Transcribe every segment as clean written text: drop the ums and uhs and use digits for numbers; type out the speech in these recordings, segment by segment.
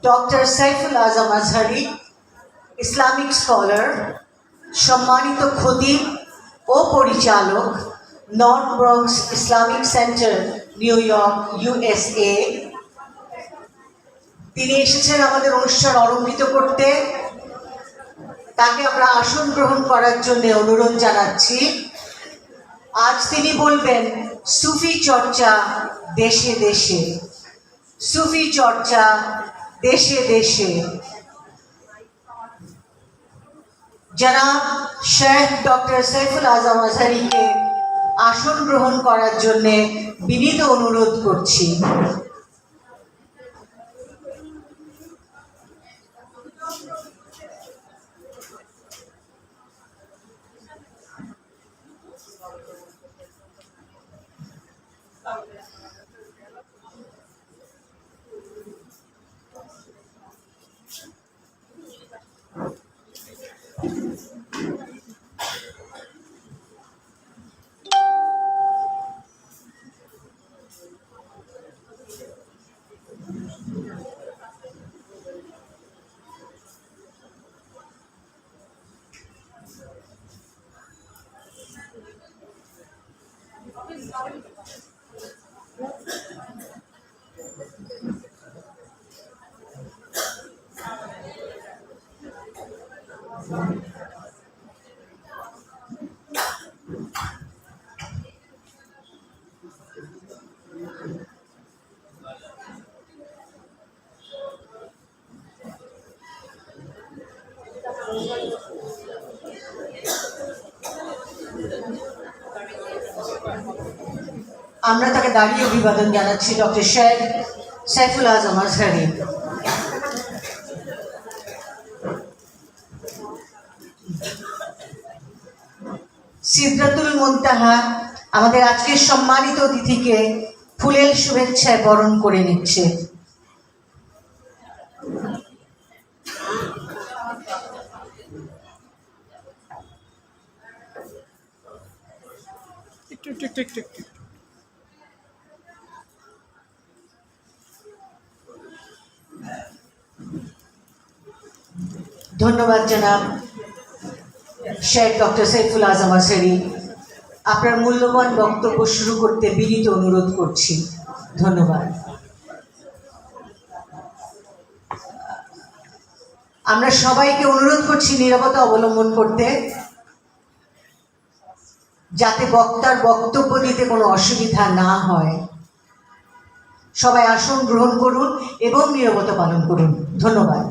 Doctor Saiful আজম Azhari, Islamic scholar, সম্মানিত খতিব ও পরিচালক, north Bronx Islamic centre, new York, USA। তিনি এসেছেন আমাদের অনুষ্ঠান আরম্ভিত করতে। তাকে আমরা আসন গ্রহণ করার জন্য অনুরোধ জানাচ্ছি। আজ তিনি বলবেন সুফি চর্চা দেশে দেশে, সুফি চর্চা দেশে দেশে। জনাব শেখ ডক্টর সাইফুল আজম আজহারিকে আসন গ্রহণ করার জন্য বিনীত অনুরোধ করছি। আমরা তাকে দাঁড়িয়ে অভিবাদন জানাচ্ছি। ডক্টর শেখ সাইফুল আজম আজহারি। সিদরাতুল মুনতাহা আমাদের আজকের সম্মানিত অতিথিকে ফুলেল শুভেচ্ছায় বরণ করে নিচ্ছে। ধন্যবাদ জনাব শেখ ডক্টর সাইফুল আজম আজহারি। আপনার মূল্যবান বক্তব্য শুরু করতে বিনীত অনুরোধ করছি। ধন্যবাদ। আমরা সবাইকে অনুরোধ করছি নীরবতা অবলম্বন করতে, যাতে বক্তার বক্তব্য দিতে কোনো অসুবিধা না হয়। সবাই আসন গ্রহণ করুন এবং নীরবতা পালন করুন। ধন্যবাদ।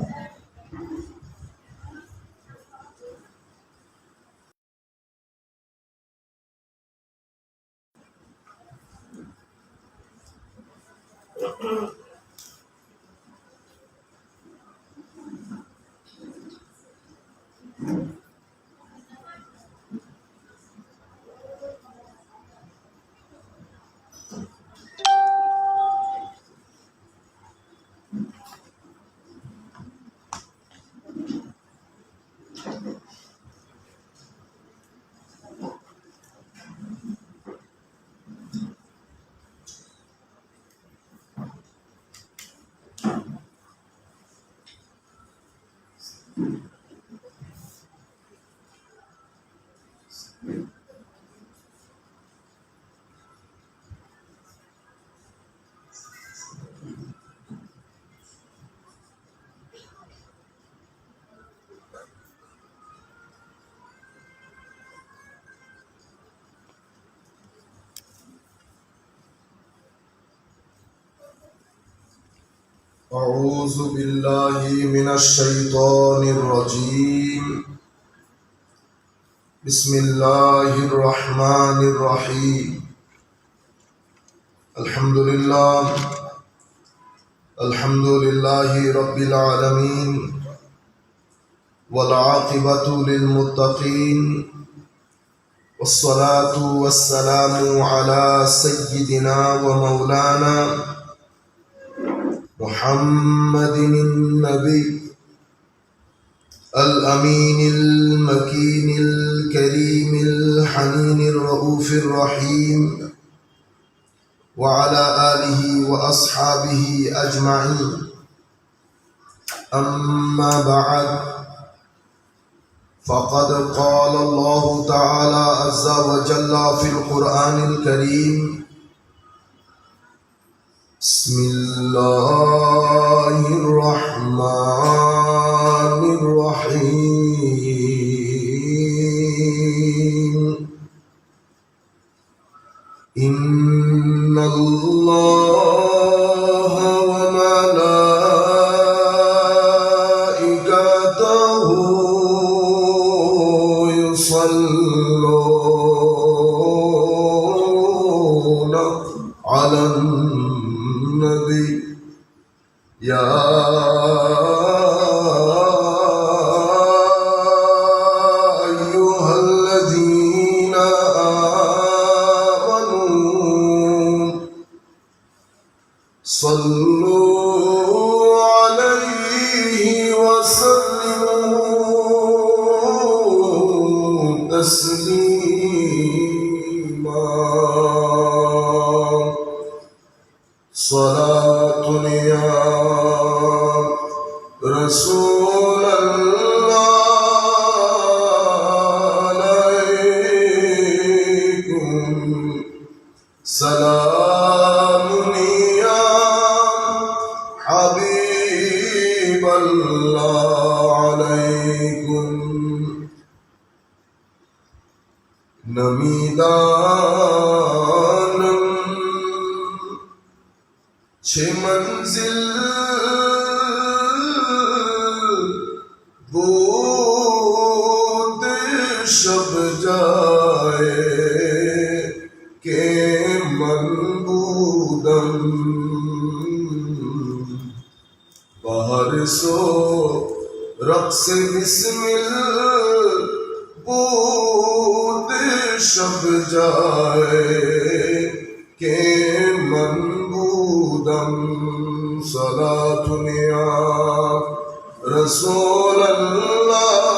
أعوذ بالله من الشيطان الرجيم. بسم الله الرحمن الرحيم. الحمد لله رب العالمين، والعاقبة للمتقين، والصلاة والسلام على سيدنا ومولانا محمد النبي الأمين المكين الكريم الحنين الرؤوف الرحيم، وعلى آله وأصحابه أجمعين. أما بعد فقد قال الله تعالى عز وجل في القرآن الكريم بسم الله الرحمن الرحيم إن الله وملائكته يصلون على النبي يا أيها الذين آمنوا صلوا عليه وسلموا تسليما صلاة يا رسول الله عليكم سلام يا حبيب الله عليكم نمیدانم چه منزل بود شب جائے کہ من بودم بہر سو رقص بسمل بود شب جائے کہ من بودم صلاة یا رسول اللہ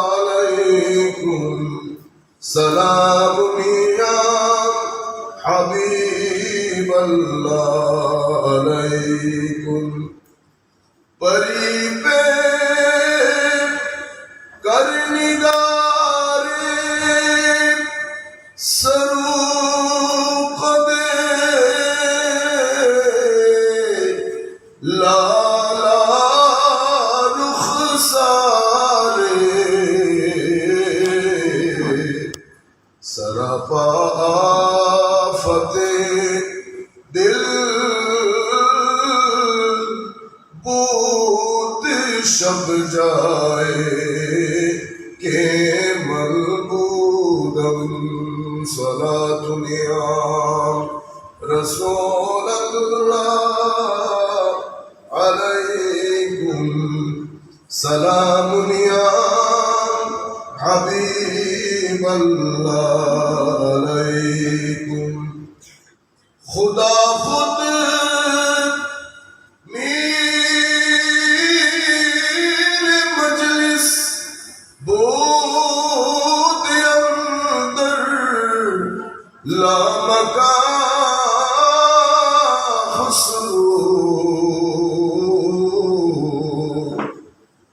علیکم سلام یا حبیب اللہ علیکم پری پہ کر نگارے سروق دے لالا رخسارے سراپا آفت دل بود شب جائے کہ ملبودم صلاة یا رسول اللہ علیکم سلام یا حبیب اللہ علیکم خدا خود میر مجلس بود اندر لامکان خسرو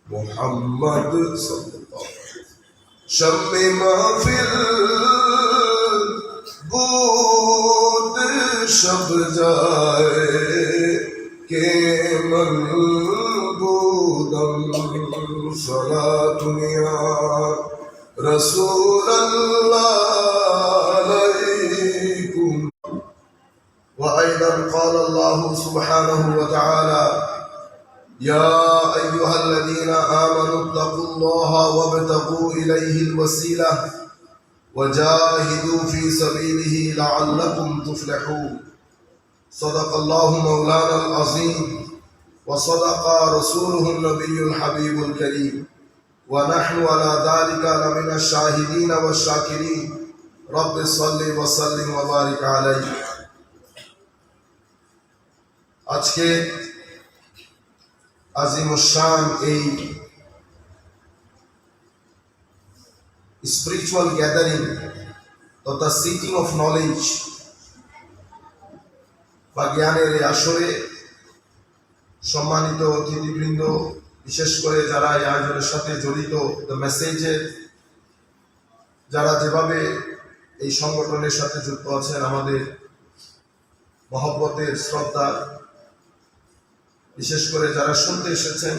محمد صلی اللہ علیہ وسلم شب محفل بود شب جائے کہ من بودم صلاة یا رسول اللہ علیکم وأيضا قال الله سبحانه وتعالى يا أيها الذين آمنوا اتقوا الله وابتغوا إليه الوسيلة وجاهدوا في سبيله لعلكم تفلحون صدق الله مولانا العظيم وصدق رسوله النبي الحبيب الكريم ونحن على ذلك لمن الشاهدين والشاكرين رب صل وسلم وبارك عليه আজকে আজিমুশান এই স্পিরিচুয়াল গ্যাদারিং তথা সিকিং অফ নলেজ বা জ্ঞানের এই আসরে সম্মানিত অতিথিবৃন্দ, বিশেষ করে যারা এই আয়োজনের সাথে জড়িত, দ্য মেসেজে যারা যেভাবে এই সংগঠনের সাথে যুক্ত আছেন, আমাদের মহব্বতের শ্রদ্ধা, বিশেষ করে যারা শুনতে এসেছেন,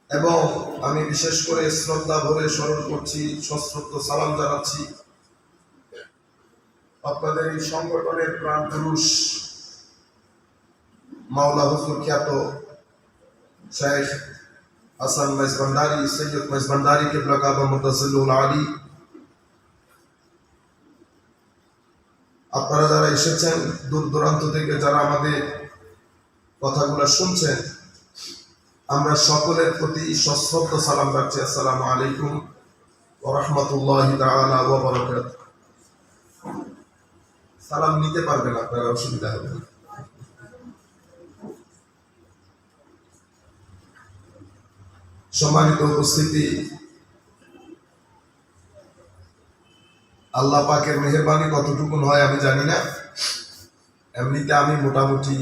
এবং আমি বিশেষ করে শ্রদ্ধা ভরে স্মরণ করছি, সশ্রদ্ধ সালাম জানাচ্ছি আপনাদের এই সংগঠনের প্রাণ পুরুষ মাওলা হুজুর খ্যাত শেখ হাসান মেজবান্ডারি, সৈয়দ মেজবান্ডারি কিবলা কাবা মুতাসিলুল আলী, আপনারা যারা এসেছেন দূর দূরান্ত থেকে, যারা আমাদের কথাগুলো শুনছেন, আমরা সকলের প্রতি সশ্রদ্ধ সালাম রাখছি। আসসালামু আলাইকুম ওয়া রাহমাতুল্লাহি তাআলা ওয়া বারাকাতুহু। সালাম নিতে পারবেন আপনারা, অসুবিধা হবে না। সম্মানিত উপস্থিতি, আল্লাহ পাকের মেহেরবানি কতটুকুন হয় আমি জানি না। এমনিতে আমি মোটামুটি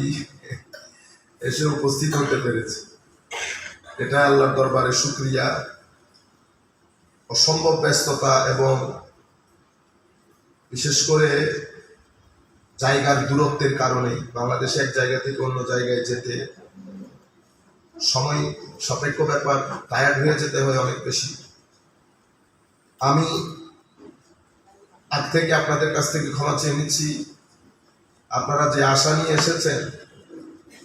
এসে উপস্থিত হতে পেরেছি, এটা আল্লাহর দরবারে শুকরিয়া। অসম্ভব ব্যস্ততা এবং বিশেষ করে জায়গার দূরত্বের কারণে বাংলাদেশে এক জায়গা থেকে অন্য জায়গায় যেতে সময় সাপেক্ষ ব্যাপার, টায়ার্ড হয়ে যেতে হয় অনেক বেশি। আমি আগ থেকে আপনাদের কাছ থেকে ক্ষমা চেয়ে নিচ্ছি। আপনারা যে আশা নিয়ে এসেছেন,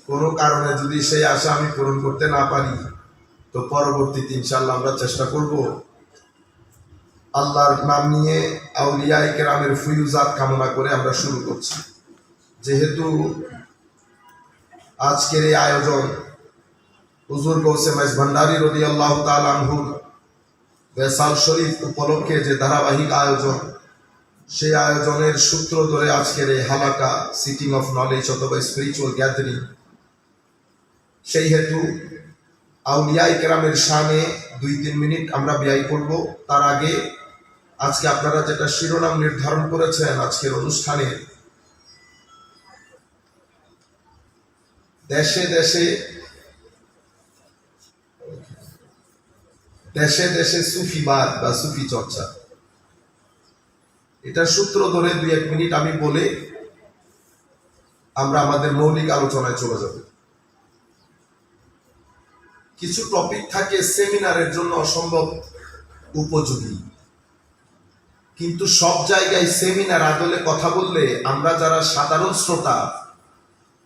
কোনো কারণে যদি সেই আশা আমি পূরণ করতে না পারি, তো পরবর্তীতে ইনশাআল্লাহ আমরা চেষ্টা করব আল্লাহর নাম নিয়ে আউলিয়ায়ে কেরামের ফুয়ুজাত কামনা করে আমরা শুরু করছি। যেহেতু আজকের এই আয়োজন হুজুর গৌসে মেজভান্ডারী রাদিয়াল্লাহু তাআলা আনহুর বেসাল শরীফ উপলক্ষে যে ধারাবাহিক আয়োজন, সেই আয়োজনের সূত্র ধরে আজকের এই হালাকা, সিটিং অফ নলেজ অথবা স্পিরিচুয়াল গ্যাদারিং, সেই হেতু আউলিয়ায়ে কেরামের শানে 2-3 মিনিট আমরা ব্যয় করব। তার আগে আজকে আপনারা যেটা শিরোনাম নির্ধারণ করেছেন আজকের অনুষ্ঠানে, দেশে দেশে দেশে দেশে সুফিবাদ বা সুফি চর্চা, এটা সূত্র ধরে 2-1 মিনিট আমি বলে আমরা আমাদের মৌলিক আলোচনায় চলে যাব। কিছু টপিক থাকে সেমিনারের জন্য অসম্ভব উপযোগী, কিন্তু সব জায়গায় সেমিনার আদলে কথা বললে আমরা যারা সাধারণ শ্রোতা,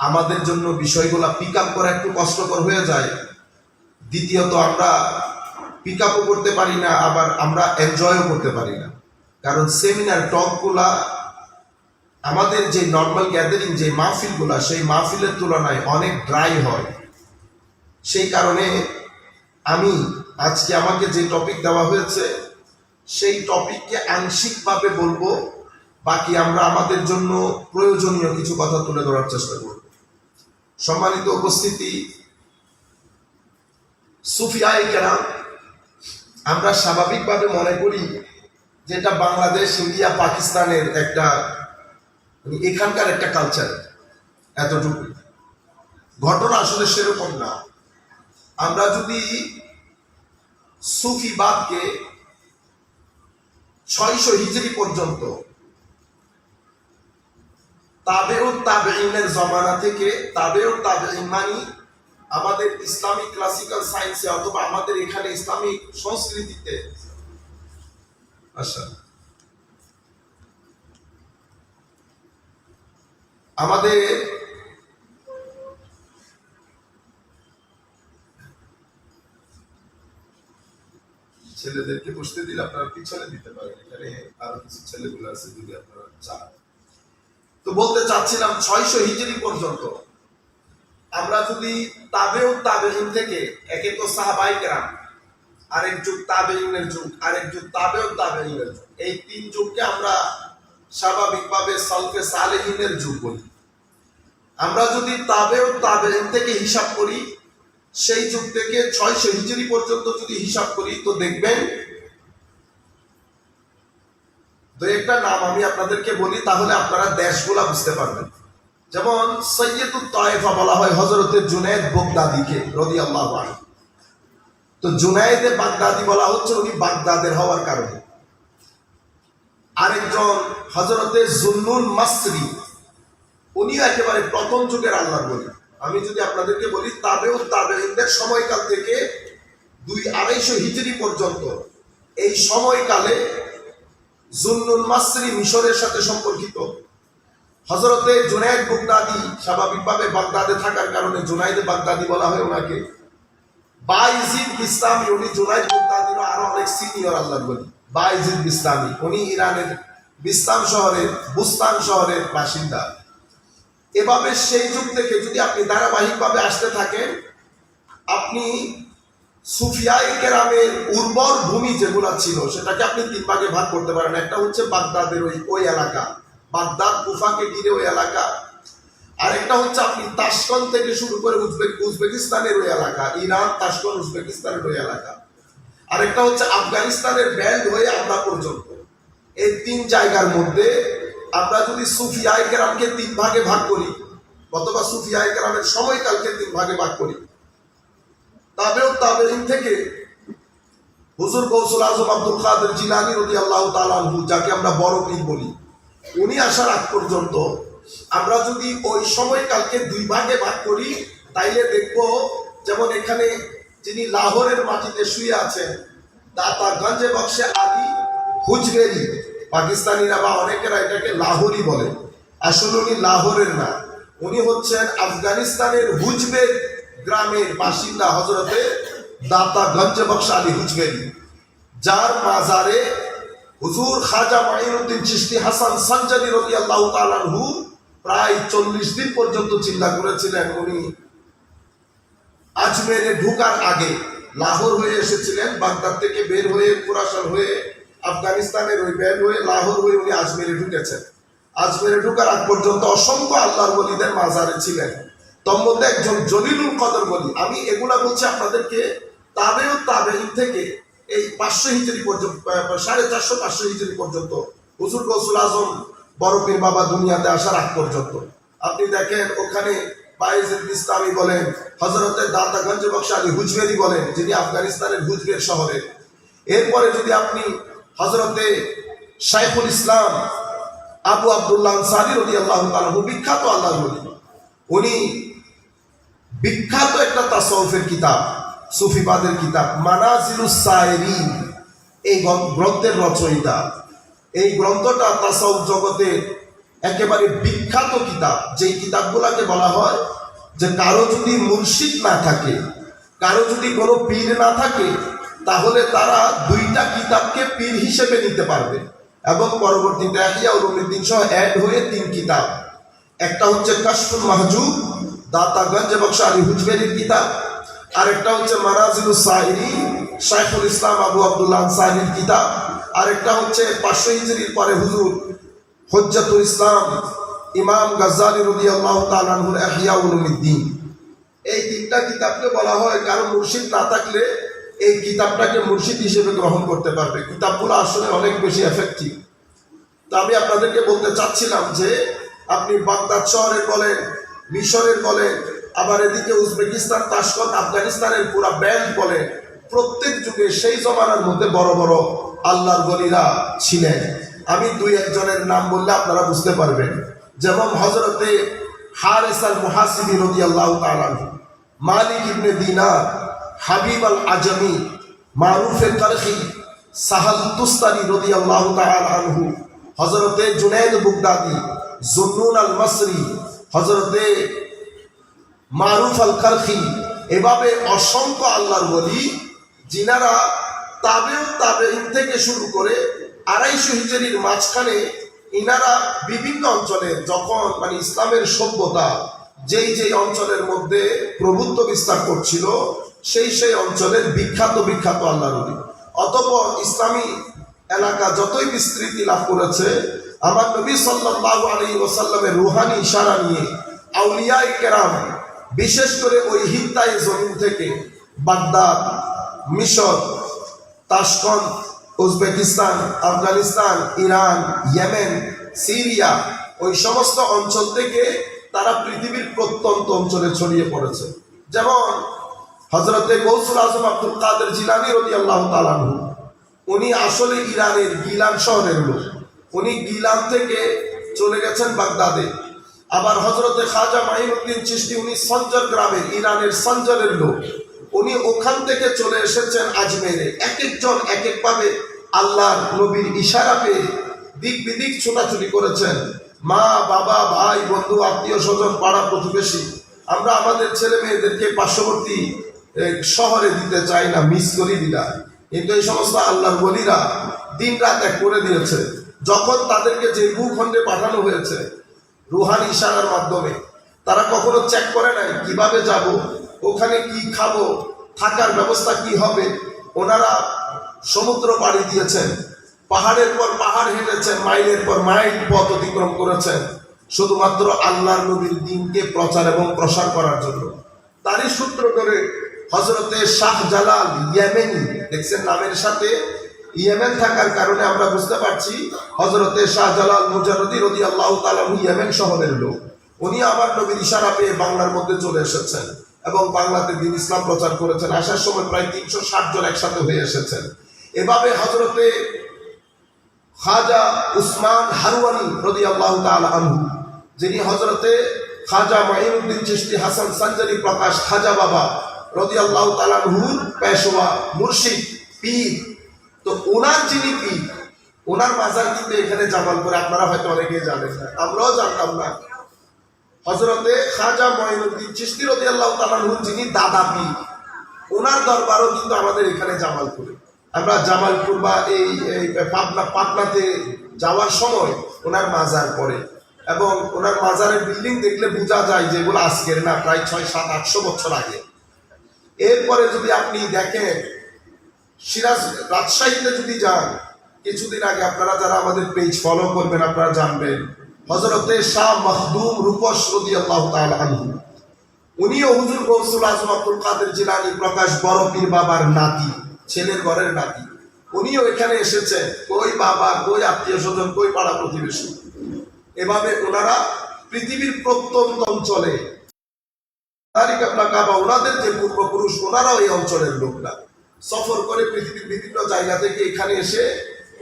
আমাদের জন্য বিষয়গুলো পিক আপ করা একটু কষ্টকর হয়ে যায়। দ্বিতীয়ত আমরা পিক আপও করতে পারি না, আবার আমরা এনজয়ও করতে পারি না। কারণ সেমিনার টকগুলা আমাদের যে নর্মাল গ্যাদারিং, যে মাহফিলগুলা, সেই মাহফিলের তুলনায় অনেক ড্রাই হয়। সেই কারণে আমি আজকে আমাকে যে টপিক দেওয়া হয়েছে, সেই টপিককে আংশিকভাবে বলবো, বাকি আমরা আমাদের জন্য প্রয়োজনীয় কিছু কথা তুলে ধরার চেষ্টা করব। সম্মানিত উপস্থিতি, সুফিয়ায়ে কেরাম আমরা স্বাভাবিকভাবে মনে করি যেটা বাংলাদেশ, ইন্ডিয়া, পাকিস্তানের একটা, এখানকার একটা কালচার, এতটুকু। ঘটনা আসলে সেরকম না। আমরা যদি সুফিবাদকে 600 হিজরি পর্যন্ত, তাবেউত তাবেঈনের জমানা থেকে, তাবেউত তাবেঈন মানে আমাদের ইসলামিক ক্লাসিক্যাল সায়েন্সে অথবা আমাদের এখানে ইসলামিক সংস্কৃতিতে, আমাদের ছেলেদেরকে বসতে দিলে আপনারা পিছনে দিতে পারেন, এখানে আরো কিছু ছেলেগুলো আছে যদি আপনারা চান। তো বলতে চাচ্ছিলাম 600 হিজরি পর্যন্ত আমরা যদি তাবেউত তাবেঈন থেকে, একে তো সাহাবায়ে কেরাম, আরেক যুগ তাবেঈনের যুগ, আরেক যুগ তাবেউত তাবেঈনের যুগ, এই 3 যুগকে আমরা স্বাভাবিকভাবে সালফে সালেহিনের যুগ বলি। আমরা যদি তাবেউত তাবেঈন থেকে হিসাব করি, সেই যুগ থেকে 600 হিজরি পর্যন্ত যদি হিসাব করি, তো দেখবেন দু একটা নাম আমি আপনাদেরকে বলি, তাহলে আপনারা দেশগুলা বুঝতে পারবেন। যেমন সৈয়দুত তায়েফা বলা হয় হযরতে জুনায়েদ বাগদাদীকে রাদিয়াল্লাহু আনহু। তো জুনায়েদে বাগদাদি বলা হচ্ছে উনি বাগদাদের হওয়ার কারণে। আরেকজন হযরতে জুন্নুন মাসরি, উনি একেবারে প্রথম যুগের আল্লাহর বলি। আমি যদি আপনাদেরকে বলি তাবেঈনদের সময়কাল থেকে 200-250 হিজরি পর্যন্ত এই সময়কালে জুন্নুন মাসরি মিশরের সাথে সম্পর্কিত। হযরতে জুনায়েদ বাগদাদি স্বাভাবিকভাবে বাগদাদে থাকার কারণে জুনায়েদে বাগদাদি বলা হয় ওনাকে। বায়জিদ বিস্তামি, উনি জুনায়েদ বাগদাদির আরো অনেক সিনিয়র আল্লাহর বলি। বায়জিদ বিস্তামি উনি ইরানের বিস্তাম শহরের বুস্তান শহরের বাসিন্দা। এভাবে সেই যুগ থেকে যদি আপনি ধারাবাহিকভাবে আসতে থাকেন, আপনি সুফিয়ায়ে কেরামের উর্বর ভূমি যেগুলো ছিল সেটাকে আপনি 3 ভাগে ভাগ করতে পারেন। একটা হচ্ছে বাগদাদের ওই এলাকা, বাগদাদ কুফাকে ঘিরে ওই এলাকা। আরেকটা হচ্ছে আপনি তাশকন্ত থেকে শুরু করে উজবেকিস্তানের ওই এলাকা, ইরান, তাশকন্ত, উজবেকিস্তানের ওই এলাকা। আরেকটা হচ্ছে আফগানিস্তানের ব্যান্ড হয়ে আমরা পর্যন্ত। এই 3 জায়গার মধ্যে আমরা যদি সুফিয়ায়ে কেরামকে 3 ভাগে ভাগ করি, অথবা সুফিয়ায়ে কেরামের সময়কালকে 3 ভাগে ভাগ করি, তাবেঈন থেকে হুজুর গৌসুল আজম আব্দুল কাদের জিলানী রাদিয়াল্লাহু তাআলা আনহু, যাকে আমরা বড় পীর বলি, উনি আসার আগ পর্যন্ত আমরা যদি ওই সময়কালকে 2 ভাগে ভাগ করি, তাইলে দেখব যেমন এখানে যিনি লাহোরের মাটিতে শুয়ে আছেন, দাতা গঞ্জে বক্সে আলী হুজবেরি, পাকিস্তানিরা বা অনেকেরা এটাকে লাহোরি বলে, আসলে উনি লাহোরের না, উনি হচ্ছেন আফগানিস্তানের হুজবের গ্রামের বাসিন্দা হযরতে দাতা গঞ্জে বক্স আলী হুজবেরি, যার মাজারে হুজুর খাজা মাইনুদ্দিন চিশতি হাসান সানজাদি রাদিয়াল্লাহু তাআলা আনহু প্রায় 40 দিন পর্যন্ত চিন্তা করেছিলেন। উনি আজমেরে ঢোকার আগে লাহোর হয়ে এসেছিলেন, বাগদাদ থেকে বের হয়ে খুরাসান হয়ে আফগানিস্তানের ওই বের হয়ে লাহোর হয়ে উনি আজমেরে ঢুকেছেন। আজমেরে ঢোকার আগ পর্যন্ত অসংখ্য আল্লাহর ওলিদের মাজারে ছিলেন, তোর মধ্যে একজন জলিলুল কদর বলি। আমি এগুলা বলছি আপনাদেরকে তাবেঈন থেকে এই 500 হিজরি পর্যন্ত, 450-500 হিজরি পর্যন্ত, হুজুর গৌসুল আজম বড় পীর বাবা দুনিয়াতে আসার আগ পর্যন্ত। আপনি দেখেন ওখানে বায়েজিদ বিস্তামি বলেন, হযরতে দাতা গঞ্জে বক্স আলী হুজবেরি বলেন, যিনি আফগানিস্তানের হুজবের শহরে। এরপরে যদি আপনি হযরতে শাইখুল ইসলাম আবু আব্দুল্লাহ আনসারী রাদিয়াল্লাহু তাআলা, বিখ্যাত আল্লাহর ওলি, উনি বিখ্যাত একটা তাসাউফের কিতাব, সুফিবাদের কিতাব মানাজিলুস সাইরিন, এই গ্রন্থের রচয়িতা। এই গ্রন্থটা তাসাউফ জগতে একেবারে বিখ্যাত কিতাব, যেই কিতাবগুলোকে বলা হয় যে কারো যদি মুর্শিদ না থাকে, কারো যদি কোনো পীর না থাকে, তাহলে তারা 2টা কিতাবকে পীর হিসেবে নিতে পারবে, এবং পরবর্তীতে ইহয়া উলুমিদ্দিন সহ অ্যাড হয়ে 3 কিতাব। একটা হচ্ছে কাশফুল মাহজুব, দাতা গঞ্জে বক্স আলী হুজবেরির কিতাব। আরেকটা হচ্ছে মানাজিলুস সাইরিন, শাইখুল ইসলাম আবু আব্দুল্লাহ আনসারীর কিতাব। আরেকটা হচ্ছে 500 হিজরির পরে হুজুর হুজ্জাতুল ইসলাম ইমাম গাজ্জালী রাদিয়াল্লাহু তাআলা আনহুর ইহয়া উলুমিদ্দিন। এই 3টা কিতাবকে বলা হয় কারো মুর্শিদ না থাকলে এই কিতাবটাকে মুর্শিদ হিসেবে গ্রহণ করতে পারবে। কিতাবগুলো আসলে অনেক বেশি এফেক্টিভ। তো আমি আপনাদেরকে বলতে চাচ্ছিলাম যে আপনি বাগদাদ শহরের বলেন, মিশরের বলেন, আবার এদিকে উজবেকিস্তান, তাশকন্ত, আফগানিস্তানের পুরা ব্যান্ড বলেন, প্রত্যেক যুগে সেই জমানার মধ্যে বড় বড় আল্লাহর ওলিরা ছিলেন। আমি 2-1 জনের নাম বললে আপনারা বুঝতে পারবেন। যেমন হযরতে হারিস আল মুহাসিবি রাদিয়াল্লাহু তাআলা আনহু, মালিক ইবনে দিনার, হাবিব আল আজমি, মারুফ আল কারখি, সাহাল তুস্তারি রাদিয়াল্লাহু তাআলা আনহু, হযরতে জুনায়েদ বাগদাদি, জুন্নুন আল মাসরি, হযরতে মারুফ আল কারখি, এভাবে অসংখ্য আল্লাহর ওলি যিনারা তাবেঈন থেকে শুরু করে 250 হিজরির মাঝখানে ইনারা বিভিন্ন অঞ্চলে যখন ইসলামের সভ্যতা যেই অঞ্চলের মধ্যে প্রভুত্ব বিস্তার করছিল, সেই অঞ্চলের বিখ্যাত আল্লাহর ওলি। অতঃপর ইসলামী এলাকা যতই বিস্তৃতি লাভ করেছে, আমার নবী সাল্লাল্লাহু আলাইহি ওয়াসাল্লামের রুহানি ইশারা নিয়ে আউলিয়ায়ে কেরাম, বিশেষ করে ওই হিত্তাই জমিন থেকে বাগদাদ, মিশর, Tashkent, Uzbekistan, Afghanistan, Iran, Yemen, Syria, ওই সমস্ত অঞ্চল থেকে তারা পৃথিবীর প্রত্যন্ত অঞ্চলে ছড়িয়ে পড়েছে। যেমন হযরতে গৌসুল আজম আব্দুল কাদের জিলানী রাদিয়াল্লাহু তাআলা আনহু, উনি আসলে ইরানের গিলান শহরের লোক। উনি গিলান থেকে চলে গেছেন বাগদাদে। আবার হযরতে খাজা মাইনুদ্দিন চিশতি, উনি সঞ্জর গ্রামের, ইরানের সঞ্জরের লোক। উনি ওখান থেকে চলে এসেছেন আজমেরে। এক একজন এক একভাবে আল্লাহর নবীর ইশারা পেয়ে দিক বিদিক ছোটাছুটি করেছেন। মা, বাবা, ভাই, বন্ধু, আত্মীয় স্বজন, পাড়া প্রতিবেশী, আমরা আমাদের ছেলে মেয়েদেরকে পার্শ্ববর্তী শহরে দিতে চাই না, মিস করি দিলা। কিন্তু এই সমস্ত আল্লাহর ওলিরা দিন রাত এক করে দিয়েছে। যখন তাদেরকে যে ভূখণ্ডে পাঠানো হয়েছে রুহানি ইশারার মাধ্যমে, তারা কখনো চেক করে নাই কিভাবে যাব, ওখানে কি খাবো, থাকার ব্যবস্থা কি হবে। ওনারা সমুদ্র পাড়ি দিয়েছেন, পাহাড়ের পর পাহাড় হেঁটেছেন, মাইলের পর মাইল পথ অতিক্রম করেছেন, শুধুমাত্র আল্লাহর নবীর দ্বীনকে প্রচার এবং প্রসার করার জন্য। তারই সূত্র ধরে হযরতে শাহজালাল ইয়েমেনি, দেখছেন নামের সাথে ইয়েমেন থাকার কারণে আমরা বুঝতে পারছি হযরতে শাহজালাল মুজাররদি রাদিয়াল্লাহু তাআলা ইয়েমেন শহরের লোক। উনি আমার নবীর ইশারা পেয়ে বাংলার মধ্যে চলে এসেছেন এবং বাংলাতে দ্বীন ইসলাম প্রচার করেছেন। আসার সময় প্রায় 360 জন একসাথে হয়ে এসেছেন। এভাবে হযরতে খাজা উসমান হারওয়ানি রাদিয়াল্লাহু তাআলা আনহু, যিনি হযরতে খাজা মাইনুদ্দিন চিশতি হাসান সঞ্জরি প্রকাশ খাজা বাবা রাদিয়াল্লাহু তাআলা আনহুর পেশওয়া, মুর্শিদ, পীর, তো ওনার যিনি পীর, ওনার মাজার কিন্তু এখানে জামালপুরে। আপনারা হয়তো অনেকেই জানেন না, আমরাও জানতাম না। হযরতে খাজা মাইনুদ্দিন চিশতি রাদিয়াল্লাহু তাআলা আনহুর যিনি দাদা পীর, ওনার দরবারও কিন্তু আমাদের এখানে জামালপুরে। আমরা জামালপুর বা এই পাটনাতে যাওয়ার সময় ওনার মাজার পড়ে, এবং ওনার মাজারের বিল্ডিং দেখলে বোঝা যায় যে এগুলো আজকের না, প্রায় 600-700-800 বছর আগে। এরপরে যদি আপনি দেখেন সিরাজ রাজশাহীতে যদি যান, কিছুদিন আগে আপনারা যারা আমাদের পেজ ফলো করবেন আপনারা জানবেন হযরতে শাহ মখদুম রূপস রাদিয়াল্লাহু তাআলা আনহু, উনিও হুজুর গৌসুল আজম আব্দুল কাদের জিলানী প্রকাশ বড় পীর বাবার নাতি, ছেলের ঘরের নাতি। উনিও এখানে এসেছেন, কই বাবা, কই আত্মীয় স্বজন, কই পাড়া প্রতিবেশী। এভাবে ওনারা পৃথিবীর প্রত্যন্ত অঞ্চলে ওনাদের যে পূর্বপুরুষ, ওনারাও এই অঞ্চলের লোকরা সফর করে পৃথিবীর বিভিন্ন জায়গা থেকে এখানে এসে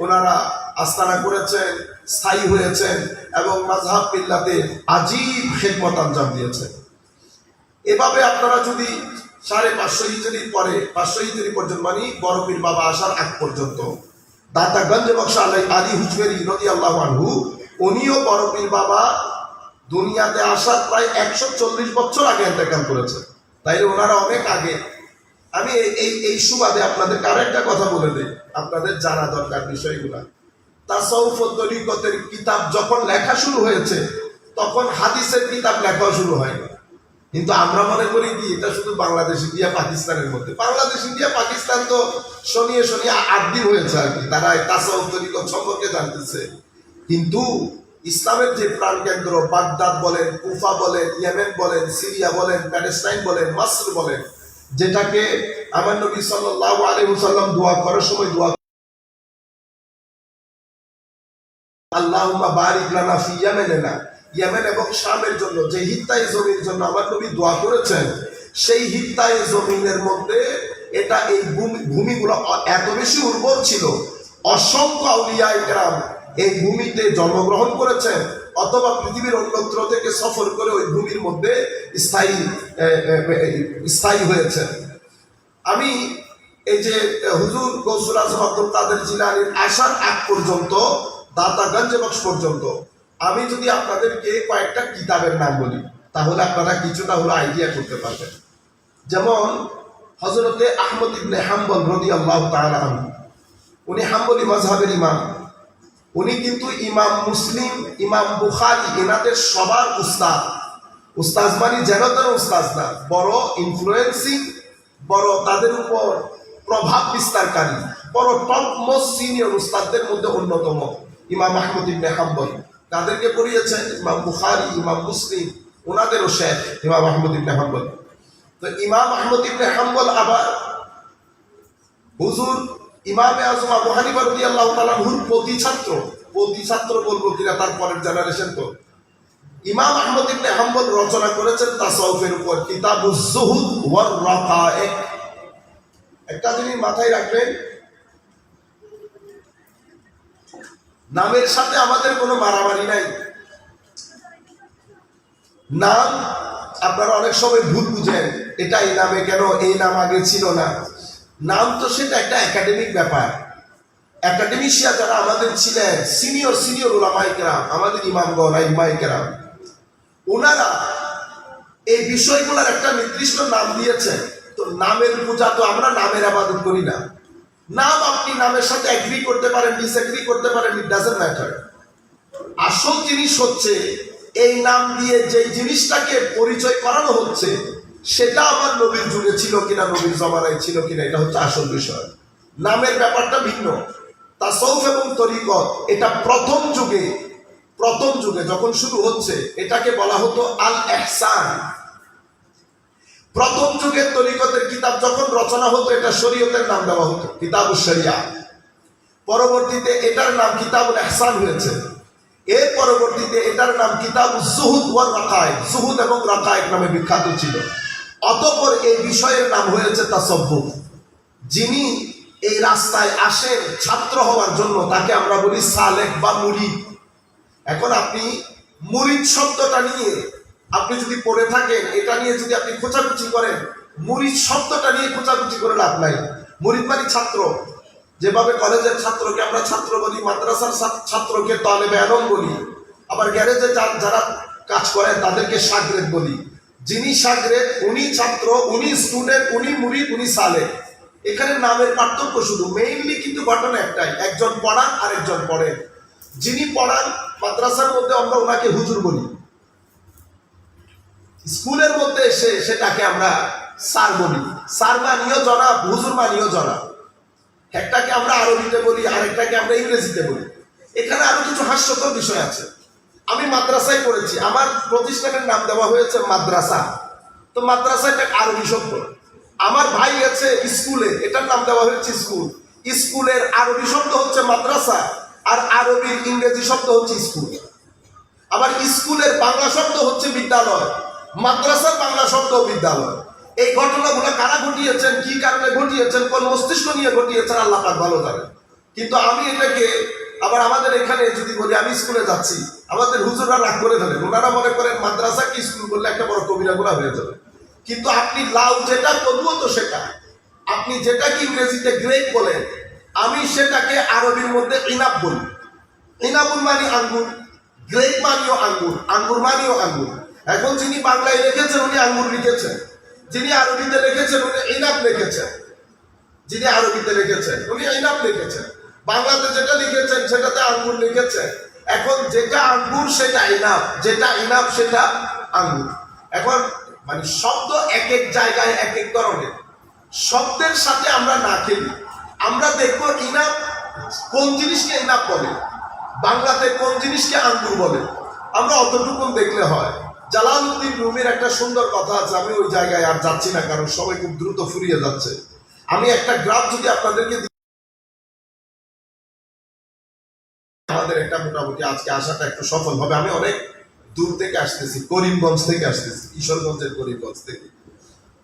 ওনারা আস্তানা করেছেন, স্থায়ী হয়েছেন এবং মাযহাব মিল্লাতে আজীব খেদমত আঞ্জাম দিয়েছেন। এভাবে আপনারা যদি 550 হিজরির পরে 500 হিজরি পর্যন্ত, মানে বড় পীর বাবা আসার আগ পর্যন্ত, দাতা গঞ্জ বখশ আলী হুজবেরি রাদিয়াল্লাহু আনহু, উনিও বড় পীর বাবা দুনিয়াতে আসার প্রায় 140 বছর আগে ইন্তেকাল করেছেন। তাইলে ওনারা অনেক আগে। আমি এই সুবাদে আপনাদেরকে আরেকটা কথা বলে দিই, আপনাদের জানা দরকার বিষয়গুলা। তাসাউফ ও তরিকতের কিতাব যখন লেখা শুরু হয়েছে, তখন হাদিসের কিতাব লেখাও শুরু হয়নি। কিন্তু আমরা মনে করি কি এটা শুধু বাংলাদেশ, ইন্ডিয়া, পাকিস্তানের মধ্যে। বাংলাদেশ, ইন্ডিয়া, পাকিস্তান তো শনিয়ে 8 দিন হয়েছে আর কি, তারা তাসাউফ তরিকত সম্পর্কে জানতেছে। কিন্তু ইসলামের যে প্রাণকেন্দ্র বাগদাদ বলেন, কুফা বলেন, ইয়েমেন বলেন, সিরিয়া বলেন, প্যালেস্টাইন বলেন, মাসর বলেন, যেটাকে আমার নবী সাল্লাল্লাহু আলাইহি ওয়াসাল্লাম দোয়া করার সময় দোয়া আল্লাহুম্মা বারিক লানা ফি ইয়ামানিনা, ইয়েমেন এবং শামের জন্য যে হিত্তাই জমির জন্য আমার নবী দোয়া করেছেন, সেই হিত্তাই জমিনের মধ্যে এটা এই ভূমিগুলো এত বেশি উর্বর ছিল, অসংখ্য আউলিয়া ইকরাম এই ভূমিতে জন্মগ্রহণ করেছেন অথবা পৃথিবীর অন্যত্র থেকে সফর করে ওই ভূমির মধ্যে স্থায়ী হয়েছে। আমি এই যে হুজুর গৌসুল আজম আব্দুল কাদের জিলানীর আসার আগ পর্যন্ত, দাতাগঞ্জ বক্স পর্যন্ত, আমি যদি আপনাদেরকে কয়েকটা কিতাবের নাম বলি তাহলে আপনারা কিছুটা হলো আইডিয়া করতে পারবেন। যেমন হযরতে আহমদ ইবনে হাম্বল রাদিয়াল্লাহু তাআলা আনহু, উনি হাম্বলি মাযহাবের ইমাম। উনি কিন্তু ইমাম মুসলিম, ইমাম বুখারী, এনাদের সবার উস্তাদ। উস্তাদ মানে যেন তেন উস্তাদ না, বড় ইনফ্লুয়েন্সিং, বড় তাদের উপর প্রভাব বিস্তারকারী, বড় টপ মোস্ট সিনিয়র উস্তাদদের মধ্যে অন্যতম ইমাম আহমদ ইবনে হাম্বল। তাদেরকে পড়িয়েছেন ইমাম বুখারী, ইমাম মুসলিম, ওনাদেরও শেখ ইমাম আহমদ ইবনে হাম্বল। তো ইমাম আহমদ ইবনে হাম্বল আবার হুজুর ইমামে আজম আবু হানিফা রাদিয়াল্লাহু তাআলা আনহুর প্রতি ছাত্র বলবো কিনা, তার পরের জেনারেশন তো ইমাম আহমদ ইবনে হাম্বল রচনা করেছেন তাসাউফের উপর কিতাবুজ যুহুদ ওয়ার রাকায়েক। একটা জিনিস মাথায় রাখবেন, নামের সাথে আমাদের কোনো মারামারি নাই। নাম আপনারা অনেক সময় ভুল বুঝেন, এটা এই নামে কেন, এই নাম আগে ছিল না। নাম তো সেটা একটা একাডেমিক ব্যাপার। একাডেমিশিয়া যারা আমাদের ছিলেন, সিনিয়র উলামায়ে কেরাম, আমাদের ইমামগণ আইম্মায়ে কেরাম, ওনারা এই বিষয়গুলোর একটা নির্দিষ্ট নাম দিয়েছেন। তো নামের পূজা তো আমরা নামের আবাদত করি না। নাম আপনি নামের সাথে এগ্রি করতে পারেন, ডিসএগ্রি করতে পারেন, ইট ডাজন্ট ম্যাটার। আসল জিনিস হচ্ছে এই নাম দিয়ে যে জিনিসটাকে পরিচয় করানো হচ্ছে সেটা আমার নবীর যুগে ছিল কিনা, নবীর জমানায় ছিল কিনা, এটা হচ্ছে আসল বিষয়। নামের ব্যাপারটা ভিন্ন। তাসাউফ এবং তরিকত এটা প্রথম যুগে যখন শুরু হচ্ছে এটাকে বলা হতো আল ইহসান। প্রথম যুগের তরিকতের কিতাব যখন রচনা হতো এটা শরীয়তের নাম দেওয়া হতো কিতাবুশ শরিয়া। পরবর্তীতে এটার নাম কিতাবুল ইহসান হয়েছে। এর পরবর্তীতে এটার নাম কিতাবুজ যুহুদ ওয়ার রাকায়েক, যুহুদ এবং রাকায়েক নামে বিখ্যাত ছিল। অতঃপর এই বিষয়ের নাম হয়েছে তাসাব্বুফ। যিনি এই রাস্তায় আসেন ছাত্র হওয়ার জন্য তাকে আমরা বলি সালেক বা মুরিদ। এখন আপনি মুরিদ শব্দটা নিয়ে আপনি যদি পড়ে থাকেন, এটা নিয়ে যদি আপনি খোঁচাখুচি করেন, মুরিদ শব্দটা নিয়ে খোঁচাখুচি করে লাভ নাই। মুরিদ মানে ছাত্র। যেভাবে কলেজের ছাত্রকে আমরা ছাত্র বলি, মাদ্রাসার ছাত্রকে তালেবে ইলম বলি, আবার গ্যারেজে যারা কাজ করেন তাদেরকে শাগরেদ বলি। যিনি শাগরেদ উনি ছাত্র, উনি স্টুডেন্ট, উনি মুরিদ, উনি সালেক। এখানে নামের পার্থক্য শুধু, মেইনলি কিন্তু ঘটনা একটাই, একজন পড়ান আর একজন পড়েন। যিনি পড়ান মাদ্রাসার মধ্যে আমরা ওনাকে হুজুর বলি, স্কুলের মধ্যে এসে সেটাকে আমরা স্যার বলি। স্যার মানিও জনাব, হুজুর মানিও জনাব। একটাকে আমরা আরবিতে বলি, আরেকটাকে আমরা ইংরেজিতে বলি। এখানে আরো কিছু হাস্যকর বিষয় আছে। আমি মাদ্রাসায় পড়েছি, আমার প্রতিষ্ঠানের নাম দেওয়া হয়েছে মাদ্রাসা। তো মাদ্রাসা একটা আরবি শব্দ। আমার ভাই আছে স্কুলে, এটার নাম দেওয়া হয়েছে স্কুল। স্কুলের আরবি শব্দ হচ্ছে মাদ্রাসা, আর আরবির ইংরেজি শব্দ হচ্ছে স্কুল। আবার স্কুলের বাংলা শব্দ হচ্ছে বিদ্যালয়, মাদ্রাসার বাংলা শব্দ বিদ্যালয়। এই ঘটনাগুলো কারা ঘটিয়েছেন, কি কারণে ঘটিয়েছেন, কোন মস্তিষ্ক নিয়ে ঘটিয়েছেন, আল্লাহ পাক ভালো জানেন। কিন্তু আমি এটাকে আবার আমাদের এখানে যদি বলি আমি স্কুলে যাচ্ছি, আমাদের হুজুররা রাগ করে ফেলেন। ওনারা মনে করেন মাদ্রাসা কি স্কুল বললে একটা বড় কবিরা গুণা হয়ে যাবে। কিন্তু আপনি লাউ যেটা তবুও তো সেটা, আপনি যেটাকে ইংরেজিতে গ্রেপ বলেন, আমি সেটাকে আরবির মধ্যে ইনাব বলি। ইনাবুল মানি আঙ্গুর, গ্রেপ মানিও আঙ্গুর, আঙ্গুর মানিও আঙ্গুর। এখন যিনি বাংলায় লিখেছেন উনি আঙ্গুর লিখেছেন, যিনি আরবিতে লিখেছেন উনি ইনাব লিখেছেন, যিনি আরবিতে লিখেছেন উনি ইনাব লিখেছেন, বাংলাতে যেটা লিখেছেন সেটাতে আঙ্গুর লিখেছেন। এখন যেটা আঙ্গুর সেটা ইনাব, যেটা ইনাব সেটা আঙ্গুর। এখন মানে শব্দ এক এক জায়গায় এক এক ধরনের, শব্দের সাথে আমরা না খেলি। আমরা দেখবো ইনাব কোন জিনিসকে ইনাব বলে, বাংলাতে কোন জিনিসকে আঙ্গুর বলে, আমরা অতটুকু দেখলে হয়। জালালউদ্দিন রুমির একটা সুন্দর কথা আছে, আমি ওই জায়গায় আর যাচ্ছি না কারণ সবাই খুব দ্রুত ফুরিয়ে যাচ্ছে। আমি একটা গ্রাফ যদি আপনাদেরকে, আমাদের একটা মোটামুটি আজকে আসাটা একটু সফল হবে। আমি অনেক দূর থেকে আসতেছি, করিমগঞ্জ থেকে আসতেছি, কিশোরগঞ্জের করিমগঞ্জ থেকে।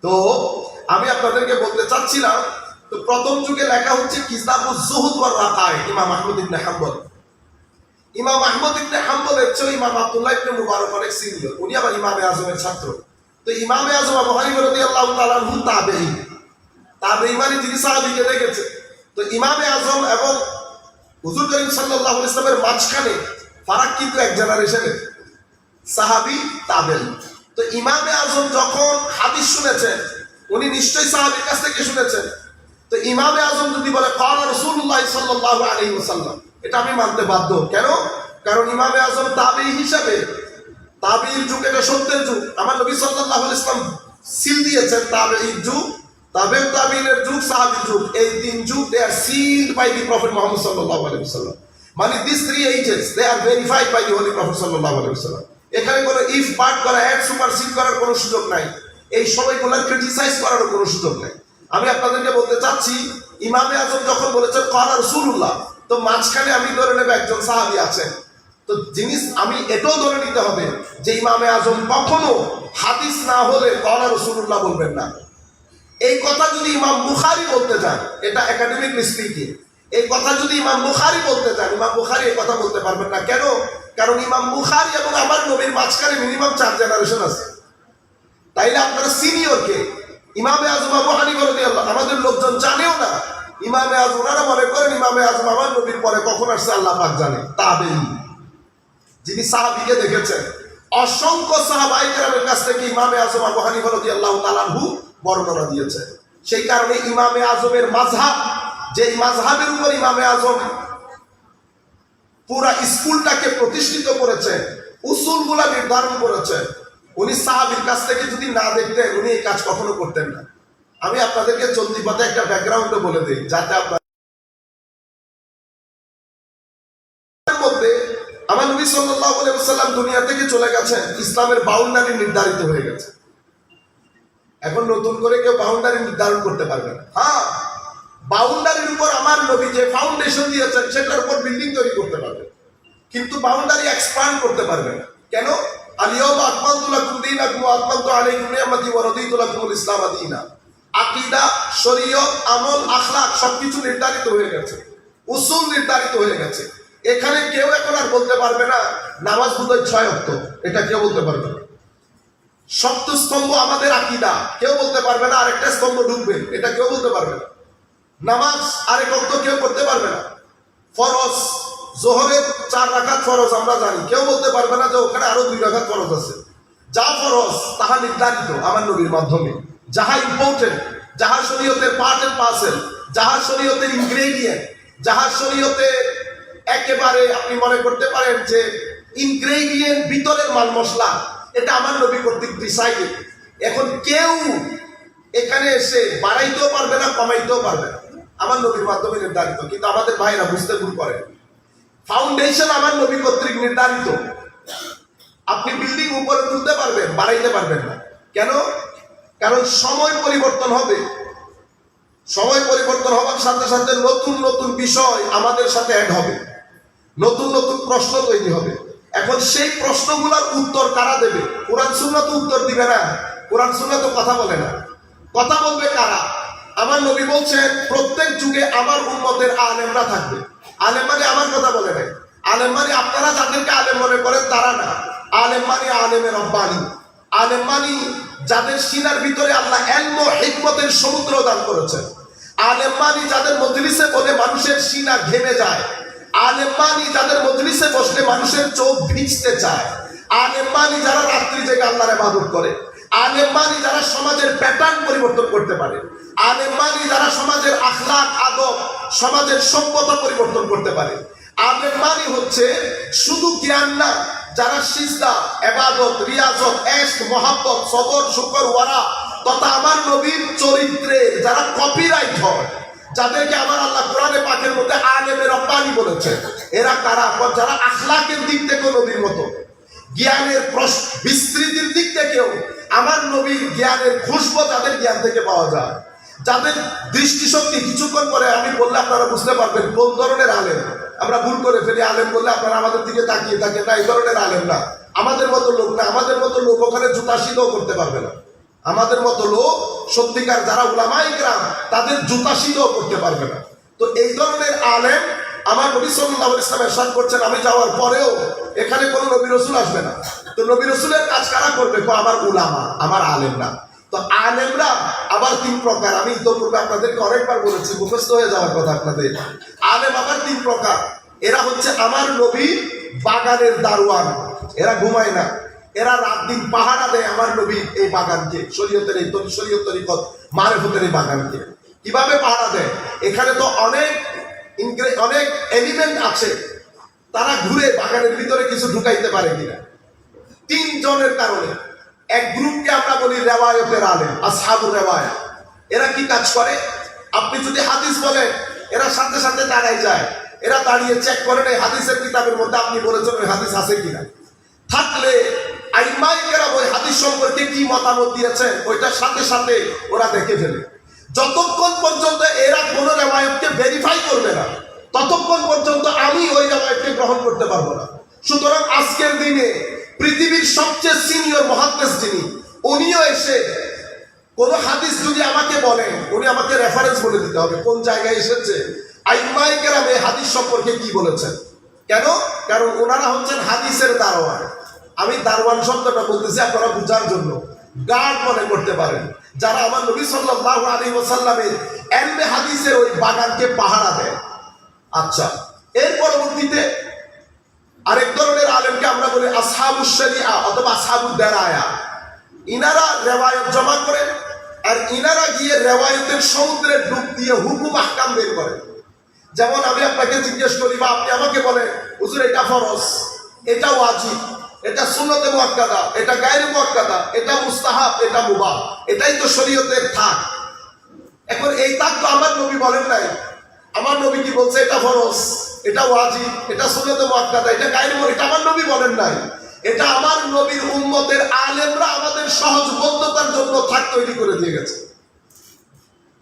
তো আমি আপনাদেরকে বলতে চাচ্ছিলাম, তো প্রথম যুগে লেখা হচ্ছে কিতাবুজ যুহুদ ওয়ার রাকায়েক, ইমাম আহমদ ইবনে হাম্বল। ইমাম আহমদ ইবনে হাম্বলের চেয়ে ইমাম আব্দুল্লাহ ইবনে মুবারক অনেক সিনিয়র, উনি আবার ইমামে আজমের ছাত্র। তো ইমামে আজম আবু হানিফা রাদিয়াল্লাহু তাআলা আনহু তাবেঈ মানে তিনি সাহাবীকে দেখেছে। তো ইমামে আজম এবং হুজুর করিম সাল্লাল্লাহু আলাইহি ওয়াসাল্লামের মাঝখানে ফারাক কিন্তু এক জেনারেশনের, সাহাবী তাবেঈ। তো ইমামে আজম যখন হাদিস শুনেছেন উনি নিশ্চয়ই সাহাবীর কাছ থেকে শুনেছেন। তো ইমামে আজম যদি বলে ক্বালা রাসূলুল্লাহ সাল্লাল্লাহু আলাইহি ওয়াসাল্লাম, এটা আমি মানতে বাধ্য। কেন? কারণ ইমামে আজম তাবেঈ হিসাবে, তাবেঈর যুগ এটা সত্যের যুগ। আমার নবী সাল্লাল্লাহু আলাইহি ওয়াসাল্লাম সিল দিয়েছেন তাবেঈর যুগ, তাবেঈর যুগ, সাহাবীর যুগ, এই তিন যুগ they are sealed by the Prophet Muhammad sallallahu alaihi wasallam. মানে these three ages they are verified by the Holy Prophet sallallahu alaihi wasallam. এখানে কোনো ইফ পার্ট করা, অ্যাড সুপারসিড করার কোনো সুযোগ নাই, এই সময়গুলো ক্রিটিসাইজ করার কোনো সুযোগ নাই। আমি আপনাদেরকে বলতে চাচ্ছি, ইমামে আজম যখন বলেছেন ক্বালা রাসূলুল্লাহ, তো মাঝখানে আমি ধরে নেব একজন সাহাবী আছেন। তো জিনিস আমি এটাও ধরে নিতে হবে যে ইমামে আজম কখনো হাদিস না হলে কওলা রাসূলুল্লাহ বলবেন না। এই কথা যদি ইমাম বুখারী বলতে চান, এটা একাডেমিক স্পিকিং, এই কথা যদি ইমাম বুখারী বলতে চান, ইমাম বুখারী এই কথা বলতে পারবেন না। কেন? কারণ ইমাম বুখারী এবং আমার নবীর মাঝখানে মিনিমাম 4 জেনারেশন আছে। তাইলে আপনারা সিনিয়র কে? ইমামে আজম আবু হানিফা রাদিয়াল্লাহু আনহু। আমাদের লোকজন জানেও না ইমামে আজম, ওনারা মনে করেন ইমামে আজম আমার নবীর পরে কখন আসছে আল্লাহ পাক জানে। তাবেঈ, যিনি সাহাবীকে দেখেছেন, অসংখ্য সাহাবায়ে কেরামের কাছ থেকে ইমামে আজম আবু হানিফা রাদিয়াল্লাহু তাআলা আনহু বর্ণনা দিয়েছে। সেই কারণে ইমামে আজমের মাযহাব, যে মাযহাবের উপর ইমামে আজম পুরা স্কুলটাকে প্রতিষ্ঠিত করেছে, উসুলগুলা নির্ধারণ করেছে, উনি সাহাবীর কাছ থেকে যদি না দেখতেন উনি এই কাজ কখনো করতেন না। আমি আপনাদেরকে চলতি পথে একটা ব্যাকগ্রাউন্ড বলে দিই, যাতে আপনার মধ্যে আমার নবী সাল্লাল্লাহু আলাইহি ওয়াসাল্লাম দুনিয়া থেকে চলে গেছেন, ইসলামের বাউন্ডারি নির্ধারিত হয়ে গেছে। এখন নতুন করে কেউ বাউন্ডারি নির্ধারণ করতে পারবে না। হ্যাঁ, বাউন্ডারির উপর আমার নবী যে ফাউন্ডেশন দিয়েছেন সেটার উপর বিল্ডিং তৈরি করতে পারবে, কিন্তু বাউন্ডারি এক্সপ্যান্ড করতে পারবে না। কেন? আল-ইয়াওমা আকমালতু লাকুম দীনাকুম ওয়া আতমামতু আলাইকুম নি'মাতি ওয়া রাদিতু লাকুমুল ইসলাম দীনা। আকীদা, শরীয়ত, আমল, আখলাক সবকিছু নির্ধারিত হয়ে গেছে, উসুল নির্ধারিত হয়ে গেছে। এখানে কেউ এখন আর বলতে পারবে না নামাজ বোধহয় 6 ওয়াক্ত, এটা কেউ বলতে পারবে না। সপ্ত স্তম্ভ আমাদের আকীদা, কেউ বলতে পারবে না আরেকটা স্তম্ভ ঢুকবে, এটা কেউ বলতে পারবে না। নামাজ আরেক ওয়াক্ত কেউ করতে পারবে না। ফরজ, যোহরের 4 রাকাত ফরজ আমরা জানি, কেউ বলতে পারবে না যে ওখানে আরো 2 রাকাত ফরজ আছে। যা ফরজ তাহা নির্ধারিত আমার নবীর মাধ্যমে, যাহা ইম্পর্টেন্ট, যাহা শরীয়তের পার্ট এন্ড পার্সেল, যাহা শরীয়তের ইনগ্রেডিয়েন্ট, যাহা শরীয়তের একেবারে আপনি মনে করতে পারেন যে ইনগ্রেডিয়েন্ট, ভিতরের মাল মশলা, এটা আমার নবী কর্তৃক ডিসাইডেড। এখন কেউ এখানে এসে বাড়াইতেও পারবে না, কমাইতেও পারবে না, আমার নবীর মাধ্যমে নির্ধারিত। কিন্তু আমাদের ভাইরা বুঝতে ভুল করে, ফাউন্ডেশন আমার নবী কর্তৃক নির্ধারিত। আপনি বিল্ডিং উপরে তুলতে পারবেন, বাড়াইতে পারবেন না। কেন? কারণ সময় পরিবর্তন হবে, সময় পরিবর্তন হওয়ার সাথে সাথে নতুন নতুন বিষয় আমাদের সাথে অ্যাড হবে, নতুন নতুন প্রশ্ন তৈরি হবে। এখন সেই প্রশ্নগুলোর উত্তর কারা দেবে? কোরআন সুন্নাহ তো উত্তর দিবে না, কোরআন সুন্নাহ তো কথা বলে না। কথা বলবে কারা? আমার নবী বলছেন প্রত্যেক যুগে আমার উম্মতের আলেমরা থাকবে। আলেম মানে আমার কথা বলে নাই, আলেম মানে আপনারা যাদেরকে আলেম মনে করেন তারা না। আলেম মানে আলেমের রব্বানি, আলেম মানে যাদের সিনার ভিতরে আল্লাহ ইলম ও হিকমতের সমুদ্র দান করেছেন। আলেম মানে যাদের মজলিসে বলে মানুষের সিনা ঘেমে যায়। আলেম মানে যাদের মজলিসে বসলে মানুষের চোখ ভিজতে চায়। আলেম মানে যারা রাত্রি জেগে আল্লাহর ইবাদত করে। আলেম মানে যারা সমাজের প্যাটার্ন পরিবর্তন করতে পারে। আলেম মানে যারা সমাজের আখলাক, আদব, সমাজের সভ্যতা পরিবর্তন করতে পারে। আলেম মানে হচ্ছে শুধু জ্ঞান না, যারা সিজদা, ইবাদত, রিয়াজত, ইশক, মহব্বত, সবর, শুকর, ওয়ারা তথা আমার নবীর চরিত্রে যারা কপিরাইট হয়, যাদেরকে আমার আল্লাহ কোরআনে পাকের মধ্যে আলেমে রব্বানি বলেছে। এরা কারা? যারা আখলাকের দিক থেকে নবীর মতো, জ্ঞানের বিস্তৃতির দিক থেকেও আমার নবীর জ্ঞানের খুশবু তাদের জ্ঞান থেকে পাওয়া যায়, যাদের দৃষ্টিশক্তি, কিছুক্ষণ পরে আমি বললে আপনারা বুঝতে পারবেন কোন ধরনের আলেম। আমরা ভুল করে ফেলি, আলেম বললে আপনারা আমাদের দিকে তাকিয়ে থাকেন, না এই ধরনের আলেম না, আমাদের মতো লোক না। আমাদের মতো লোক ওখানে জুতা সিধও করতে পারবে না। আমাদের মতো লোক সত্যিকার যারা উলামায়ে কেরাম তাদের জুতা সিধও করতে পারবে না। তো এই ধরনের আলেম আমার নবী সাল্লাল্লাহু আলাইহি ওয়াসাল্লাম ইরশাদ করছেন আমি যাওয়ার পরেও এখানে কোনো নবী রাসূল আসবে না। তো নবী রাসূলের কাজ কারা করবে? আমার উলামা, আমার আলেম না। তো আলেমরা আবার 3 প্রকার। আমি ইতোপূর্বে আপনাদেরকে অনেকবার বলেছি, মুখস্থ হয়ে যাওয়ার কথা আপনাদের। আলেম আবার 3 প্রকার। এরা হচ্ছে আমার নবী বাগানের দারোয়ান, এরা ঘুমায় না, এরা রাত দিন পাহারা দেয় আমার নবী এই বাগানকে, শরীয়তের এই শরীয়ত তরিকত মারিফতের এই বাগানকে। কিভাবে পাহারা দেয়? এখানে তো অনেক এলিমেন্ট আছে, তারা ঘুরে বাগানের ভিতরে কিছু ঢুকাইতে পারে কিনা। 3 জনের কারণে এক গ্রুপকে আমরা বলি রেওয়ায়তের আলেম, আসহাবুর রেওয়ায়া। এরা কি কাজ করে? আপনি যদি হাদিস বলেন এরা সাথে সাথে দাঁড়ায় যায়, এরা দাঁড়িয়ে চেক করেন এই হাদিসের কিতাবের মধ্যে আপনি বলেছেন ওই হাদিস আছে কিনা। থাকলে আইমায়ে কেরাম ওই হাদিস সম্পর্কে কি মতামত দিয়েছেন ওইটার সাথে সাথে ওরা দেখে ফেলে। যতক্ষণ পর্যন্ত এরা কোনো রেওয়ায়তকে ভেরিফাই করবে না ততক্ষণ পর্যন্ত আমি ওই রেওয়ায়তকে গ্রহণ করতে পারবো না। সুতরাং আজকের দিনে পৃথিবীর সবচেয়ে সিনিয়র মুহাদ্দিস যিনি, উনিও এসে কোন হাদিস যদি আমাকে বলেন, উনি আমাকে রেফারেন্স বলে দিতে হবে কোন জায়গায় এসেছে, আইম্মায়ে কেরাম এই হাদিস সম্পর্কে কি বলেছেন। কেন? কারণ ওনারা হচ্ছেন হাদিসের দারোয়ান। আমি দারোয়ান শব্দটা বলতেছি আপনারা বুঝার জন্য, গার্ড মনে করতে পারেন, যারা আমার নবী সাল্লাল্লাহু আলাইহি ওয়াসাল্লামের ইলমে হাদিসের ওই বাগানকে পাহারা দেয়। আচ্ছা, এর পরবর্তীতে আরেক ধরনের আলেমকে আমরা বলি আসহাবুশ শরিয়া অথবা আসহাবুদ দারায়া। ইনারা রিওয়ায়াত জমা করেন, আর ইনারা গিয়ে রিওয়ায়াতের সমুদ্রে ডুব দিয়ে হুকুম আহকাম বের করেন। যেমন আমি আপনাকে জিজ্ঞেস করি বা আপনি আমাকে বলেন, হুজুর এটা ফরজ, এটা ওয়াজিব, এটা সুন্নতে মুআক্কাদা, এটা গায়রে মুআক্কাদা, এটা মুস্তাহাব, এটা মুবাহ, এটাই তো শরীয়তের থাক। এখন এই থাক তো আমার নবী বলেন নাই। আমার নবী কি বলছে? এটা ফরজ, এটা ওয়াজিব, এটা সুন্নতে মুআক্কাদা, এটা গায়রে মুআক্কাদা, এটা আমার নবী বলেন নাই। এটা আমার নবীর উম্মতের আলেমরা আমাদের সহজ বন্ধতার জন্য থাক তৈরি করে দিয়ে গেছে।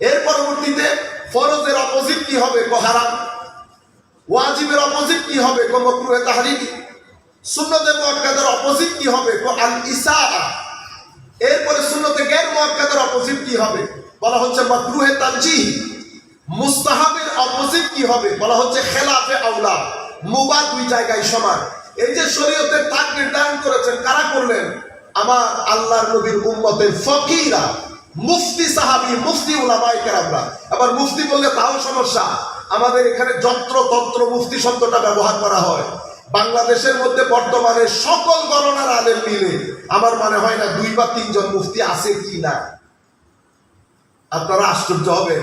এর পরবর্তীতে ফরজের অপোজিট কি হবে? হারাম। ওয়াজিবের অপোজিট কি হবে? মাকরুহে তাহরিমি। সুন্নতে মুআক্কাদার অপোজিট কি হবে? আল ইসাআ। এরপরে সুন্নতে গায়র মুআক্কাদার অপোজিট কি হবে? বলা হচ্ছে মাকরুহে তানজিহ। মুস্তাহাবের অপোজিট কি হবে? বলা হচ্ছে খেলাফে আউলা। মুবাহ দুই জায়গায় সমান। এই যে শরীয়তের থাক নির্ধারণ করেছেন, কারা করলেন? আমার আল্লাহর নবীর উম্মতের ফকিহরা, মুফতি সাহাবী, মুফতি উলামায়ে কেরামরা। আবার মুফতি বললে তাও সমস্যা, আমাদের এখানে যত্রতন্ত্র মুফতি শব্দটা ব্যবহার করা হয়। বাংলাদেশের মধ্যে বর্তমানে সকল গণনার আলেম মিলে আমার মনে হয় না 2 বা 3 জন মুফতি আছে কি না। আপনারা আশ্চর্য হবেন।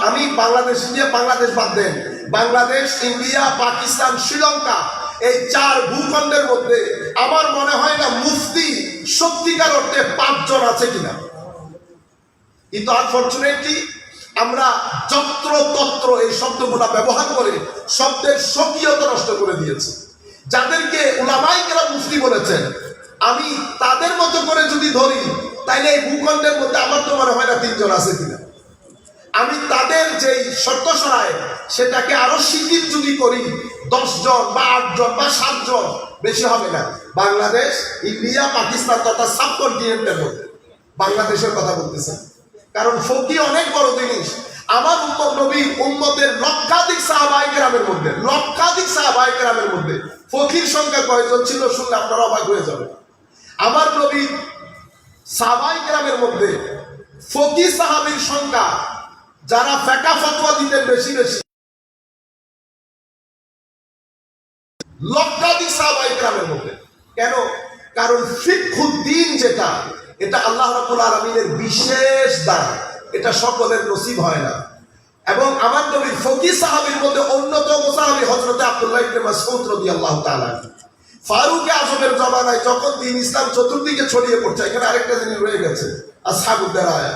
আমি বাংলাদেশ, ইন্ডিয়া, বাংলাদেশ বাদ দেন, বাংলাদেশ, ইন্ডিয়া, পাকিস্তান, শ্রীলঙ্কা, এই 4 ভূখণ্ডের মধ্যে আমার মনে হয় না মুফতি সত্যিকার অর্থে 5 জন আছে কিনা। কিন্তু আনফরচুনেটলি আমরা যত্রতন্ত্র এই শব্দগুলা ব্যবহার করে শব্দের স্বকীয়তা নষ্ট করে দিয়েছি। যাদেরকে উলামায়ে কেরাম মুফতি বলেছেন, আমি তাদের মতো করে যদি ধরি, তাইলে এই ভূখণ্ডের মধ্যে আমার তো মনে হয় না 3 জন আছে কিনা। আমি তাদের যেই শর্ত সরায় সেটাকে আরো শিথিল যদি করি, 10 জন বা 8 জন বা 7 জন, বেশি হবে না। বাংলাদেশ, ইন্ডিয়া, পাকিস্তান তথা সাবকন্টিনেন্টের মধ্যে বাংলাদেশের কথা বলতেছেন। কারণ ফকি অনেক বড় জিনিস। আমার উম্মত নবীর উম্মতের লক্ষাধিক সাহাবায়ে কেরামের মধ্যে ফকির সংখ্যা কয়জন ছিল শুনলে আপনারা অবাক হয়ে যাবেন। আমার নবীর সাহাবায়ে কেরামের মধ্যে ফকি সাহাবীর সংখ্যা, যারা ফিকহ ফতোয়া দিতেন বেশি বেশি, লক্ষাধিক সাহাবায়ে কেরামের মধ্যে। কেন? কারণ ফিকহুদ্দিন যেটা, এটা আল্লাহ রাব্বুল আলামিনের বিশেষ দান, এটা সকলের নসিব হয় না। এবং আমার নবীর ফকিহ সাহাবীর মধ্যে অন্যতম সাহাবী হযরত আব্দুল্লাহ ইবনে মাসউদ রাদিয়াল্লাহু তাআলা। ফারুক আযমের জামানায় যখন দ্বীন ইসলাম চতুর্দিকে ছড়িয়ে পড়ছে, এখানে আরেকটা জিনিস রয়ে গেছে, আসহাবুদ দারায়া।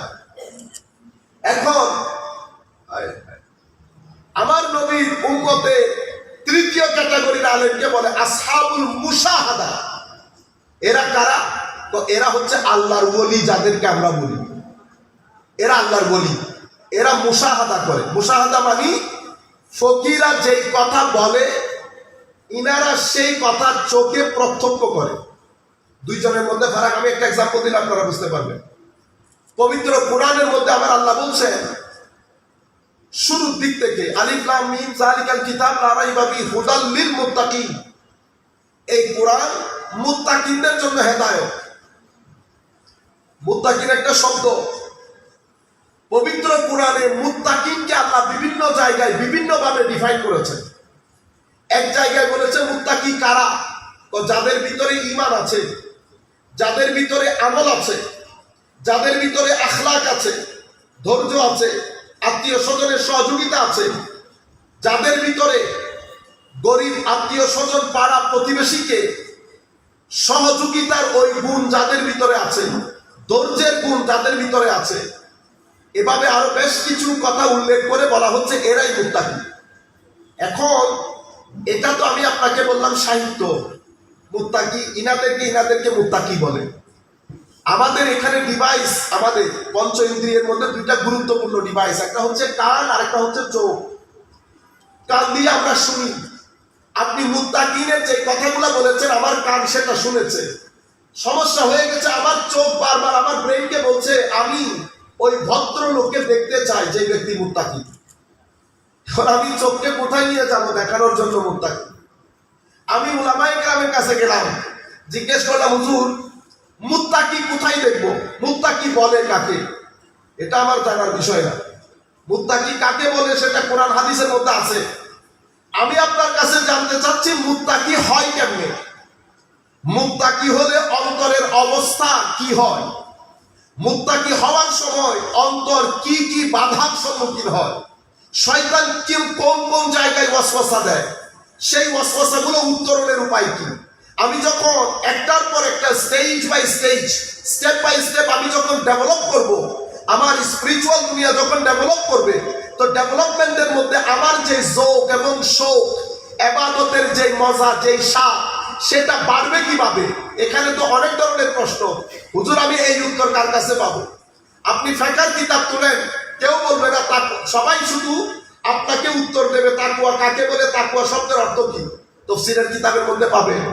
এখন আমার নবীর উম্মতে তৃতীয় ক্যাটাগরির আলেমকে বলে আসহাবুল মুশাহাদা। এরা কারা? তো এরা হচ্ছে আল্লাহর ওলি, যাদেরকে আমরা বলি এরা আল্লাহর ওলি। এরা মুশাহাদা করে। মুশাহাদা মানে ফকিরা যেই কথা বলে, ইনারা সেই কথা চোখে প্রত্যক্ষ করে। 2 জনের মধ্যে ফারাক। আমি একটা এক্সাম্পল দিলে আপনারা বুঝতে পারবেন। পবিত্র কোরআনের মধ্যে আমার আল্লাহ বলছেন শুরুর দিক থেকে, আলিফ লাম মিম যালিকাল কিতাব লা রাইবা ফিহি হুদাল লিল মুত্তাকিন। এই কোরআন মুত্তাকিনদের জন্য হেদায়েত। মুত্তাকিন একটা শব্দ। পবিত্র কোরআনে মুত্তাকিনকে আল্লাহ বিভিন্ন জায়গায় বিভিন্নভাবে ডিফাইন করেছেন। এক জায়গায় বলেছে মুত্তাকি কারা? তো যাদের ভিতরে ঈমান আছে, যাদের ভিতরে আমল আছে, যাদের ভিতরে আখলাক আছে, ধৈর্য আছে, আত্মীয় স্বজনের সহযোগিতা আছে, যাদের ভিতরে গরিব আত্মীয় স্বজন, পাড়া প্রতিবেশীকে সহযোগিতার ওই গুণ যাদের ভিতরে আছে, ধৈর্যের গুণ যাদের ভিতরে আছে, এভাবে আরো বেশ কিছু কথা উল্লেখ করে বলা হচ্ছে এরাই মুত্তাকি। এখন এটা তো আমি আপনাকে বললাম সাহিত্য। মুত্তাকি ইনাদেরকে মুত্তাকি বলে। আমাদের এখানে ডিভাইস, আমাদের পঞ্চ ইন্দ্রিয়ের মধ্যে 2টা গুরুত্বপূর্ণ ডিভাইস, একটা হচ্ছে কান আর একটা হচ্ছে চোখ। কান দিয়ে আমরা শুনি, আপনি মুত্তাকিনের যে কথাগুলো বলেছেন আমার কান সেটা শুনেছে, সমস্যা হয়ে গেছে, আমার চোখ বারবার আমার ব্রেনকে বলছে আমি ওই ভদ্র লোককে দেখতে চাই যে ব্যক্তি মুত্তাকি। এখন আমি চোখকে কোথায় নিয়ে যাবো দেখানোর জন্য মুত্তাকি? আমি উলামায়ে কেরামের কাছে গেলাম, জিজ্ঞেস করলাম হুজুর মুত্তাকি কোথায় দেখবো, মুত্তাকি বলে কাকে? এটা আমার জানার বিষয় না। মুত্তাকি কাকে বলে সেটা কোরআন হাদিসের মধ্যে আছে। আমি আপনার কাছে জানতে চাচ্ছি মুত্তাকি হয় কেমনে? মুত্তাকি হলে অন্তরের অবস্থা কি হয়? মুত্তাকি হওয়ার সময় অন্তর কি কি বাধার সম্মুখীন হয়? শয়তান কোন কোন জায়গায় ওয়াসওয়াসা দেয়? সেই ওয়াসওয়াসাগুলো উত্তরণের উপায় কি? আমি যখন একটার পর একটা stage by stage, step by step আমি যখন ডেভেলপ করব, আমার স্পিরিচুয়াল দুনিয়া যখন ডেভেলপ করবে, তো ডেভেলপমেন্টের মধ্যে আমার যে যৌক এবং শৌক, ইবাদতের যে মজা, যে স্বাদ, সেটা বাড়বে কিভাবে? এখানে তো অনেক ধরনের প্রশ্ন। হুজুর আমি এই উত্তর কার কাছে পাবো? আপনি ফিকহের কিতাব তুলেন, কেউ বলবে না সবাই শুধু আপনাকে উত্তর দেবে তাকওয়া কাকে বলে, তাকওয়া শব্দের অর্থ কি, তাফসীরের কিতাবের মধ্যে পাবেন।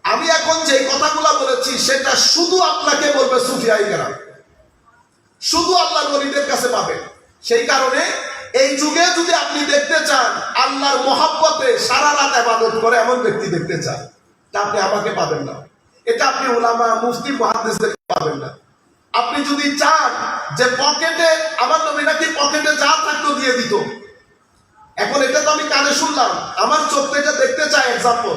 আমি এখন যে কথাগুলো বলেছি সেটা শুধু আপনাকে বলবে সুফিয়ায়ে কেরাম, শুধু আল্লাহর ওলিদের কাছে পাবেন। সেই কারণে এই যুগে যদি আপনি দেখতে চান আল্লাহর মহব্বতে সারা রাত ইবাদত করে এমন ব্যক্তি দেখতে চান, তা আপনি আমাকে পাবেন না। এটা আপনি উলামা, মুফতি, মুহাদ্দিসদের পাবেন না। আপনি যদি চান যে পকেটে, আমার নবী নাকি পকেটে যা থাকতো দিয়ে দিত, এখন এটা তো আমি কানে শুনলাম, আমার চোখ থেকে দেখতে চাই এক্সাম্পল।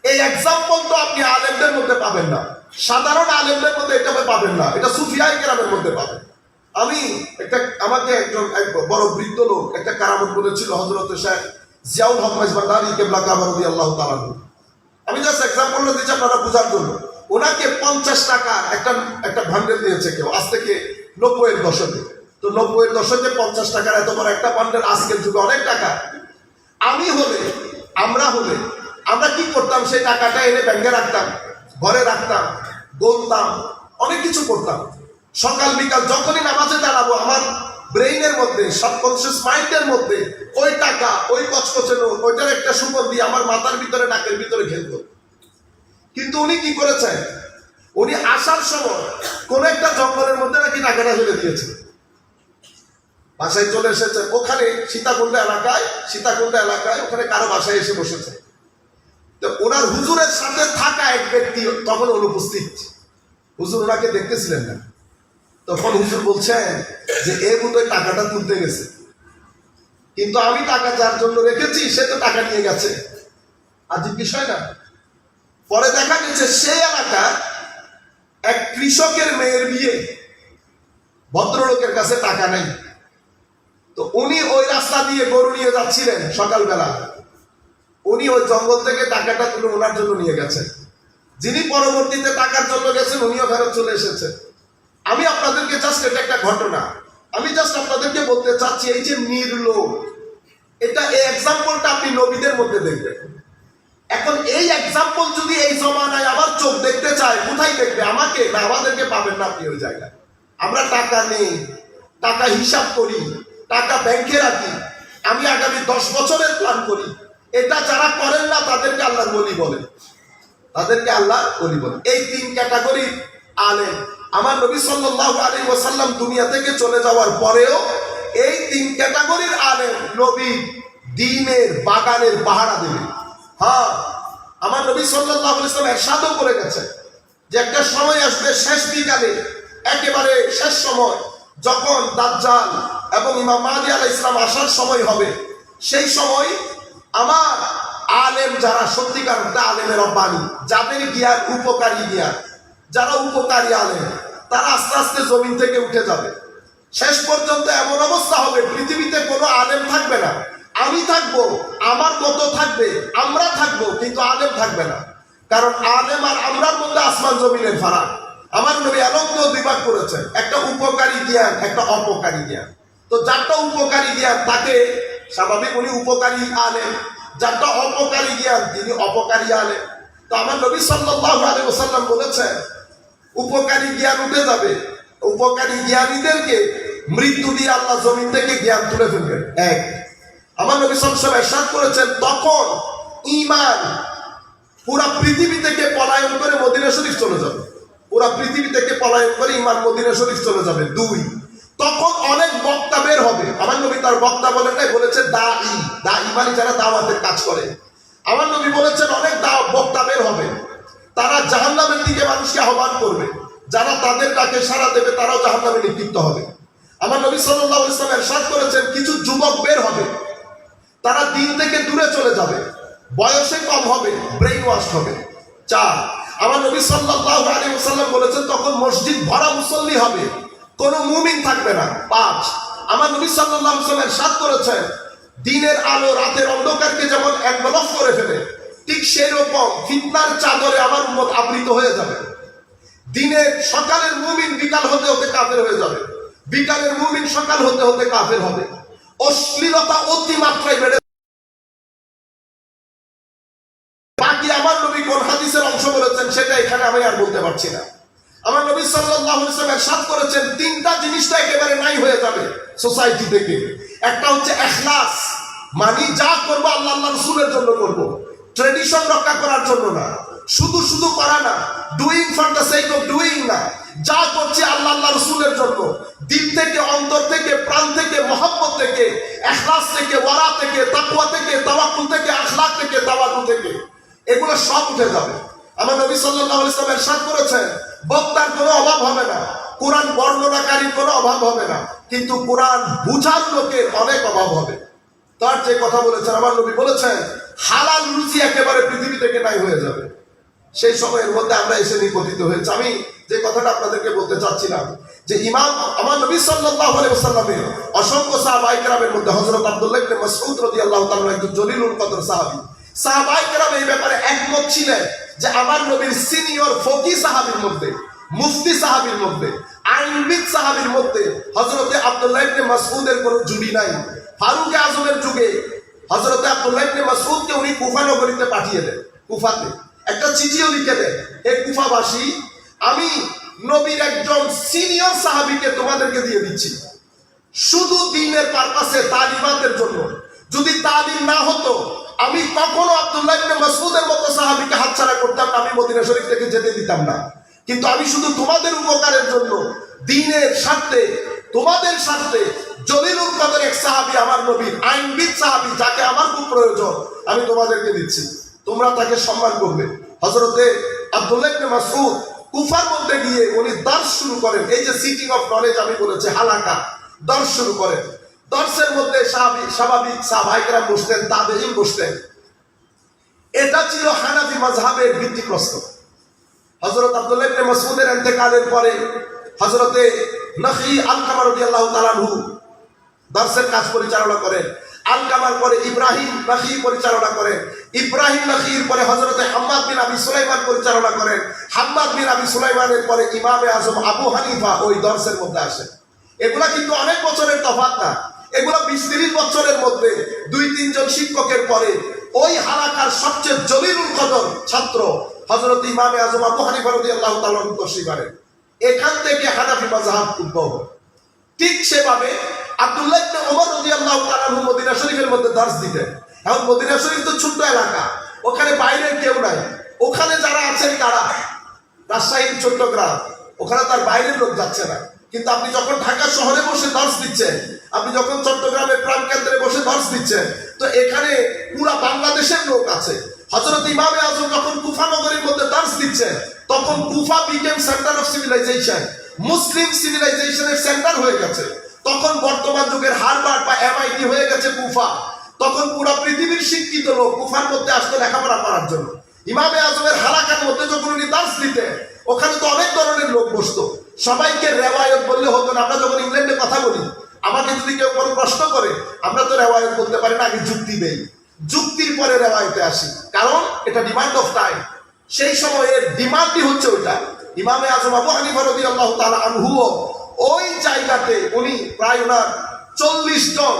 এই এক্সাম্পল তো আপনি আলেমদের মধ্যে পাবেন না, সাধারণ আলেমদের মধ্যে এটা পাবেন না, এটা সুফিয়ায়ে কেরামের মধ্যে পাবেন। আমি আমাকে একজন বড় বৃদ্ধ লোক একটা কারামত বলেছিল, হযরত শেখ জিয়াউল হক মাইজবান্দারি কিবলা কাবা রাদিয়াল্লাহু তাআলা। আমি জাস্ট এক্সাম্পলটা দিচ্ছি আপনারা বোঝার জন্য। ওনাকে 50 টাকা একটা ভান্ডেল দিয়েছে কেউ, আজ থেকে 90-এর দশকে। তো 90-এর দশকে 50 টাকার এত বড় একটা ভান্ডেল আজকের যুগে অনেক টাকা। আমরা কি করতাম? সেই টাকাটা এনে ব্যাংকে রাখতাম, ঘরে রাখতাম, গুনতাম, অনেক কিছু করতাম। সকাল বিকাল যখনই নামাজে দাঁড়াবো, আমার ব্রেইনের মধ্যে, সাবকনশিয়াস মাইন্ডের মধ্যে ওই টাকা, ওই কচকচে নোট, ওইটার একটা সুগন্ধি আমার মাথার ভিতরে, নাকের ভিতরে খেলতো। কিন্তু উনি কি করেছেন? উনি আসার সময় কোন একটা জঙ্গলের মধ্যে নাকি টাকাটা ফেলে দিয়েছে, বাসায় চলে এসেছে। ওখানে সীতাকুণ্ড এলাকায় ওখানে কারো বাসায় এসে বসেছে। তো ওনার হুজুরের সাথে থাকা এক ব্যক্তি তখন অনুপস্থিত। হুজুর ওনাকে দেখতেছিলেন না। তখন হুজুর বলছেন যে এ বোধহয় টাকাটা তুলতে গেছে, কিন্তু আমি টাকা যার জন্য রেখেছি সে তো টাকা নিয়ে গেছে। আজীব বিষয় না? পরে দেখা গেছে সেই এলাকা এক কৃষকের মেয়ের বিয়ে, ভদ্রলোকের কাছে টাকা নেই। তো উনি ওই রাস্তা দিয়ে গরু নিয়ে যাচ্ছিলেন সকালবেলা, উনি ওই জঙ্গল থেকে টাকাটা তুলে ওনার জন্য নিয়ে গেছেন। যিনি পরবর্তীতে টাকার জন্য গেছেন উনিও ফেরত চলে এসেছেন। আমি আপনাদেরকে জাস্ট, এটা একটা ঘটনা, আমি জাস্ট আপনাদেরকে বলতে চাচ্ছি, এই যে নির্লোভ, এটা এই এক্সাম্পলটা আপনি নবীদের মধ্যে দেখবেন। এখন এই এক্সাম্পল যদি এই জমানায় আবার চোখ দেখতে চায়, কোথায় দেখবে? আমাকে না, আমাদেরকে পাবেন না আপনি ওই জায়গায়। আমরা টাকা নেই, টাকা হিসাব করি, টাকা ব্যাংকে রাখি, আমি আগামী 10 বছরের প্ল্যান করি। এটা যারা করেন না তাদেরকে আল্লাহর ওলি বলেন, এই 3 ক্যাটাগরি আলেম আমার নবী সাল্লাল্লাহু আলাইহি ওয়াসাল্লাম দুনিয়া থেকে চলে যাওয়ার পরেও এই 3 ক্যাটাগরির আলেম নবী দ্বীনের বাগানের পাহারা দেবে। হ্যাঁ, আমার নবী সাল্লাল্লাহু আলাইহি ওয়াসাল্লাম ইরশাদও করে গেছেন যে একটা সময় আসবে শেষ বিকালে, একেবারে শেষ সময়, যখন দাজ্জাল এবং ইমাম মাহদী আলাইহিস সালাম আসার সময় হবে। সেই সময় আমার আলেম যারা সত্যিকার আলেমের রব্বানি, যাদের জ্ঞান উপকারী জ্ঞান, যারা উপকারী আলেম, তারা আস্তে আস্তে জমিন থেকে উঠে যাবে। শেষ পর্যন্ত এমন অবস্থা হবে পৃথিবীতে কোনো আলেম থাকবে না। আমি থাকবো, আমার মতো থাকবে, আমরা থাকবো, কিন্তু আলেম থাকবে না। কারণ আলেম আর আমরার মধ্যে আসমান জমিনের ফারাক। আমার নবী আলম্ব বিভাগ করেছেন, একটা উপকারী জ্ঞান, একটা অপকারী জ্ঞান। তো যারটা উপকারী জ্ঞান তাকে স্বাভাবিক উনি উপকারী আলেম, যারটা অপকারী জ্ঞান তিনি অপকারী আলেম। তো আমার নবী সাল্লাল্লাহু আলাইহি ওয়াসাল্লাম বলেছেন উপকারী জ্ঞান উঠে যাবে, উপকারী জ্ঞানীদেরকে মৃত্যু দিয়ে আল্লাহ জমিন থেকে জ্ঞান তুলে ফেলবেন। এক, আমার নবী সাল্লাল্লাহু আলাইহি ওয়াসাল্লাম ইরশাদ করেছেন তখন ঈমান পুরা পৃথিবী থেকে পলায়ন করে মদিনা শরীফ চলে যাবে। পুরা পৃথিবী থেকে পলায়ন করে ঈমান মদিনা শরীফ চলে যাবে। 2, তখন অনেক বক্তা বের হবে। আমার নবী তার বক্তা বলেন নাই, বলেছে দাঈ মানে যারা দাওয়াতের কাজ করে। আমার নবী বলেছেন অনেক বক্তা বের হবে, তারা জাহান্নামের দিকে মানুষকে আহ্বান করবে। যারা তাদের ডাকে সাড়া দেবে তারাও জাহান্নামে নিক্ষিপ্ত হবে। আমার নবী সাল্লাল্লাহু আলাইহি ওয়াসাল্লাম ইরশাদ করেছেন কিছু যুবক বের হবে, তারা দিন থেকে দূরে চলে যাবে, বয়সে কম হবে, ব্রেইন ওয়াশ হবে। 4, আমার নবী সাল্লাল্লাহু আলাইহি ওয়াসাল্লাম বলেছেন তখন মসজিদ ভরা মুসল্লি হবে, কোনো মুমিন থাকবে না। 5, আমার নবী সাল্লাল্লাহু আলাইহি ওয়াসাল্লাম ইরশাদ করেছেন দিনের আলো রাতের অন্ধকারকে যেমন এনভেলপ করে ফেলে, ঠিক সেই রকম ফিতনার চাদরে আমার উম্মত আবৃত হয়ে যাবে। দিনের সকালের মুমিন বিকাল হতে হতে কাফের হয়ে যাবে, বিকালের মুমিন সকাল হতে হতে কাফের হবে। অশ্লীলতা অতিমাত্রায় বেড়ে। বাকি আমার নবী কোন হাদিসের অংশ বলেছেন সেটা এখানে আমি আর বলতে পারছি না। আমার নবী সাল্লাল্লাহু আলাইহি ওয়াসাল্লাম ইরশাদ করেছেন 3টা জিনিসটা একেবারে নাই হয়ে যাবে সোসাইটি থেকে। একটা হচ্ছে ইখলাস, মানে যা করব আল্লাহ আল্লাহর রাসূলের জন্য করব, ট্র্যাডিশন রক্ষা করার জন্য না, শুধু শুধু করা না, doing for the sake of doing না, যা করছি আল্লাহ আল্লাহর রাসূলের জন্য, দিল থেকে, অন্তর থেকে, প্রাণ থেকে, মহব্বত থেকে, ইখলাস থেকে, ওয়ারা থেকে, তাকওয়া থেকে, তাওয়াক্কুল থেকে, আখলাক থেকে, তাওয়াদু থেকে, এগুলো সব উঠে যাবে। আমার নবী সাল্লাল্লাহু আলাইহি ওয়াসাল্লাম ইরশাদ করেছেন বক্তার কোনো অভাব হবে না, কোরআন বর্ণনাকারীর কোনো অভাব হবে না, কিন্তু কোরআন বুঝার লোকের অনেক অভাব হবে। তার যে কথা বলেছেন আমার নবী বলেছেন হালাল রুজি একেবারে পৃথিবী থেকে নাই হয়ে যাবে। সেই সময়ের মধ্যে আমরা এসে নিপতিত হয়েছে। আমি যে কথাটা আপনাদেরকে বলতে চাচ্ছিলাম যে ইমাম আমার নবী সাল্লাল্লাহু আলাইহি ওয়াসাল্লামের অসংখ্য সাহাবায়ে কেরামের মধ্যে হযরত আব্দুল্লাহ ইবনে মাসউদ রাদিয়াল্লাহু তাআলা একজন জলিলুল কদর সাহাবী। সাহাবায়ে কেরাম এই ব্যাপারে একমত ছিলেন যে আমার নবীর সিনিয়র ফকি সাহাবীর মধ্যে, মুফতি সাহাবীর মধ্যে, আইনবিদ সাহাবীর মধ্যে হযরতে আব্দুল্লাহ ইবনে মাসউদের কোনো জুড়ি নাই। ফারুক আজমের যুগে হযরতে আব্দুল্লাহ ইবনে মাসউদকে উনি কুফা নগরীতে পাঠিয়ে দেন। কুফাতে একটা চিঠিও লিখে দেন, হে কুফাবাসী, আমি নবীর একজন সিনিয়র সাহাবীকে তোমাদেরকে দিয়ে দিচ্ছি, শুধু দ্বীনের পারপাসে, তালিমাতের জন্য। যদি তালিম না হতো আমি কখনো আব্দুল্লাহ ইবনে মাসউদের মতো সাহাবীকে হাতছাড়া করতাম না, আমি মদিনা শরীফ থেকে যেতে দিতাম না। কিন্তু আমি শুধু তোমাদের উপকারের জন্য, দ্বীনের স্বার্থে, তোমাদের স্বার্থে জলিলুল কদর এক সাহাবী আমার নবীর, আইনবিদ সাহাবী, যাকে আমার খুব প্রয়োজন, আমি তোমাদেরকে দিচ্ছি, তোমরা তাকে সম্মান করবে। হযরতে আব্দুল্লাহ ইবনে মাসউদ কুফার মধ্যে গিয়ে উনি দর্স শুরু করেন। এই যে সিটিং অফ নলেজ আমি বলেছি, হালাকা, দর্স শুরু করেন। দর্সের মধ্যে স্বাভাবিক সাহাবায়ে কেরাম বসতেন, তাবেঈন বসতেন। এটা ছিল হানাফি মাযহাবের ভিত্তিপ্রস্তর। হযরত আব্দুল্লাহ ইবনে মাসউদের ইন্তেকালের পরে হযরতে নখী আলকামা রাদিয়াল্লাহু তাআলা আনহু দর্সের কাজ পরিচালনা করেন। আলকামার পরে ইব্রাহিম নখী পরিচালনা করেন। ইব্রাহিম নখীর পরে হযরতে হাম্মাদ বিন আবি সুলাইমান পরিচালনা করেন। হাম্মাদ বিন আবি সুলাইমানের পরে ইমামে আজম আবু হানিফা ওই দর্সের মধ্যে আসেন। এগুলা কিন্তু অনেক বছরের তফাৎ না, এগুলো 20-30 বছরের মধ্যে 2-3 জন শিক্ষকের পরে ওই হালাকার সবচেয়ে জলিলুল কদর ছাত্র হযরত ইমামে আজম আবু হানিফা রাদিয়াল্লাহু তাআলা তশরিফ আনেন। এখান থেকে হানাফি মাযহাব উদ্ভব হয়। ঠিক সেভাবে আব্দুল্লাহ ইবনে ওমর রাদিয়াল্লাহু তাআলা মদিনা শরীফের মধ্যে দর্স দিতেন। এখন মদিনা শরীফ তো ছোট্ট এলাকা, ওখানে বাইরের কেউ নাই, ওখানে যারা আছেন তারা রাজশাহীর চট্টগ্রাম, ওখানে তার বাইরের লোক যাচ্ছে না। কিন্তু আপনি যখন ঢাকা শহরে বসে দর্স দিচ্ছেন, আপনি যখন চট্টগ্রামের প্রাণকেন্দ্রে বসে দর্স দিচ্ছেন, তো এখানে পুরা বাংলাদেশের লোক আছে। হযরত ইমামে আজম যখন কুফা নগরীর মধ্যে দর্স দিচ্ছেন, তখন Kufa became centre of civilisation, Muslim সিভিলাইজেশনের সেন্টার হয়ে গেছে। তখন বর্তমান যুগের হার্ভার্ড বা এমআইটি হয়ে গেছে কুফা। তখন পুরো পৃথিবীর শিক্ষিত লোক কুফার মধ্যে আসতো লেখাপড়া করার জন্য। ইমামে আজমের হালাকার মধ্যে যখন উনি দর্স দিতেন, ওখানে তো অনেক ধরনের লোক বসতো। সবাইকে রেওয়ায়ত বললে হতো না। আমরা যখন ইংল্যান্ডে কথা বলি, আমাকে যদি কেউ কোনো প্রশ্ন করে, আমরা তো রেওয়ায়ত বলতে পারি না, আগে যুক্তি দেই, যুক্তির পরে রেওয়ায়তে আসি, কারণ এটা ডিমান্ড অফ টাইম। সেই সময়ের ডিমান্ডই হচ্ছে ওইটা। ইমামে আজম আবু হানিফা রাদিয়াল্লাহু তাআলা আনহু ওই জায়গাতে উনি প্রায় ওনার 40 জন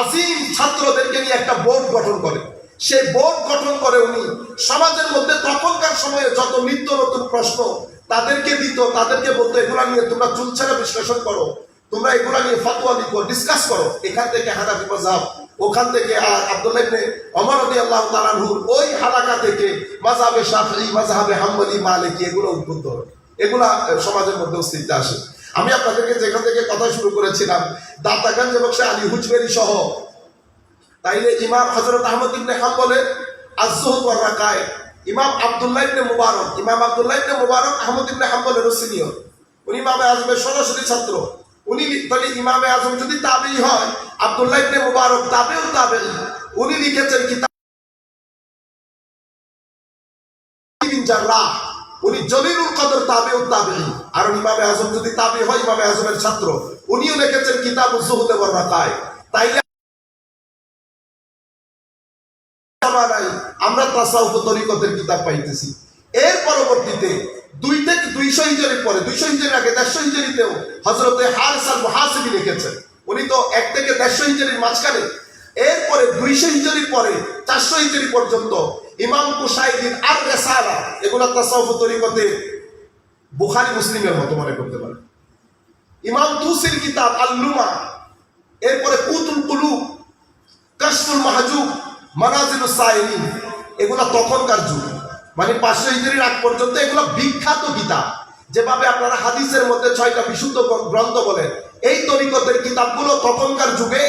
আজিম ছাত্রদেরকে নিয়ে একটা বোর্ড গঠন করেন। সেই বোর্ড গঠন করে উনি সমাজের মধ্যে তখনকার সময়ে যত নিত্য নতুন প্রশ্ন তাদেরকে দিত, তাদেরকে বলতো এগুলা নিয়ে তোমরা চুলছেরা বিশ্লেষণ করো, তোমরা এগুলা নিয়ে ফতোয়া লিখো, ডিসকাস করো। এখান থেকে হানাফি মাযহাব ওখান থেকে আর আব্দুল্লাহ ইবনে ওমর রাদিয়াল্লাহু তাআলা আনহুর ওই হালাকা থেকে মাযহাবে শাফিঈ, মাযহাবে হাম্বলি, মালিকি এগুলো উদ্বুদ্ধ হয়, এগুলা সমাজের মধ্যে অস্তিত্ব আসে। আমি আপনাদেরকে যেখান থেকে কথা শুরু করেছিলাম, দাতাগঞ্জ এবং আলী হুজবেরি সহ, তাইলে ইমাম হযরত আহমদ ইবনে হাম্বলের আজ-যুহদ ওয়ার রাকায়েক, ইমাম আব্দুল্লাহ ইবনে মুবারক, আহমদ ইবনে হাম্বলের সিনিয়র, উনি ইমামে আজমের সরাসরি ছাত্র। উনি তাহলে ইমামে আজম যদি তাবেঈ হয়, আব্দুল্লাহ ইবনে মুবারক তাবেঈ, উনি লিখেছেন কিতাব বিন জাররাহ, উনি জলিলুল কদর তাবেঈ। আর ইমামে আজম যদি তাবেঈ হয়, ইমামে আজমের ছাত্র, উনিও লিখেছেন কিতাবুজ যুহদ ওয়ার রাকায়েক। তাইলে আমরা তাসাউফ তরিকতের কিতাব পাইতেছি। এর পরবর্তীতে 2 থেকে 200 হিজরির পরে, 200 হিজরির আগে 150 হিজরিতেও হযরতে হারিস আল মুহাসিবি লিখেছেন। উনি তো 1 থেকে 150 হিজরির মাঝখানে। এরপরে 200 হিজরির পরে 400 হিজরি পর্যন্ত ইমাম কুশাইরির আর রিসালা, এগুলো তাসাউফ তরিকতে বুখারী মুসলিমের মতো মনে করতে পারেন। ইমাম তুসির কিতাব আল-লুমা, এরপরে কুতুল কুলুব, কাশফুল মাহজুব, মানাজিলুস সাইলিন, এগুলা তখনকার যুগ, মানে 500 হিজরির আগ পর্যন্ত এগুলো বিখ্যাত কিতাব। যেভাবে আপনারা হাদিসের মধ্যে 6টা বিশুদ্ধ গ্রন্থ বলেন, এই তরিকতের কিতাবগুলো তখনকার যুগে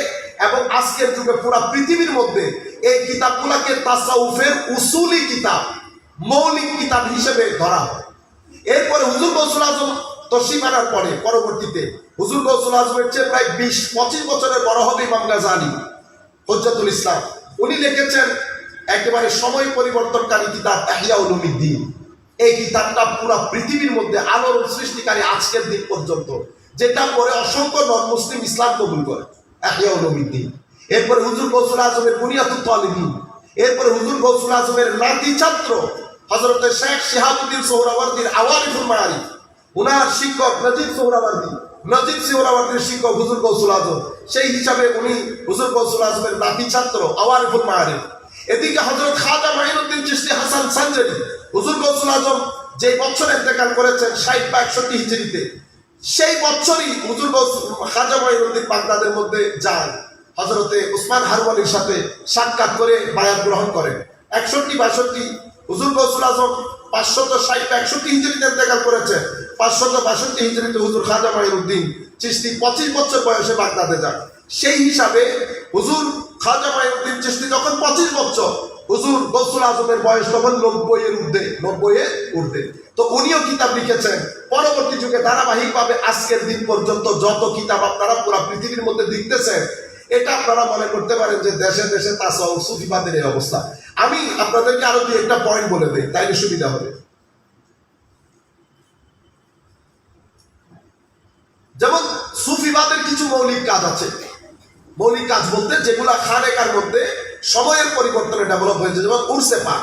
এবং আজকের যুগে পুরো পৃথিবীর মধ্যে এই কিতাবগুলোকে তাসাউফের উসুলি কিতাব, মৌলিক কিতাব হিসেবে ধরা হয়। এরপরে হুজুর গৌসুল আজম তশরিফ আনার পরে পরবর্তীতে হুজুর গৌসুল আজমের চেয়ে প্রায় 20-25 বছরের বড় হবে ইমাম গাযযালী হুজ্জাতুল ইসলাম, উনি লিখেছেন একেবারে সময় পরিবর্তনকারী কিতাব ইহয়া উলুমিদ্দিন। এই কিতাবটা পুরো পৃথিবীর মধ্যে আলোর সৃষ্টিকারী আজকের দিন পর্যন্ত, যেটা পরে অসংখ্য নন মুসলিম ইসলাম কবুল করে, ইহয়া উলুমিদ্দিন। এরপরে হুজুর গৌসুল আজমের বুনিয়াতুত তালিবিন, এরপরে হুজুর গৌসুল আজমের নাতি ছাত্র হযরতে শেখ শিহাবুদ্দিন সোহরাওয়ার্দীর আওয়ারিফুল মাআরিফ, উনার শিক্ষক নজিব সোহরাওয়ার্দীর শিক্ষক হুজুর গৌসুল আজম, সেই হিসাবে উনি হুজুর গৌসুল আজমের নাতি ছাত্র, আওয়ারিফুল মাআরিফ। এদিকে হযরত খাজা মাইনুদ্দিন চিশতি হাসান সানজারি, হুজুর গৌসুল আজম যে বছর ইন্তেকাল করেছেন 60 বা 61 হিজরিতে, সেই বছরই হুজুর খাজা মাইনুদ্দিন বাগদাদের মধ্যে যান, হযরতে উসমান হারওয়ানির সাথে সাক্ষাৎ করে বায়াত গ্রহণ করেন। 61-62 হুজুর গৌসুল আজম 560-61 হিজরিতে ইন্তেকাল করেছেন। 562 হিজরিতে হুজুর খাজা মাইনুদ্দিন চিশতি 25 বছর বয়সে বাগদাদে যান। সেই হিসাবে হুজুর খাজা মাইনুদ্দিন চিশতি যখন 25 বছর, হুজুর গৌসুল আজমের বয়স তখন 90-এর ঊর্ধ্বে। তো উনিও কিতাব লিখেছেন। পরবর্তী যুগে ধারাবাহিকভাবে আজকের দিন পর্যন্ত যত কিতাব আপনারা পুরো পৃথিবীর মধ্যে দেখতেছেন, এটা আপনারা মনে করতে পারেন যে দেশে দেশে তাসাউফ সুফিবাদের এই অবস্থা। আমি আপনাদেরকে আরো 2-একটা পয়েন্ট বলে দেই, তাইলে সুবিধা হবে। যেমন সুফিবাদের কিছু মৌলিক কাজ আছে, মৌলিক কাজ বলতে যেগুলা খানেকার মধ্যে সময়ের পরিবর্তনে ডেভেলপ হয়েছে, যেমন উরসে পাক।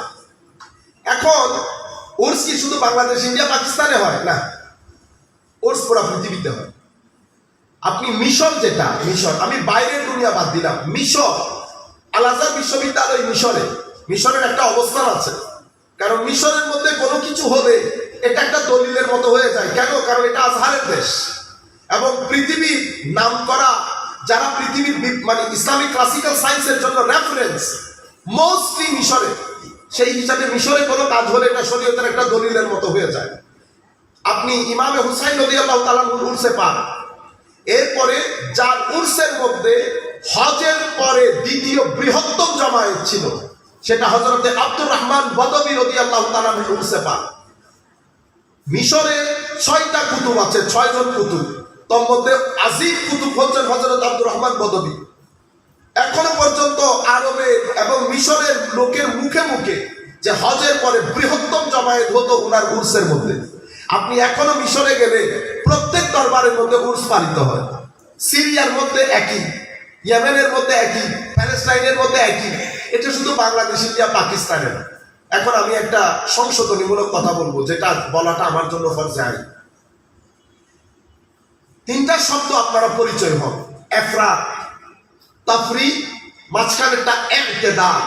এখন উর্স কি শুধু বাংলাদেশ, ইন্ডিয়া, পাকিস্তানে হয় না, উর্স পুরো পৃথিবীতে হয়। আপনি মিশর, আমি বাইরের দুনিয়া বাদ দিলাম, মিশর, আল আজহার বিশ্ববিদ্যালয় মিশরের একটা অবস্থান আছে। কারণ মিশরের মধ্যে কোনো কিছু হলে এটা একটা দলিলের মতো হয়ে যায়। কেন? কারণ এটা আজহারের দেশ এবং পৃথিবীর নাম করা যারা পৃথিবীর মানে ইসলামিক ক্লাসিক্যাল সায়েন্সের জন্য রেফারেন্স মোস্টলি মিশরে। সেই হিসাবে মিশরে কোনো কাজ হলে এটা শরীয়তের একটা দলিলের মতো হয়ে যায়। আপনি ইমামে হুসাইন রাদিয়াল্লাহু তাআলা উরসে পান। এরপরে যার উরসের মধ্যে হজের পরে দ্বিতীয় বৃহত্তম জামায়াত ছিল, সেটা হযরতে আব্দুর রহমান বদবী রাদিয়াল্লাহু তাআলা উরসে পান। মিশরে 6টা কুতুব আছে, 6 জন কুতুব, তার মধ্যে আজিম কুতুব হচ্ছেন হযরত আব্দুর রহমান বদবী। এখনো পর্যন্ত আরবে এবং মিশরের লোকের মুখে মুখে যে হজের পরে বৃহত্তম জামায়াত হতো উনার উরসের মধ্যে। আপনি এখনো মিশরে গেলে প্রত্যেক দরবারের মধ্যে উরস পালিত হয়। সিরিয়ার মধ্যে একই, ইয়েমেনের মধ্যে একই, প্যালেস্টাইনের মধ্যে একই। এটা শুধু বাংলাদেশ, ইন্ডিয়া, পাকিস্তানে না। এখন আমি একটা সংশোধনীমূলক কথা বলবো, যেটা বলাটা আমার জন্য ফরজে আইন। 3টা শব্দ আপনারা পরিচয় হন, এফরাত, তাফরিদ, মাঝখানেরটা ইতিদাল।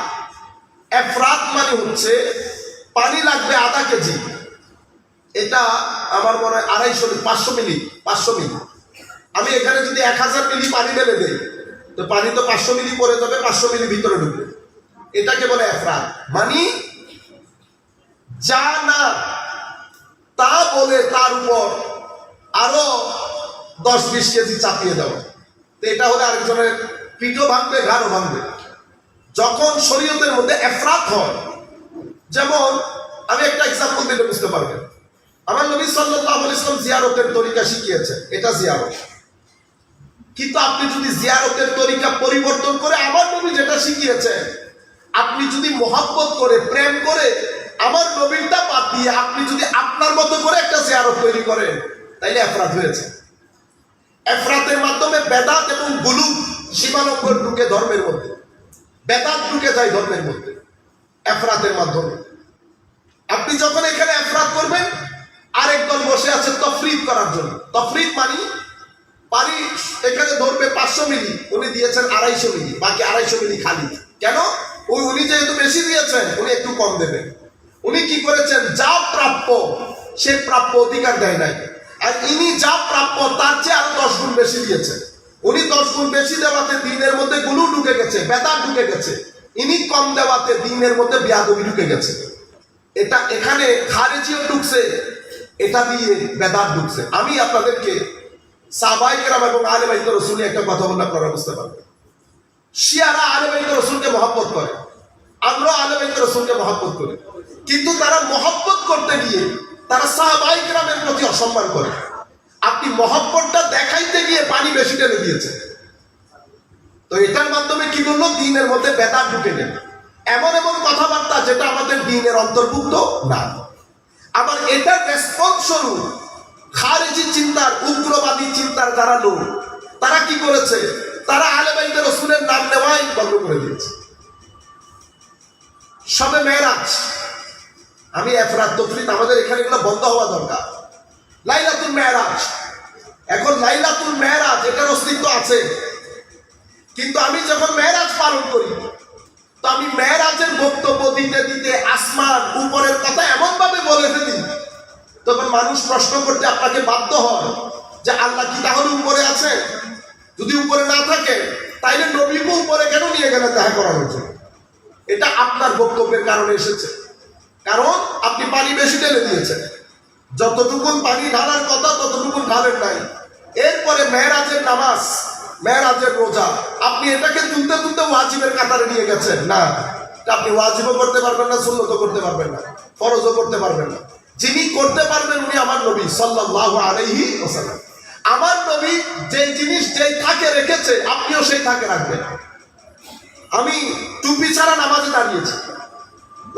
এফরাত মানে হচ্ছে পানি লাগবে 1/2 কেজি, এটা আমার মনে হয় 500 মিলি। আমি এখানে যদি 1000 মিলি পানি ঢেলে দেই, তো পানি তো 500 মিলি পরে যাবে, 500 মিলি ভিতরে ঢুকবে। এটাকে বলে এফরাত, মানে যা না তা বলে তার উপর আরো 10-20 কেজি চাপিয়ে দেওয়া। তো এটা হলে আরেকজনের পিঠও ভাঙবে, ঘাড়ও ভাঙবে। যখন শরীয়তের মধ্যে এফরাত হয়, যেমন আমি একটা এক্সাম্পল দিলে বুঝতে পারবেন। আমার নবী সাল্লাল্লাহু আলাইহি ওয়াসাল্লাম জিয়ারতের তরিকা শিখিয়েছেন, এটা জিয়ারত। কিন্তু আপনি যদি জিয়ারতের তরিকা পরিবর্তন করে আমার নবী যেটা শিখিয়েছেন, আপনি যদি মহব্বত করে প্রেম করে আমার নবীটা বাদ দিয়ে আপনি যদি আপনার মতো করে একটা জিয়ারত তৈরি করেন, তাইলে এফরাত হয়েছে। এফরাতের মাধ্যমে বেদাত এবং গুলু সীমালঙ্ঘন ঢুকে ধর্মের মধ্যে, বেদাত ঢুকে যায় ধর্মের মধ্যে এফরাতের মাধ্যমে। আপনি যখন এখানে এফরাত করবেন, আরেক দল বসে আছে তফরিদ করার জন্য। তফরিদ মানে পানি এখানে ধরবে 500 মিলি, উনি দিয়েছেন 250 মিলি, বাকি 250 মিলি খালি। কেন? উনি যেহেতু বেশি দিয়েছেন, উনি একটু কম দেবেন। উনি কি করেছেন? যা প্রাপ্য সে প্রাপ্য অধিকার দেয় নাই, আর ইনি যা প্রাপ্য তার চেয়ে আরো 10 গুণ বেশি দিয়েছেন। উনি 10 গুণ বেশি দেওয়াতে দিনের মধ্যে গুলু ঢুকে গেছে, বেদাত ঢুকে গেছে। ইনি কম দেওয়াতে দিনের মধ্যে বিয়াদবি ঢুকে গেছে। এটা এখানে খারেজিও ঢুকছে, এটা দিয়ে বেদাত ঢুকছে। আমি আপনাদেরকে সাহাবায়ে কেরাম এবং আহলে বাইত রাসূলের একটা কথা বললে আপনারা বুঝতে পারবেন। শিয়ারা আহলে বাইত রাসূলকে মহব্বত করে, আমরা আহলে বাইত রাসূলকে মহব্বত করি, কিন্তু তারা মহব্বত করতে গিয়ে তারা সাহাবায়ে কেরামের প্রতি অসম্মান করে। আপনি মহব্বতটা দেখাইতে গিয়ে পানি বেশি টেনে দিয়েছে। তো এটার মাধ্যমে কি করলো? দিনের মধ্যে বেদাত ঢুকে গেল। এমন এমন কথাবার্তা যেটা আমাদের দিনের অন্তর্ভুক্ত না। আবার এটার রেসপন্স স্বরূপ খারেজি চিন্তার, উগ্রবাদী চিন্তার যারা লোক, তারা কি করেছে? তারা আহলে বাইত রাসূলের নাম নেওয়াই বন্ধ করে দিয়েছে। শবে মেরাজ, আমি এফরাত তফরিদ আমাদের এখানে এগুলো বন্ধ হওয়া দরকার। লাইলাতুল মেরাজ, এখন লাইলাতুল মেরাজ এটার অস্তিত্ব আছে, কিন্তু আমি যখন মেরাজ পালন করি, তো আমি মেরাজের বক্তব্য দিতে দিতে আসমান উপরের কথা এমন ভাবে বলে ফেলি, তখন মানুষ প্রশ্ন করতে আপনাকে বাধ্য হয় যে আল্লাহ কি তাহলে উপরে আছে? যদি উপরে না থাকে তাইলে নবীকে উপরে কেন নিয়ে গেলেন দেখা করানোর জন্য? এটা আপনার বক্তব্যের কারণে এসেছে, কারণ আপনি পানি বেশি ঢেলে দিয়েছেন। যতটুকুন পানি ঢালার কথা ততটুকুন ঢালেন নাই। এরপরে মেরাজের নামাজ, মেরাজের রোজা, আপনি এটাকে তুলতে তুলতে ওয়াজিবের কাতারে নিয়ে গেছেন। না, আপনি ওয়াজিবও করতে পারবেন না, সুন্নতও করতে পারবেন না, ফরজও করতে পারবেন না। যিনি করতে পারবেন উনি আমার নবী সাল্লাল্লাহু আলাইহি ওয়াসাল্লাম। আমার নবী যেই জিনিস যেই থাকে রেখেছে, আপনিও সেই থাকে রাখবেন। আমি টুপি ছাড়া নামাজে দাঁড়িয়েছি,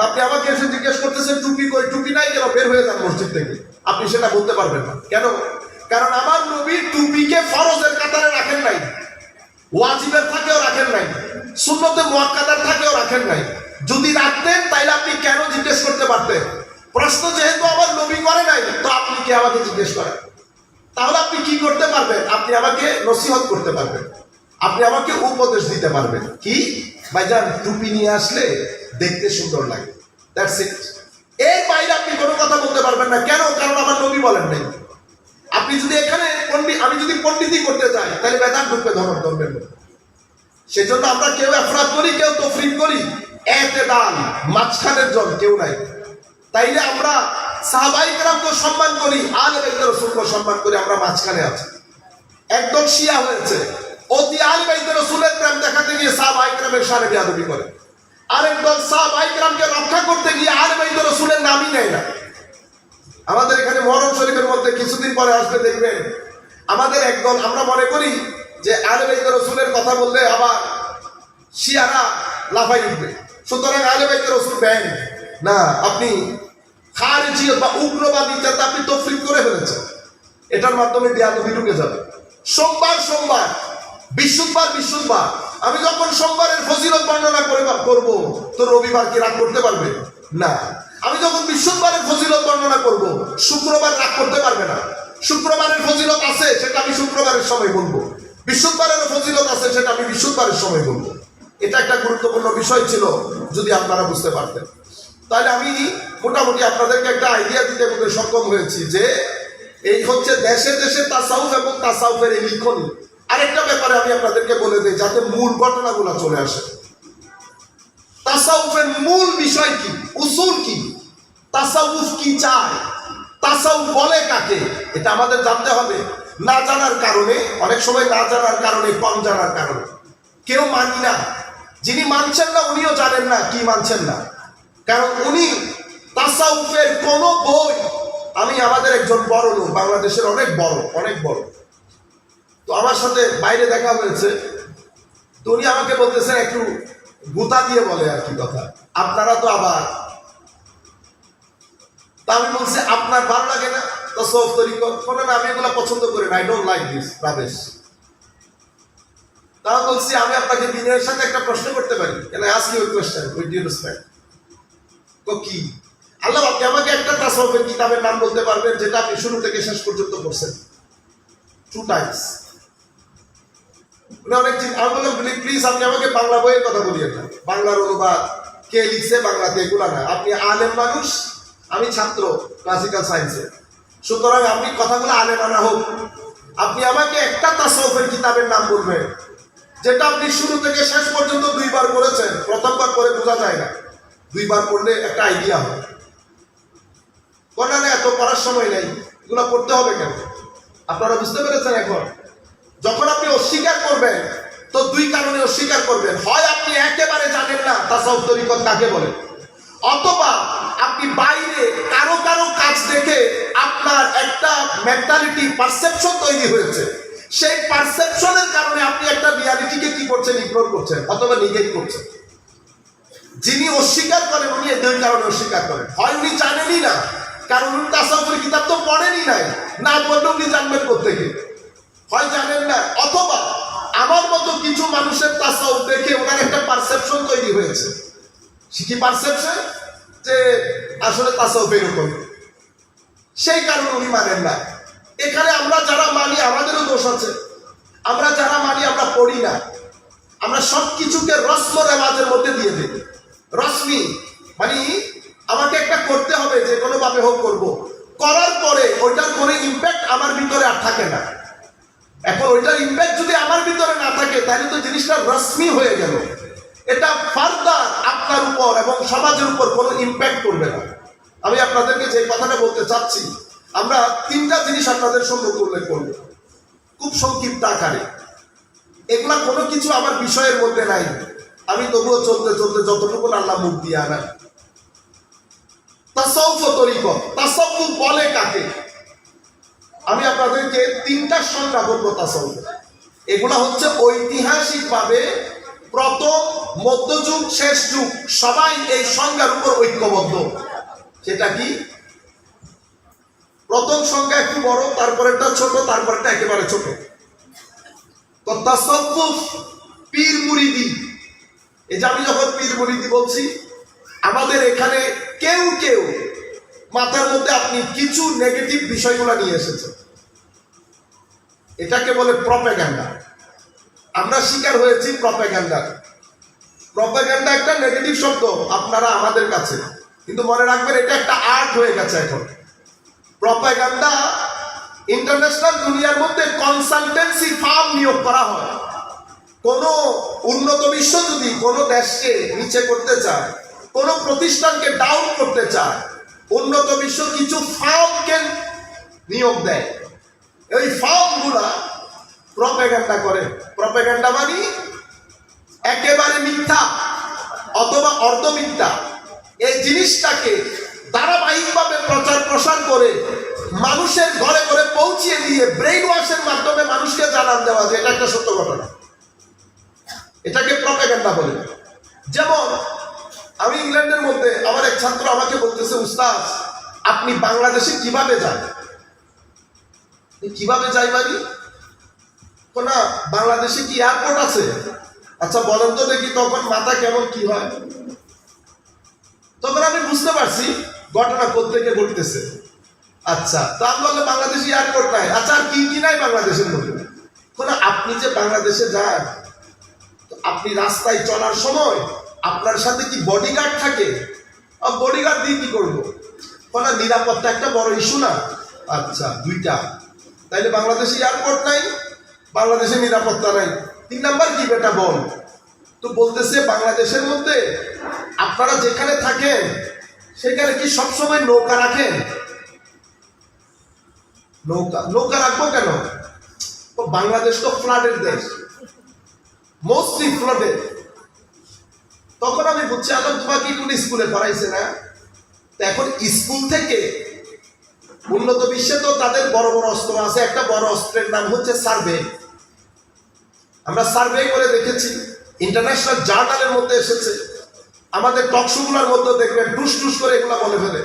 আপনি আমাকে এসে জিজ্ঞেস করতেছেন টুপি কই, টুপি নাই কেন, বের হয়ে যান মসজিদ থেকে। আপনি সেটা বলতে পারবেন না। কেন? কারণ আমার নবী টুপিকে ফরজের কাতারে রাখেন নাই, ওয়াজিবের থাকেও রাখেন নাই, সুন্নতে মুআক্কাদার থাকেও রাখেন নাই। যদি রাখতেন তাইলে আপনি কেন জিজ্ঞেস করতে পারতেন? প্রশ্ন যেহেতু আমার নবী করে নাই, তো আপনি কি আমাকে জিজ্ঞেস করেন? তাহলে আপনি কি করতে পারবেন? আপনি আমাকে নসিহত করতে পারবেন, আপনি আমাকে উপদেশ দিতে পারবেন। কি ভাইজান, টুপি নিয়ে আসলে দেখতে সুন্দর লাগে, দ্যাটস ইট। এর বাইরে আপনি কোনো কথা বলতে পারবেন না। কেন? কারণ আমার নবী বলেন নাই। আপনি যদি এখানে আমি যদি পণ্ডিতি করতে যাই, তাহলে বেদাত ঢুকবে ধর্মের মধ্যে। সেজন্য আমরা কেউ এফরাত করি, কেউ তফরিদ করি, এতেদাল মাঝখানের জন কেউ নাই। তাইলে আমরা সাহাবায়ে কেরামকে সম্মান করি, আহলে বাইত রাসূলকে সম্মান করি, আমরা মাঝখানে আছি। একদম শিয়া হয়েছে, অতি আহলে বাইত রাসূলের প্রেম দেখাতে গিয়ে সাহাবায়ে কেরামের শানে বেয়াদবি করে। আরেক দল সাহাবায়ে কেরামকে রক্ষা করতে গিয়ে আহলে বাইত রাসূলের নামই নেয় না। আমাদের এখানে মুহররম শরীফের মধ্যে কিছুদিন পরে আসবে, দেখবেন আমাদের একদল, আমরা মনে করি যে আহলে বাইত রাসূলের কথা বললে আবার শিয়ারা লাফাই উঠবে, সুতরাং আহলে বাইত রাসূল ব্যান না। আপনি খারিজিয়ত বা উগ্রবাদী যাতে আপনি তফরিদ করে ফেলেছেন, এটার মাধ্যমে বেয়াদবি ঢুকে যাবে। সোমবার সোমবার, বৃহস্পতিবার বৃহস্পতিবার, আমি যখন সোমবারের ফজিলত বর্ণনা করব, তো রবিবার কি রাগ করতে পারবে না? আমি যখন বৃহস্পতিবারের ফজিলত বর্ণনা করব, শুক্রবার রাগ করতে পারবে না। শুক্রবারের ফজিলত আছে, সেটা আমি শুক্রবারের সময় বলবো। বৃহস্পতিবারের ফজিলত আছে, সেটা আমি বৃহস্পতিবারের সময় বলবো। এটা একটা গুরুত্বপূর্ণ বিষয় ছিল, যদি আপনারা বুঝতে পারতেন। তাহলে আমি মোটামুটি আপনাদেরকে একটা আইডিয়া দিতে সক্ষম হয়েছি যে এই হচ্ছে দেশে দেশে তাসাউফ এবং তাসাউফের এই লিখনি। আরেকটা ব্যাপারে আমি আপনাদেরকে বলে দিই যাতে মূল ঘটনাগুলো চলে আসে। তাসাউফের মূল বিষয় কি, উসুল কি, তাসাউফ কি চায়, তাসাউফ বলে কাকে, এটা আমাদের জানতে হবে। না জানার কারণে, অনেক সময় না জানার কারণে, কম জানার কারণে কেউ মানি না। যিনি মানছেন না উনিও জানেন না কি মানছেন না, কারণ উনি তাসাউফের কোন বই, আমি আমাদের একজন বড় লোক, বাংলাদেশের অনেক বড়, তো আমার সাথে বাইরে দেখা হয়েছে, তো উনি আমাকে বলতেছেন একটু গুতা দিয়ে বলে আর কি কথা, আপনারা তো আবার, তা আমি বলছি আপনার ভালো লাগে না তাসাউফ তরিকত? বলে না, আমি এগুলো পছন্দ করি না, আই ডোন্ট লাইক দিস রাবেশ। তা বলছি আমি আপনাকে দিনের সাথে একটা প্রশ্ন করতে পারি, can I ask you a question with due respect? তো কি? আল্লাহ, আপনি আমাকে একটা তাসাউফের কিতাবের নাম বলতে পারবেন যেটা আপনি শুরু থেকে শেষ পর্যন্ত পড়ছেন? 2 টাইমস। অনেক আমি বললাম প্লিজ আপনি আমাকে বাংলা বইয়ের কথা বলিয়েন না, বাংলার অনুবাদ কে লিখছে বাংলাতে এগুলা না, আপনি আলেম মানুষ, আমি ছাত্র ক্লাসিক্যাল সায়েন্সের, সুতরাং আপনি কথাগুলো আলেম আনা হোক। আপনি আমাকে একটা তাসাউফের কিতাবের নাম বলবেন যেটা আপনি শুরু থেকে শেষ পর্যন্ত 2 বার পড়েছেন। প্রথমবার পড়ে বোঝা যায় না, 2 বার পড়লে একটা আইডিয়া হয়। না এত পড়ার সময় নেই, এগুলো পড়তে হবে কেন? আপনারা বুঝতে পেরেছেন? এখন যখন আপনি অস্বীকার করবেন তো 2 কারণে অস্বীকার করবেন, হয় আপনি একেবারে জানেন না তাসাউফ তরিকত কাকে বলে, অথবা আপনি বাইরে কারো কাজ দেখে আপনার একটা মেন্টালিটি, পারসেপশন তৈরি হয়েছে, সেই পারসেপশনের কারণে আপনি একটা রিয়ালিটিকে কি করছেন, ইগনোর করছেন অথবা নেগেট করছেন। যিনি অস্বীকার করেন উনি এই 2 কারণে অস্বীকার করেন, হয় উনি জানেনই না, কারণ উনি তাসাউফের কিতাব তো পড়েনই নাই, না পড়লে উনি জানবেন কোত্থেকে, হয় জানেন না, অথবা আমার মতো কিছু মানুষের তাসাউফ দেখে ওনার একটা পারসেপশন তৈরি হয়েছে। কি পারসেপশন? যে আসলে তাসাউফ এরকম, সেই কারণে উনি মানেন না। এখানে আমরা যারা মানি আমাদেরও দোষ আছে, আমরা যারা মানি আমরা পড়ি না, আমরা সবকিছুকে রসম রেওয়াজের মধ্যে দিয়ে দিই। রসমি মানে আমাকে একটা করতে হবে, যে কোনো ভাবে হোক করবো, করার পরে ওইটার কোনো ইম্প্যাক্ট আমার ভিতরে আর থাকে না। এখন ওইটার ইম্প্যাক্ট যদি আমার ভিতরে না থাকে তাহলে তো জিনিসটা রসমি হয়ে গেল, এটা ফার্দার আপনার উপর এবং সমাজের উপর কোনো ইম্প্যাক্ট করবে না। আমি আপনাদেরকে যে কথাটা বলতে চাচ্ছি, আমরা 3টা জিনিস আপনাদের সম্মুখে উল্লেখ করব খুব সংক্ষিপ্ত আকারে। এগুলা কোনো কিছু আমার বিষয়ের মধ্যে নাই, আমি তবুও চলতে যতটুকু আল্লাহ মুখ দিয়ে আনা। তাসাউফ তরিকত, তাসাউফ বলে কাকে? আমি আপনাদেরকে 3টা সংজ্ঞা বলবো তাসাউফ। এগুলা হচ্ছে ঐতিহাসিকভাবে প্রথম, মধ্যযুগ, শেষ যুগ সবাই এই সংজ্ঞার উপর ঐক্যবদ্ধ। সেটা কি? প্রথম সংজ্ঞা একটু বড়, তারপরেরটা ছোট, তারপরেরটা একেবারে ছোট। তো তাসাউফ পীর মুরিদি, এই যে আমি যখন পীর মুরিদি বলছি, আমাদের এখানে কেউ মাথার মধ্যে আপনি কিছু নেগেটিভ বিষয়গুলো নিয়ে এসেছেন, এটাকে বলে প্রপাগান্ডা। আমরা শিকার হয়েছি প্রপাগান্ডার। প্রপাগান্ডা একটা নেগেটিভ শব্দ আপনারা আমাদের কাছে, কিন্তু মনে রাখবেন এটা একটা আর্ট হয়ে গেছে এখন। প্রপাগান্ডা ইন্টারন্যাশনাল দুনিয়ার মধ্যে কনসালটেন্সি ফার্ম নিয়োগ করা হয়। কোন উন্নত বিশ্ব যদি কোনো দেশকে নিচে করতে চায়, কোন প্রতিষ্ঠানকে ডাউন করতে চায়, উন্নত বিশ্ব কিছু ফার্মকে নিয়োগ দেয়। এই ফার্মগুলা প্রপাগান্ডা করে। প্রপাগান্ডা মানে একেবারে মিথ্যা অথবা অর্ধমিথ্যা, এই জিনিসটাকে ধারাবাহিকভাবে প্রচার প্রসার করে মানুষের ঘরে ঘরে পৌঁছিয়ে দিয়ে ব্রেইন ওয়াশের মাধ্যমে মানুষকে জানান দেওয়া যে এটা একটা সত্য ঘটনা, এটাকে প্রপাগান্ডা বলে। যেমন আমি ইংল্যান্ডের মধ্যে আমার এক ছাত্র আমাকে বলতেছে, উস্তাদ আপনি বাংলাদেশে কিভাবে যান? কিভাবে যাই মানে? না বাংলাদেশে কি এয়ারপোর্ট আছে? আচ্ছা বলেন তো দেখি। তখন মাথা কেমন কি হয়, তখন আমি বুঝতে পারছি ঘটনা কোত্থেকে ঘটতেছে। আচ্ছা তা আমি বললাম বাংলাদেশে এয়ারপোর্ট নাই, আচ্ছা আর কি নাই বাংলাদেশের মধ্যে? আপনি যে বাংলাদেশে যান, আপনি রাস্তায় চলার সময় আপনার সাথে কি বডিগার্ড থাকে? বডিগার্ড দিয়ে কি করবো? নিরাপত্তা একটা বড় ইস্যু না? আচ্ছা 2টা, তাইলে বাংলাদেশে এয়ারপোর্ট নাই, বাংলাদেশে নিরাপত্তা নাই। 3 নাম্বার কি বেটা বল? তো বলতেছে বাংলাদেশের মধ্যে আপনারা যেখানে থাকেন সেখানে কি সবসময় নৌকা রাখেন? নৌকা রাখবো কেন? বাংলাদেশ তো ফ্লাডের দেশ, মোস্টলি ফ্লাডেড। তখন আমি বুঝছি আদম তোমাকে কোন স্কুলে পড়াইছে না? তো এখন স্কুল থেকে উন্নত বিশ্বে তো তাদের বড় বড় অস্ত্র আছে। একটা বড় অস্ত্রের নাম হচ্ছে সার্ভে। আমরা সার্ভে করে দেখেছি, ইন্টারন্যাশনাল জার্নালের মধ্যে এসেছে, আমাদের টকশোগুলোর মধ্যে দেখবেন টুস টুস করে এগুলো বলে ফেলে।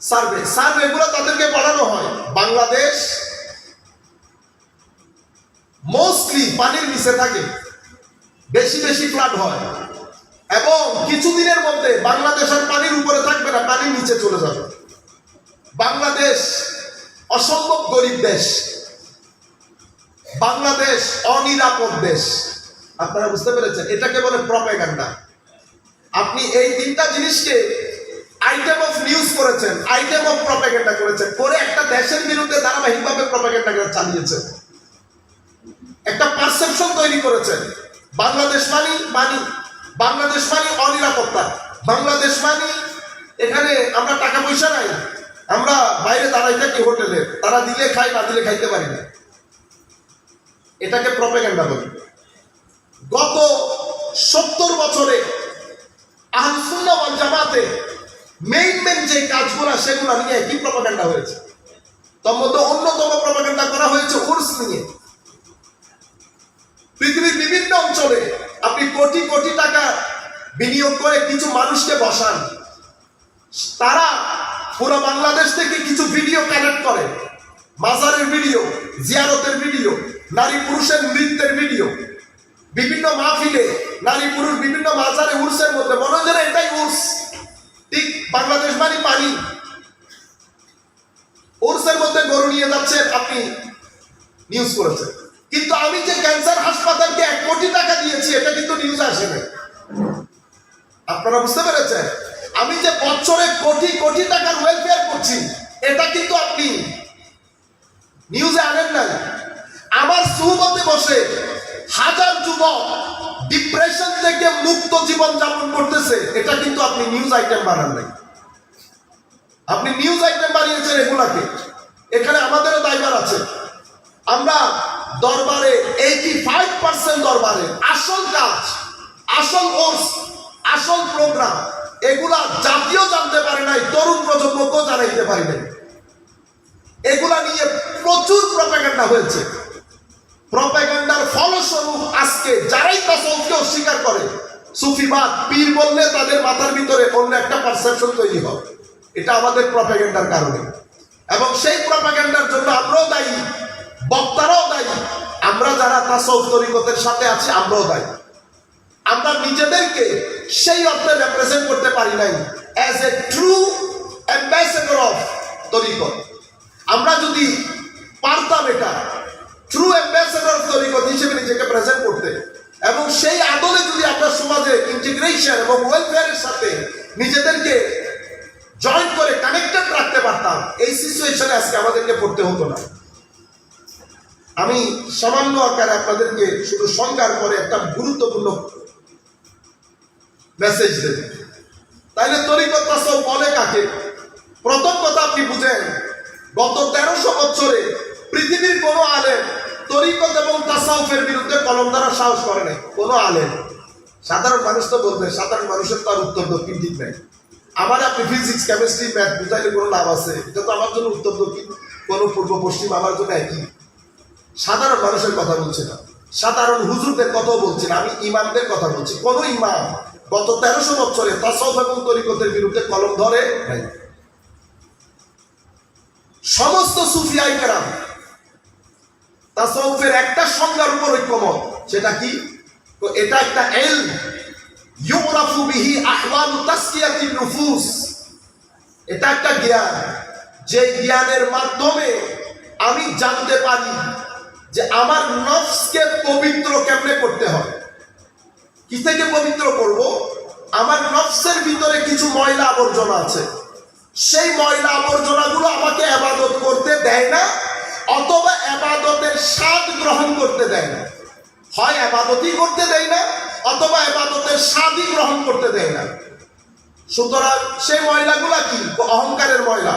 সার্ভে এগুলো তাদেরকে পড়ানো হয়। বাংলাদেশ মোস্টলি পানির নিচে থাকে, বেশি বেশি ফ্লাড হয়, এবং কিছুদিনের মধ্যে বাংলাদেশ আর পানির উপরে থাকবে না, পানির নিচে চলে যাবে। বাংলাদেশ অসম্ভব গরিব দেশ, বাংলাদেশ অনিরাপদ দেশ। আপনারা বুঝতে পেরেছেন? এটাকে বলে প্রপাগান্ডা। আপনি এই 3টা জিনিসকে আইটেম অফ নিউজ করেছেন, আইটেম অফ প্রপাগান্ডা করেছেন, করে একটা দেশের বিরুদ্ধে ধারাবাহিকভাবে প্রপাগান্ডা চালিয়েছেন, একটা পারসেপশন তৈরি করেছেন। বাংলাদেশ বাংলাদেশ অনিরাপত্তা, বাংলাদেশ এখানে আমরা টাকা পয়সা নাই, আমরা বাইরে দাঁড়াই থাকি হোটেলে, তারা দিলে খাই, না দিলে খাইতে পারি না। এটাকে প্রপাগান্ডা বলে। গত 70 বছরে আহলে সুন্নাহ ওয়াল জামাতে মেইন যে কাজগুলো সেগুলো নিয়ে কি প্রপাগান্ডা হয়েছে। তার মধ্যে অন্যতম প্রপাগান্ডা করা হয়েছে উর্স নিয়ে। পৃথিবীর বিভিন্ন অঞ্চলে আপনি কোটি কোটি টাকা বিনিয়োগ করে কিছু মানুষকে বসান, তারা পুরো বাংলাদেশ থেকে কিছু ভিডিও কালেক্ট করে, মাজারের ভিডিও, জিয়ারতের ভিডিও, নারী পুরুষের নৃত্যের ভিডিও, বিভিন্ন মাহফিলে নারী পুরুষ বিভিন্ন মাজারে উর্সের মধ্যে মনে হয় এটাই উর্স। ঠিক বাংলাদেশ পানি, উর্সের মধ্যে গরু নিয়ে যাচ্ছেন, আপনি নিউজ করেছেন। কিন্তু আমি যে ক্যান্সার হাসপাতালকে 1 কোটি টাকা দিয়েছি, এটা কিন্তু নিউজ আসে না। আপনারা বুঝতে পেরেছেন? আমি যে বছরে কোটি কোটি টাকার ওয়েলফেয়ার করছি, এটা কিন্তু আপনি নিউজে আনেন নাই। আমার সুহবতে বসে হাজার যুবক ডিপ্রেশন থেকে মুক্ত জীবন যাপন করতেছে, এটা কিন্তু আপনি নিউজ আইটেম বানান নাই। আপনি নিউজ আইটেম বানিয়েছেন এগুলাকে। এখানে আমাদেরও দায়ভার আছে। আমরা দরবারে 85% দরবারে আসল কাজ, আসল কোর্স, আসল প্রোগ্রাম এগুলা জাতীয় জানতে পারে নাই, তরুণ প্রজন্মকেও জানাইতে পারি নাই। এগুলা নিয়ে প্রচুর প্রপাগান্ডা হয়েছে। প্রপাগান্ডার ফলস্বরূপ আজকে যারাই তাসাউফকে অস্বীকার করে, সুফিবাদ পীর বললে তাদের মাথার ভিতরে অন্য একটা পারসেপশন তৈরি হয়। এটা আমাদের প্রপাগান্ডার কারণে, এবং সেই প্রপাগান্ডার জন্য আমরাও দায়ী, বক্তারাও দায়ী। আমরা যারা তাসাউফ তরিকতের সাথে আছি আমরাও দায়ী। আমরা নিজেদেরকে সেই অর্থে রিপ্রেজেন্ট করতে পারি নাই as a true ambassador of তরিকত। আমরা যদি পারতাম এটা ট্রু অ্যাম্বাসেডর অফ তরিকত হিসেবে নিজেকে প্রেজেন্ট করতে, এবং সেই আদলে যদি আমরা সমাজে ইন্টিগ্রেশন এবং ওয়েলফেয়ারের সাথে নিজেদেরকে জয়েন করে কানেক্টেড রাখতে পারতাম, এই সিচুয়েশনে আজকে আমাদেরকে পড়তে হতো না। আমি সামান্য আকারে আপনাদেরকে শুধু সংজ্ঞার পরে একটা গুরুত্বপূর্ণ মেসেজ দেব। তাইলে তরিকত তাসাউফ বলে কাকে? প্রথম কথা আপনি বুঝেন, গত 1300 বছরে পৃথিবীর কোনো আলেম তরিকত এবং তাসাউফের বিরুদ্ধে কলম ধরার সাহস করে নাই। কোনো আলেম। সাধারণ মানুষ তো বলবে, সাধারণ মানুষের তো আর উত্তর দক্ষিণ ঠিক নাই। আমার আপনি ফিজিক্স, কেমিস্ট্রি, ম্যাথ বুঝাইলে কোনো লাভ আছে? এটা তো আমার জন্য উত্তর দক্ষিণ, কোনো পূর্ব পশ্চিম আমার জন্য একই। সাধারণ মানুষের কথা বলছি না, সাধারণ হুজুরদের কথাও বলছি না, আমি ইমামদের কথা বলছি। কোন ইমাম গত 1300 বছরে তাসাউফ এবং তরিকতের বিরুদ্ধে কলম ধরে নাই। সমস্ত সুফিয়ায়ে কেরাম তাসাউফের একটা সংজ্ঞার উপর ঐক্যমত। সেটা কি? তো এটা একটা ইলম ইউরাফু বিহি আহওয়ালু তাসকিয়াতিন নুফুস। এটা একটা জ্ঞান, যে জ্ঞানের মাধ্যমে আমি জানতে পারি যে আমার নফসকে পবিত্র কেমনে করতে হয়। কি থেকে পবিত্র করব? আমার নফসের ভিতরে কিছু ময়লা আবর্জনা আছে, সেই ময়লা আবর্জনাগুলো আমাকে ইবাদত করতে দেয় না, অথবা ইবাদতের স্বাদ গ্রহণ করতে দেয় না। হয় ইবাদতই করতে দেয় না, অথবা ইবাদতের স্বাদই গ্রহণ করতে দেয় না। সুতরাং সেই ময়লাগুলা কি? অহংকারের ময়লা,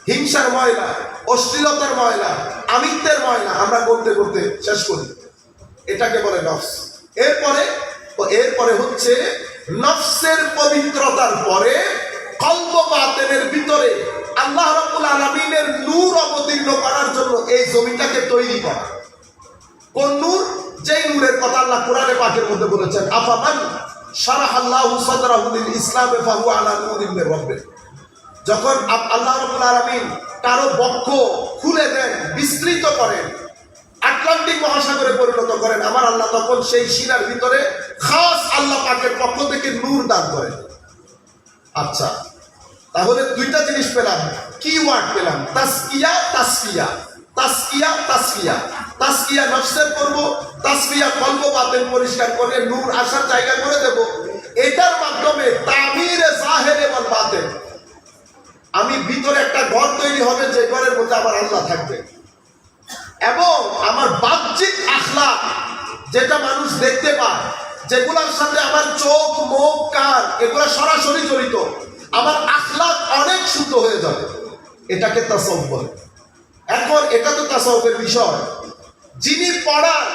হিংসার ময়লা, অশ্লীলতার ময়লা, আমিত্বের ময়লা আমরা করতে করতে শেষ করি। এটাকে বলে নফস। এরপরে হচ্ছে নফসের পবিত্রতার পরে কলব বাতিনের ভিতরে আল্লাহ রাব্বুল আলামিনের নূর অবতীর্ণ করার জন্য এই জমিটাকে তৈরি করা। কোন নূর? যেই নূরের কথা আল্লাহ কোরআনে পাকের মধ্যে বলেছেন, আফামান শারাহাল্লাহু সাদরাহু লিল ইসলামে ফাহুয়া আলা নূরিন মির রাব্বিহ। যখন আল্লাহ রাব্বুল আলামিন কারো বক্ষ খুলে দেন, বিস্তৃত করেন, আটলান্টিক মহাসাগরে পরিণত করেন, আমার আল্লাহ তখন সেই শিরার ভিতরে খাস আল্লাহ পাকের পক্ষ থেকে নূর দান করেন। আচ্ছা, তাহলে দুইটা জিনিস পেলাম। কি ওয়ার্ড পেলাম? তাসকিয়া, তাসফিয়া। তাসকিয়া, তাসফিয়া। তাসকিয়া নফসের করব, তাসফিয়া কলব বাতিন পরিষ্কার করে নূর আসার জায়গা করে দেব। এটার মাধ্যমে তামিরে জাহিরে ওয়াল বাতিন, আমি ভিতরে একটা ঘর তৈরি হবে, যে ঘরের মধ্যে আমার আল্লাহ থাকবে, এবং আমার বাহ্যিক আখলাক যেটা মানুষ দেখতে পায়, যেগুলোর সাথে আমার চোখ, মুখ, কান এগুলো সরাসরি জড়িত, আমার আখলাক অনেক শুদ্ধ হয়ে যাবে। এটাকে তাসাউফ বলে। এখন এটা তো তাসাউফের বিষয়। যিনি পড়ান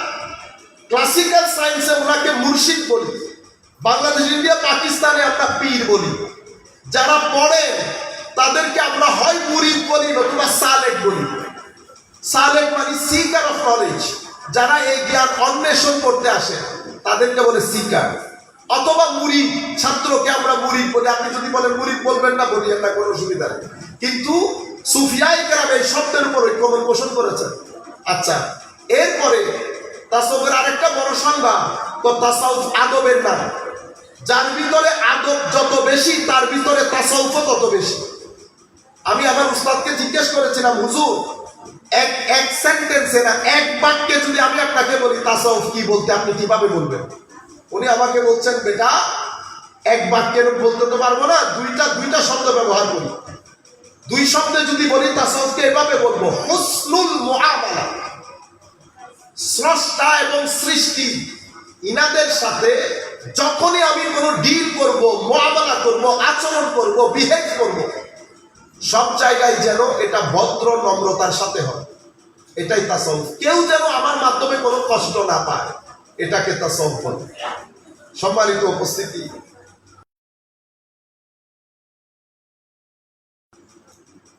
ক্লাসিক্যাল সায়েন্সে ওনাকে মুর্শিদ বলি, বাংলাদেশ, ইন্ডিয়া, পাকিস্তানে আমরা পীর বলি। যারা পড়েন তাদেরকে আমরা হয় মুরিদ বলি নতুবা সালেক বলি। সালেক মানে সিকার অফ নলেজ। যারা এই জ্ঞান অন্বেষণ করতে আসে তাদেরকে বলে সিকার, অথবা মুরিদ। ছাত্রকে আমরা মুরিদ বলি। আপনি যদি বলেন মুরিদ বলবেন না, বলি আমরা, কোনো অসুবিধা নেই। কিন্তু সুফিয়ায়ে কেরাম এই শব্দের উপর ঐক্যমত পোষণ করেছেন। আচ্ছা, এরপরে তাসাউফের আরেকটা বড় সংজ্ঞা, তো তাসাউফ আদবের নাম। যার ভিতরে আদব যত বেশি, তার ভিতরে তাসাউফও তত বেশি। আমি আমার উস্তাদকে জিজ্ঞেস করেছিলাম, হুজুর এক সেন্টেন্সে না, এক বাক্যে যদি আমি আপনাকে বলি তাসাউফ কি বলতে, আপনি কিভাবে বলবেন? উনি আমাকে বলছেন, বেটা এক বাক্যের বলতে তো পারবো না, দুইটা শব্দ ব্যবহার করি। দুই শব্দে যদি বলি তাসাউফকে এভাবে বলবো, হুসনুল মুআমালা। স্রষ্টা এবং সৃষ্টি ইনাদের সাথে যখনই আমি কোনো ডিল করব, মুআমালা করব, আচরণ করব, বিহেভ করব, সব জায়গায় যেন এটা ভদ্র নম্রতার সাথে হয়। এটাই তাসাউফ। কেউ যেন আমার মাধ্যমে কোনো কষ্ট না পায়, এটাকে তাসাউফ বলে। সম্মানিত উপস্থিতি,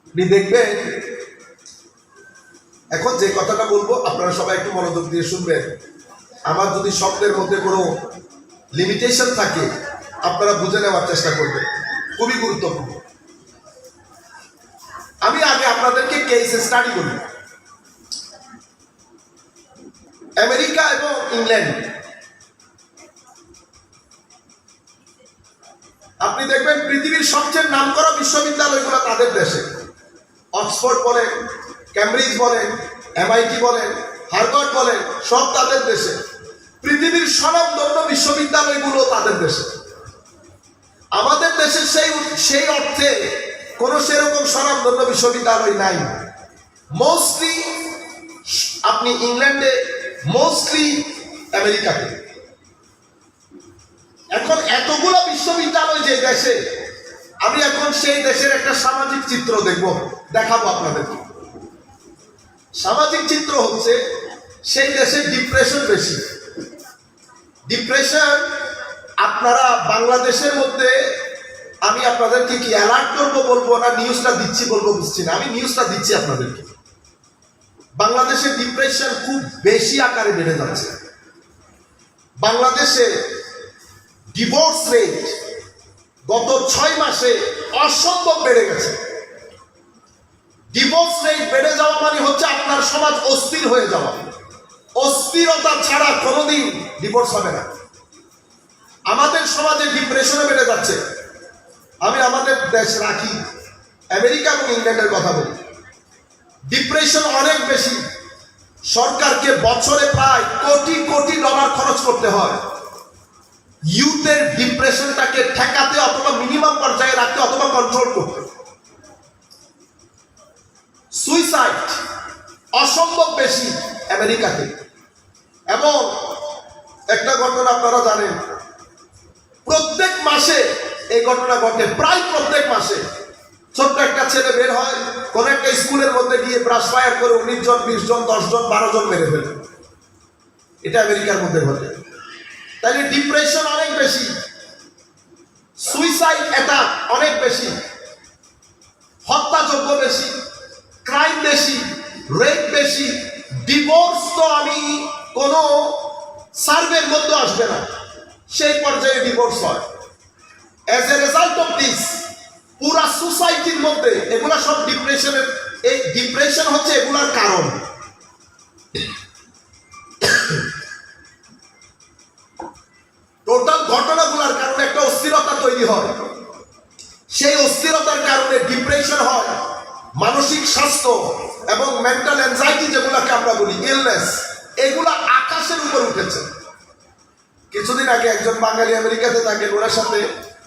আপনি দেখবেন, এখন যে কথাটা বলবো আপনারা সবাই একটু মনোযোগ দিয়ে শুনবেন। আমার যদি শব্দের মধ্যে কোনো লিমিটেশন থাকে আপনারা বুঝে নেওয়ার চেষ্টা করবেন, খুবই গুরুত্বপূর্ণ। আমি আগে আপনাদেরকে কেস স্টাডি করি। আমেরিকা এবং ইংল্যান্ড, আপনি দেখবেন পৃথিবীর সবচেয়ে নামকরা বিশ্ববিদ্যালয়গুলো তাদের দেশে। অক্সফোর্ড বলেন, ক্যামব্রিজ বলেন, MIT বলেন, হার্ভার্ড বলেন, সব তাদের দেশে। পৃথিবীর স্বনামধন্য বিশ্ববিদ্যালয়গুলো তাদের দেশে। আমাদের দেশে সেই অর্থে কোনো সেরকম স্বনামধন্য বিশ্ববিদ্যালয় নাই। মোস্টলি আপনি ইংল্যান্ডে, মোস্টলি আমেরিকাতে। এখন এতগুলো বিশ্ববিদ্যালয় যে দেশে, আমি এখন সেই দেশের একটা সামাজিক চিত্র দেখাবো আপনাদেরকে। সামাজিক চিত্র হচ্ছে সেই দেশে ডিপ্রেশন বেশি। ডিপ্রেশন আপনারা বাংলাদেশের মধ্যে, আমি আপনাদেরকে কি অ্যালার্ট করবো বলবো না নিউজটা দিচ্ছি বলবো বুঝছি না। আমি নিউজটা দিচ্ছি আপনাদেরকে। বাংলাদেশে ডিপ্রেশন খুব বেশি আকারে বেড়ে যাচ্ছে। বাংলাদেশে ডিভোর্স রেট গত 6 মাসে অসম্ভব বেড়ে গেছে। ডিভোর্স রেট বেড়ে যাওয়া মানে হচ্ছে আপনার সমাজ অস্থির হয়ে যাওয়া। অস্থিরতা ছাড়া কোনোদিন ডিভোর্স হবে না। আমাদের সমাজে ডিপ্রেশনে বেড়ে যাচ্ছে। আমি আমাদের দেশ রাখি, আমেরিকা এবং ইংল্যান্ডের কথা বলি। ডিপ্রেশন অনেক বেশি। সরকারকে বছরে প্রায় কোটি কোটি ডলার খরচ করতে হয় ইউথের ডিপ্রেশনটাকে ঠেকাতে, অথবা মিনিমাম পর্যায়ে রাখতে, অথবা কন্ট্রোল করতে। সুইসাইড অসম্ভব বেশি আমেরিকাতে। এবং একটা ঘটনা আপনারা জানেন, প্রত্যেক মাসে এই ঘটনা ঘটে, প্রায় প্রত্যেক মাসে ছোট্ট একটা ছেলে বের হয় কোন একটা স্কুলের মধ্যে গিয়ে ব্রাশ ফায়ার করে 19 জন 20 জন 10 জন 12 জন মেরে ফেলে। এটা আমেরিকার মধ্যে ঘটে। তাহলে ডিপ্রেশন অনেক বেশি, সুইসাইড অ্যাটাক অনেক বেশি, হত্যাযজ্ঞ বেশি, ক্রাইম বেশি, রেপ বেশি, ডিভোর্স তো আমি কোনো সার্ভের মধ্যে আসবে না, সেই পর্যায়ে ডিভোর্স হয়। As a result of this পুরা সোসাইটির মধ্যে এগুলা সব ডিপ্রেশনের, এই ডিপ্রেশন হচ্ছে এগুলার কারণ। টোটাল ঘটনাগুলোর কারণে একটা অস্থিরতা তৈরি হয়, সেই অস্থিরতার কারণে ডিপ্রেশন হয়, মানসিক স্বাস্থ্য এবং মেন্টাল অ্যাংজাইটি যেগুলোকে আমরা বলি ইলনেস, এগুলা আকাশের উপর উঠেছে। কিছুদিন আগে একজন বাঙালি আমেরিকাতে থাকেন, ওনার সাথে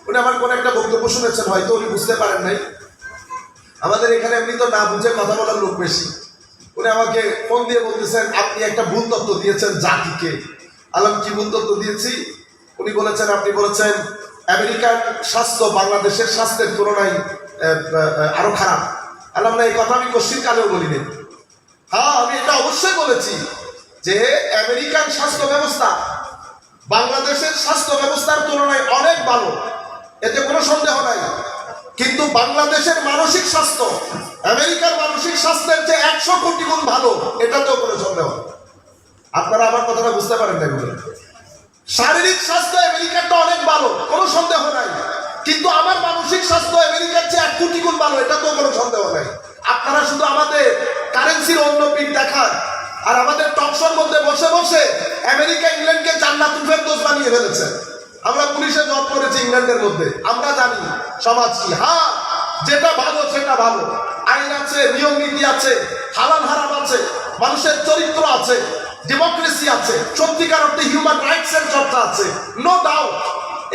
উনি আমার কোন একটা বক্তব্য শুনেছেন, হয়তো উনি বুঝতে পারেন নাই। আমাদের এখানে এমনি তো না বুঝে কথা বলার লোক বেশি। উনি আমাকে ফোন দিয়ে বলতেছেন, আপনি একটা ভুল তথ্য দিয়েছেন জাতিকে। আলাম কি ভুল তথ্য দিয়েছি? উনি বলেছেন, আপনি বলেছেন আমেরিকার স্বাস্থ্য বাংলাদেশের স্বাস্থ্যের তুলনায় আরো খারাপ। আলাম না, এই কথা আমি কোশ্চিন কালেও বলিনি। হ্যাঁ, আমি এটা অবশ্যই বলেছি যে আমেরিকান স্বাস্থ্য ব্যবস্থা বাংলাদেশের স্বাস্থ্য ব্যবস্থার তুলনায় অনেক ভালো, এতে কোনো সন্দেহ নাই। কিন্তু বাংলাদেশের মানসিক স্বাস্থ্য আমেরিকার মানসিক স্বাস্থ্যের যে 100 কোটি গুণ ভালো, এটাতেও কোনো সন্দেহ। আপনারা আমার কথাটা বুঝতে পারেন না? শারীরিক স্বাস্থ্য আমেরিকারটা অনেক ভালো, কোনো সন্দেহ নাই, কিন্তু আমার মানসিক স্বাস্থ্য আমেরিকার চেয়ে 1 কোটি গুণ ভালো, এটাতেও কোনো সন্দেহ নাই। আপনারা শুধু আমাদের কারেন্সির অন্য পিক দেখান, আর আমাদের টকশোর মধ্যে বসে বসে আমেরিকা ইংল্যান্ডকে জান্নাতুল ফেরদৌস বানিয়ে ফেলেছে। আমরা পুলিশে জব করেছি ইংল্যান্ডের মধ্যে, আমরা জানি সমাজ কি। হ্যাঁ, যেটা ভালো সেটা ভালো, আইন আছে, নিয়ম নীতি আছে, হালাল হারাম আছে, মানুষের চরিত্র আছে, ডেমোক্রেসি আছে, সত্যিকার অর্থে হিউম্যান রাইটস এর চর্চা আছে, নো ডাউট।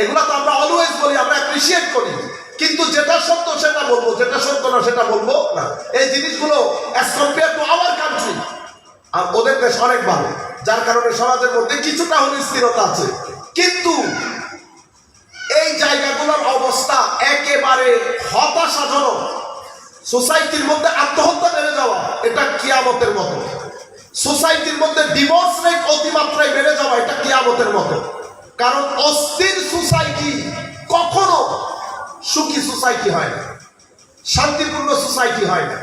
এগুলা তো আমরা অলওয়েজ বলি, আমরা অ্যাপ্রিসিয়েট করি। কিন্তু যেটা সত্য সেটা বলবো, যেটা সত্য না সেটা বলবো না। এই জিনিসগুলো as compared to our country, আর ওদের দেশ অনেক ভালো, যার কারণে সমাজের মধ্যে কিছুটা হলে স্থিরতা আছে। কিন্তু এই জায়গাগুলোর অবস্থা একেবারে হতাশাজনক। সোসাইটির মধ্যে আত্মহত্যা বেড়ে যাওয়া, এটা কিয়ামতের মতো। সোসাইটির মধ্যে ডিভোর্স রেট অতিমাত্রায় বেড়ে যাওয়া, এটা কিয়ামতের মতো। কারণ অস্থির সোসাইটি কখনো সুখী সোসাইটি হয় না, শান্তিপূর্ণ সোসাইটি হয় না।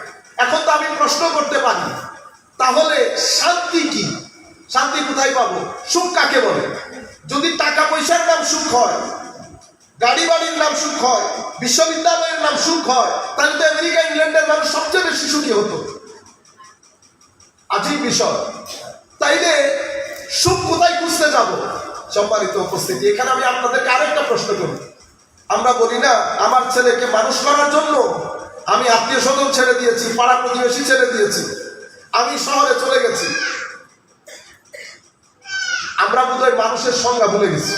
এখন তো আমি প্রশ্ন করতে পারি, তাহলে শান্তি কি? শান্তি কোথায় পাবো? সুখ কাকে বলে? যদি টাকা পয়সার নাম সুখ হয়, গাড়ি বাড়ির নাম সুখ হয়, বিশ্ববিদ্যালয়ের নাম সুখ হয়, তাহলে তো আমেরিকা ইংল্যান্ডের মানুষ সবচেয়ে বেশি সুখী হতো। আজই বিষয়। তাইলে সুখ কোথায় খুঁজতে যাব? সম্মানিত উপস্থিতি, এখানে আমি আপনাদেরকে আরেকটা প্রশ্ন করি। আমরা বলি না, আমার ছেলেকে মানুষ করার জন্য আমি আত্মীয় স্বজন ছেড়ে দিয়েছি, পাড়া প্রতিবেশী ছেড়ে দিয়েছি, আমি শহরে চলে গেছি। আমরা বোধহয় মানুষের সংজ্ঞা ভুলে গেছি।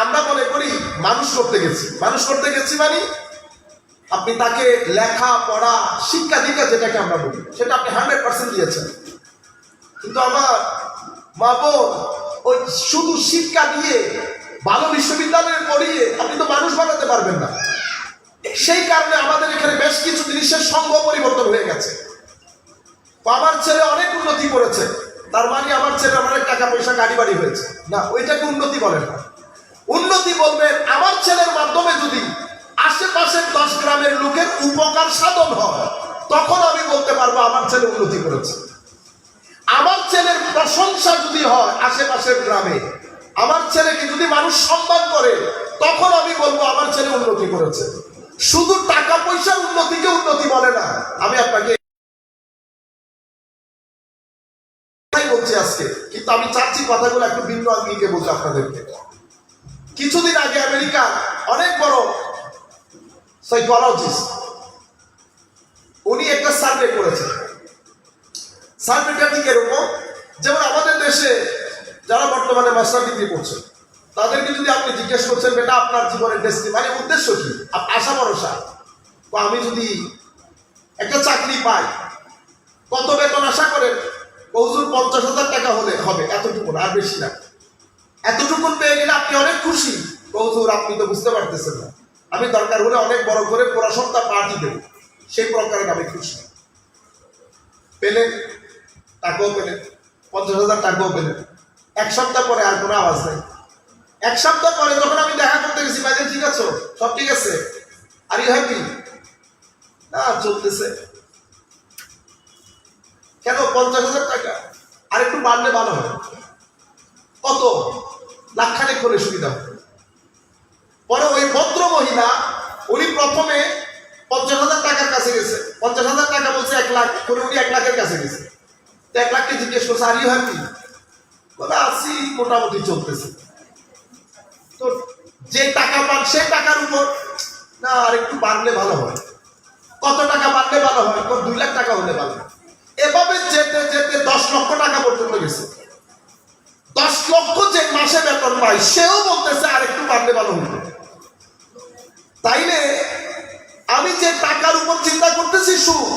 আমরা মনে করি মানুষ করতে গেছি। মানুষ করতে গেছি মানে আপনি তাকে লেখা পড়া শিক্ষা দীক্ষা যেটাকে আমরা বলি, সেটা আপনি 100% দিয়েছেন। কিন্তু আমার মা বোন, ওই শুধু শিক্ষা দিয়ে ভালো বিশ্ববিদ্যালয়ে পড়িয়ে আপনি তো মানুষ বানাতে পারবেন না। সেই কারণে আমাদের এখানে বেশ কিছু জিনিসের সঙ্গ পরিবর্তন হয়ে গেছে। আমার ছেলে অনেক উন্নতি করেছে, তার মানে আমার ছেলে অনেক টাকা পয়সা গাড়ি বাড়ি হয়েছে না, ওইটাকে উন্নতি বলেন না। উন্নতি বলবেন আমার ছেলের মাধ্যমে যদি আশেপাশের 10 গ্রামের লোকের উপকার সাধন হয়, তখন আমি বলতে পারবো আমার ছেলে উন্নতি করেছে। আমার ছেলের প্রশংসা যদি হয় আশেপাশের গ্রামে, আমার ছেলেকে যদি মানুষ সম্মান করে, তখন আমি বলবো আমার ছেলে উন্নতি করেছে। শুধু টাকা পয়সার উন্নতিকে উন্নতি বলে না। আমি আপনাকে বলছি আজকে, কিন্তু আমি চাচ্ছি কথাগুলো একটু ভিন্ন আঙ্গিকে বলতে আপনাদেরকে। কিছুদিন আগে আমেরিকা অনেক বড় সাইকোলজিস্ট, উনি একটা সার্ভে করেছেন। সার্ভেটা ঠিক এরকম, যেমন আমাদের দেশে যারা বর্তমানে মাস্টার ডিগ্রি করছে, তাদেরকে যদি আপনি জিজ্ঞেস করছেন বেটা আপনার জীবনের ডেস্টিনি মানে উদ্দেশ্য কি, আশা ভরসা, আমি যদি একটা চাকরি পাই কত বেতন আশা করেন? হুজুর 50,000 টাকা হলে হবে, এতটুকু আর বেশি না। এতটুকু পেয়ে গেলে আপনি অনেক খুশি। হুজুর আপনি তো বুঝতে পারতেছেন না, আমি দরকার হলে অনেক বড় করে পুরো সপ্তাহ পার্টি দেব, সেই প্রকারের আমি খুশি। পেলেন, টাকাও পেলেন, 50,000 টাকাও পেলেন। এক সপ্তাহ পরে আর কোনো আওয়াজ নাই। এক সপ্তাহ পরে যখন আমি দেখা করতে গেছি, ভাই ঠিক আছো, সব ঠিক আছে, আর ইউ হ্যাপি? না, চলতেছে। কেন? 50,000 টাকা আর একটু বাড়লে ভালো হয়। কত? লাখখানেক করে সুবিধা হবে। পরে ওই ভদ্র মহিলা, উনি প্রথমে 50,000 টাকার কাছে গেছে, 50,000 টাকা বলছে 1 লাখ করে, উনি 1 লাখের কাছে গেছে। তো 1 লাখকে জিজ্ঞেস করছে, আর ইউ হ্যাপি? বলে আছি, মোটামুটি চলতেছে। তো যে টাকা পান সে টাকার উপর, না আর একটু বাড়লে ভালো হয়। কত টাকা বাড়লে ভালো হয়? 2 লাখ টাকা হলে ভালো হয়। এভাবে যেতে যেতে 10 লক্ষ টাকা পর্যন্ত গেছে। 10 লক্ষ যে মাসে বেতন পায়, সেও বলতেছে আর একটু বাড়লে ভালো হতো। তাইলে আমি যে টাকার উপর চিন্তা করতেছি সুখ,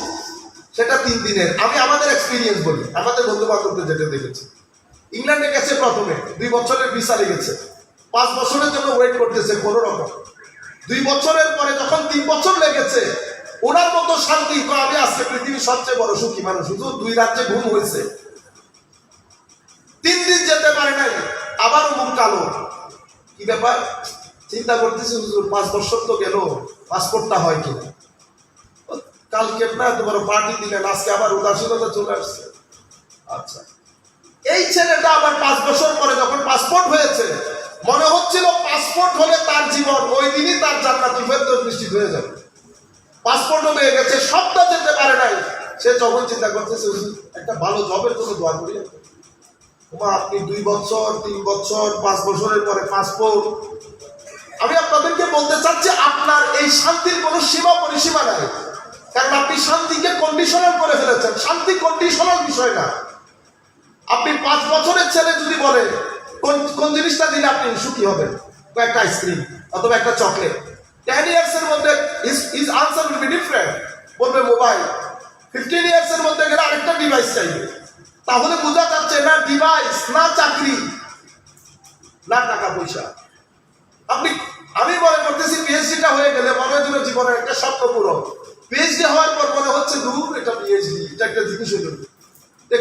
সেটা 3 দিনের। আমি আমাদের এক্সপিরিয়েন্স বলি, আমাদের বন্ধু বান্ধবদের যেটা দেখেছি। ইংল্যান্ডে গেছে প্রথমে, 2 বছরের ভিসা লেগেছে, 5 বছরের জন্য ওয়েট করতেছে কোনো রকম। 2 বছরের পরে যখন 3 বছর লেগেছে, ওনার মতো শান্তি, আমি আজকে পৃথিবীর সবচেয়ে বড় সুখী মানুষ, শুধু 2 রাজ্যে ঘুম হয়েছে। 3 দিন যেতে পারে নাই, আবারও মুখ কালো। কি ব্যাপার? চিন্তা করতেছি, হুজুর 5 বছর তো গেল, পাসপোর্টটা হয় কিনা। কালকে না তোমার পার্টি দিলেন, আজকে আবার উদাসীনতা চলে আসছে। আচ্ছা, এই ছেলেটা আবার 5 বছর পরে যখন পাসপোর্ট হয়েছে, মনে হচ্ছিল পাসপোর্ট হলে তার জীবন ওই দিনই তার জান্নাতুল ফেরদৌস নিশ্চিত হয়ে যাবে। পাসপোর্টও পেয়ে গেছে, সবটা যেতে পারে নাই। সে যখন চিন্তা করতেছে, একটা ভালো জবের জন্য দোয়া করি। আপনি 2 বছর, 3 বছর, 5 বছরের পরে পাসপোর্ট। আমি আপনাদেরকে বলতে চাচ্ছি, আপনার এই শান্তির কোনো সীমা পরিসীমা নাই, কারণ আপনি শান্তিকে কন্ডিশনাল করে ফেলেছেন। শান্তি কন্ডিশনাল বিষয় না। আপনি 5 বছরের ছেলে যদি বলে কোন জিনিসটা দিলে আপনি সুখী হবেন, একটা আইসক্রিম অথবা একটা চকলেট, 10 ইয়ার্স এর মধ্যে his answer will be different. বলবে মোবাইল। 15 ইয়ার্স এর মধ্যে গেলে আরেকটা ডিভাইস চাইবে। তাহলে বোঝা যাচ্ছে না ডিভাইস, না চাকরি, না টাকা পয়সা। আমি মনে করতেছি পিএইচডিটা হয়ে গেলে মনে হয় জীবনের একটা স্বপ্ন পূরণ। পিএইচডি হওয়ার পর মনে হচ্ছে দূর, এটা পিএইচডি, এটা একটা জিনিস হইল,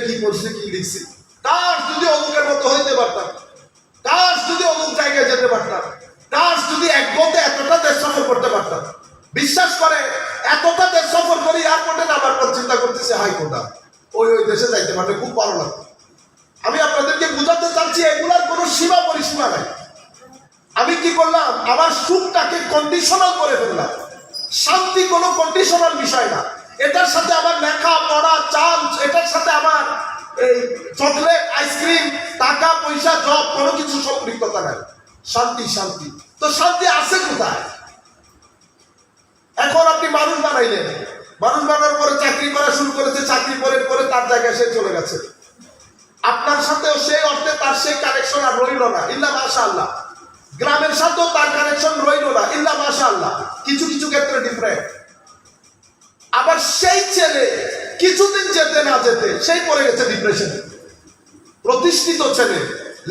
কি পড়ছি, কি লিখছি। কাশ যদি অমুকের মতো হইতে পারতাম, কাশ যদি অমুক জায়গায় যেতে পারতাম, কাশ যদি এক গতে এতটা দেশ সফর করতে পারতাম। বিশ্বাস করে, এতটা দেশ সফর করি, এয়ারপোর্টে নামার পর চিন্তা করতেছি, হাই কোথা ওই দেশে যাইতে পারলে খুব ভালো লাগতো। আমি আপনাদেরকে বুঝাতে চাচ্ছি, এগুলার কোনো সীমা পরিসীমা নাই। আমি কি করলাম? আমার সুখটাকে কন্ডিশনাল করে ফেললাম। শান্তি কোনো কন্ডিশনাল বিষয় না। এটার সাথে আমার লেখা পড়া, চান্স, এটার সাথে আমার এই চকলেট, আইসক্রিম, টাকা পয়সা, জব, কোনো কিছু সম্পৃক্ততা নাই। শান্তি শান্তি। তো শান্তি আছে কোথায়? এখন আপনি মানুষ বানাইলেন, মানুষ বানানোর পরে চাকরি করা শুরু করেছে, চাকরি করে তার জায়গায় সে চলে গেছে। আপনার সাথেও সেই অর্থে তার সেই কানেকশন আর রইল না, ইল্লা মাশাআল্লাহ। গ্রামের সাথেও তার কানেকশন রইল না, ইল্লা মাশাআল্লাহ। কিছু কিছু ক্ষেত্রে ডিফারেন্ট। আবার সেই ছেলে কিছুদিন যেতে না যেতে সেই পড়ে গেছে ডিপ্রেশনে। প্রতিষ্ঠিত ছেলে,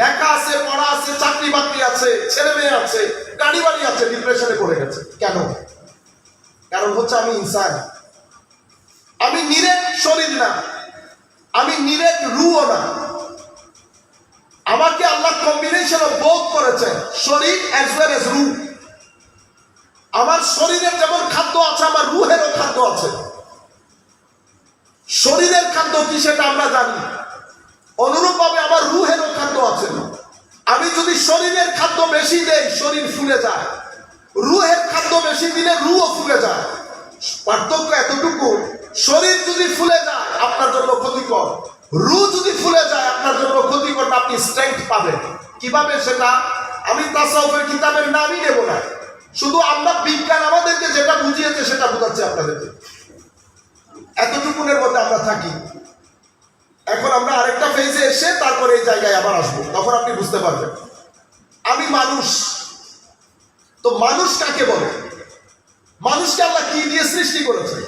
লেখা আছে, পড়া আছে, চাকরি বাকরি আছে, ছেলে মেয়ে আছে, গাড়ি বাড়ি আছে, ডিপ্রেশনে পড়ে গেছে। কেন? কারণ হচ্ছে আমি ইনসান, আমি নিরেট শরীর না, আমি নিরেট রুও না। আমাকে আল্লাহ কম্বিনেশন অফ বোথ করেছে, শরীর অ্যাজ ওয়েল অ্যাজ রূহ। আমার শরীরের যেমন খাদ্য আছে, আমার রুহেরও খাদ্য আছে। শরীরের খাদ্য কি সেটা আমরা জানি, অনুরূপভাবে আমার রুহেরও খাদ্য আছে। আমি যদি শরীরের খাদ্য বেশি দেই, শরীর ফুলে যায়। রুহের খাদ্য বেশি দিলে রুহও ফুলে যায়। পার্থক্য এতটুকু, শরীর যদি ফুলে যায় আপনার জন্য ক্ষতিকর, রুহ যদি ফুলে যায় আপনার জন্য ক্ষতিকর। আপনি স্ট্রেংথ পাবেন কিভাবে সেটা আমি তাসাউফের কিতাবের নামই নেব না, শুধু আমরা বিজ্ঞান আমাদেরকে যেটা বুঝিয়েছে সেটা বোঝাচ্ছি আপনাদেরকে। এতটুকুনের মধ্যে আমরা থাকি। এখন আমরা আরেকটা ফেজে এসে তারপরে এই জায়গায় আবার আসবো, তখন আপনি বুঝতে পারবেন। আমি মানুষ, তো মানুষ কাকে বলে? মানুষকে আল্লাহ কি দিয়ে সৃষ্টি করেছে?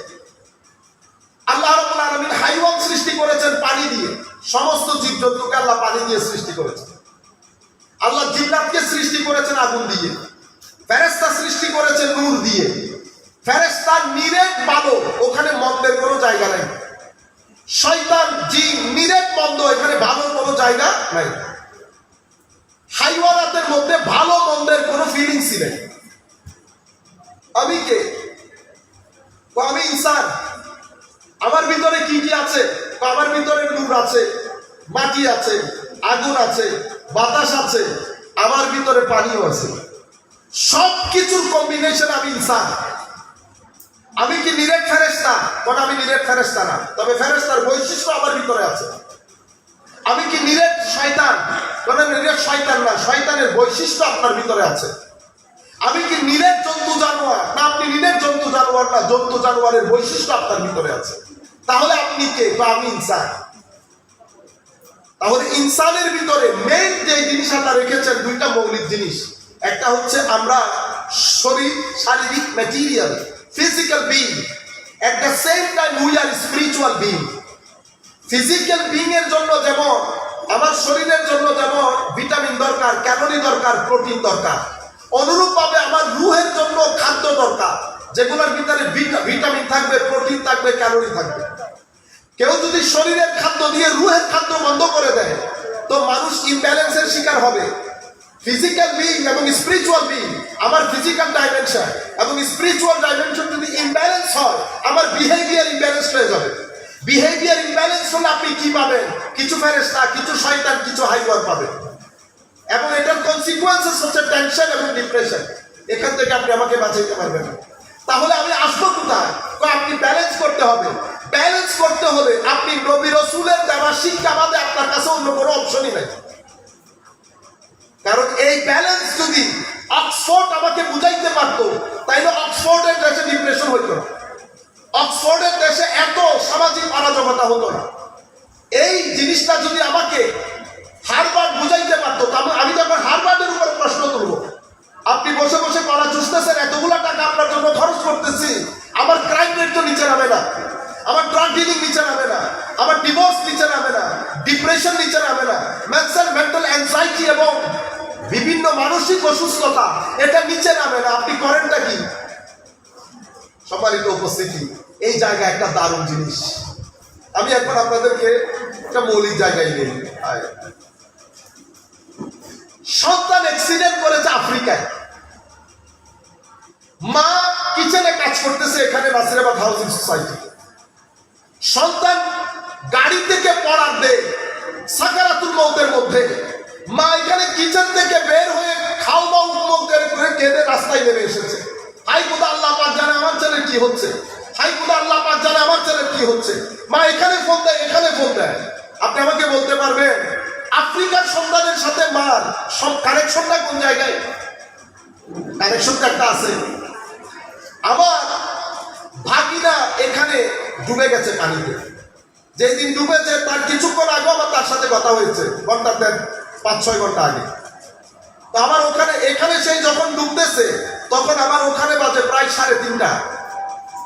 আল্লাহ রাব্বুল আলামিন হাইওয়ান সৃষ্টি করেছেন পানি দিয়ে, সমস্ত জীবজন্তুকে আল্লাহ পানি দিয়ে সৃষ্টি করেছেন। আল্লাহ জিন্নাতকে সৃষ্টি করেছেন আগুন দিয়ে, ফেরেশতা সৃষ্টি করেছেন নূর দিয়ে। ফেরেশতা নিরেট ভালো, ওখানে মন্দের কোনো জায়গা নেই। শয়তান জিন নিরেট মন্দ, এখানে ভালোর কোনো জায়গা নাই। হাইওয়ানাতের মধ্যে ভালো মন্দের কোনো ফিলিংসই নেই। আমি কে? আমি ইনসান। আমার ভিতরে কি কি আছে? আমার ভিতরে নূর আছে, মাটি আছে, আগুন আছে, বাতাস আছে, আমার ভিতরে পানিও আছে। সব কিছুর কম্বিনেশন আমি ইনসান। আমি কি নিরেট ফেরেশতা? আমি নিরেট ফেরেশতা না, তবে ফেরেশতার বৈশিষ্ট্য আমার ভিতরে আছে। আমি কি নিরেট শয়তান? নিরেট শয়তান না, শয়তানের বৈশিষ্ট্য আপনার ভিতরে আছে। আমি কি নিরেট জন্তু জানোয়ার? না, আপনি নিরেট জন্তু জানোয়ার না, জন্তু জানোয়ারের বৈশিষ্ট্য আপনার ভিতরে আছে। তাহলে আপনি কে? আমি ইনসান। তাহলে ইনসানের ভিতরে মেইন যে জিনিস আল্লাহ রেখেছেন, দুইটা মৌলিক জিনিস। একটা হচ্ছে আমরা শরীর, শারীরিক material, physical being. At the same time we are spiritual being. Physical being এর জন্য যেমন আমার শরীরের জন্য যেমন ভিটামিন দরকার, ক্যালোরি দরকার, প্রোটিন দরকার, অনুরূপভাবে আমার রুহের জন্য খাদ্য দরকার, যেগুলোর ভিতরে ভিটামিন থাকবে, প্রোটিন থাকবে, ক্যালোরি থাকবে। কেউ যদি শরীরের খাদ্য দিয়ে রুহের খাদ্য বন্ধ করে দেয়, তো মানুষ ইমব্যালেন্সের শিকার হবে। ফিজিক্যাল বিং এবং স্পিরিচুয়াল বিং, আমার ফিজিক্যাল ডাইমেনশন এবং স্পিরিচুয়াল ডাইমেনশন যদি ইমব্যালেন্স হয়, আমার বিহেভিয়ার ইমব্যালেন্স হয়ে যাবে। বিহেভিয়ার ইমব্যালেন্স হলে আপনি কি পাবেন? কিছু ফেরেশতা, কিছু শয়তান, কিছু হাইওয়ান পাবেন। এবং এটার কনসিকুয়েন্সেস হচ্ছে টেনশন এবং ডিপ্রেশন। এখান থেকে আপনি আমাকে বাঁচাইতে পারবেন না। তাহলে আমি আসবো কোথায়? আপনি ব্যালেন্স করতে হবে। ব্যালেন্স করতে হলে আপনি নবী রাসূলের দেওয়া শিক্ষা বাদে আপনার কাছে অন্য কোনো অপশনই নাই। কারণ এই ব্যালেন্স যদি অক্সফোর্ড আমাকে বুঝাইতে পারতো, তাইলে অক্সফোর্ডের দেশে ডিপ্রেশন হইতো না, অক্সফোর্ডের দেশে এত সামাজিক অরাজকতা হতো না। এই জিনিসটা যদি আমাকে হারবার্ড বুঝাইতে পারতো, আমি যখন হারবার্ডের উপর প্রশ্ন তুলবো, আপনি বসে বসে পড়া চুষতেছেন, এতগুলো টাকা আপনার জন্য খরচ করতেছি, আমার ক্রাইম রেট তো নিচে নামে না, আমার ড্রাগ ডিলিং নিচে নামে না, আমার ডিভোর্স নিচে নামে না, ডিপ্রেশন নিচে নামে না, মেন্টাল অ্যাংজাইটি এবং বিভিন্ন মানসিক অসুস্থতা এটা নিচে নামে না। আপনি করেনটা কি? সম্মানিত উপস্থিতি, এই জায়গা একটা দারুণ জিনিস। আমি এখন আপনাদেরকে একটা মৌলিক জায়গায় নিয়ে সন্তান অ্যাক্সিডেন্ট করেছে আফ্রিকায়, মা কিচেনে কাজ করতেছে এখানে নাসিরাবাদ হাউজিং সোসাইটি। সন্তান গাড়ি থেকে পড়ার দে সাকারাতুল মউতের মধ্যে, মা এখানে কিচেন থেকে বের হয়ে খাও দাও উপমুখ করে কেঁদে রাস্তায় নেমে এসেছে। হাই খোদা, আল্লাহ পাক জানে আমার ছেলের কি হচ্ছে, হাই খোদা, আল্লাহ পাক জানে আমার ছেলের কি হচ্ছে। মা এখানে ফোন দেয়, এখানে ফোন দেয়। আপনি আমাকে বলতে পারবেন আফ্রিকার সন্তানের সাথে মার সব কানেকশনটা কোন জায়গায়? কানেকশনটা একটা আছে। আমার ভাগিনা এখানে ডুবে গেছে পানিতে, যেদিন ডুবেছে তার কিছুক্ষণ আগে আমার তার সাথে কথা হয়েছে, ঘন্টা 5-6 ঘন্টা আগে। তো আমার ওখানে এখানে সেই যখন ডুবতেছে, তখন আমার ওখানে বাজে প্রায় 3:30।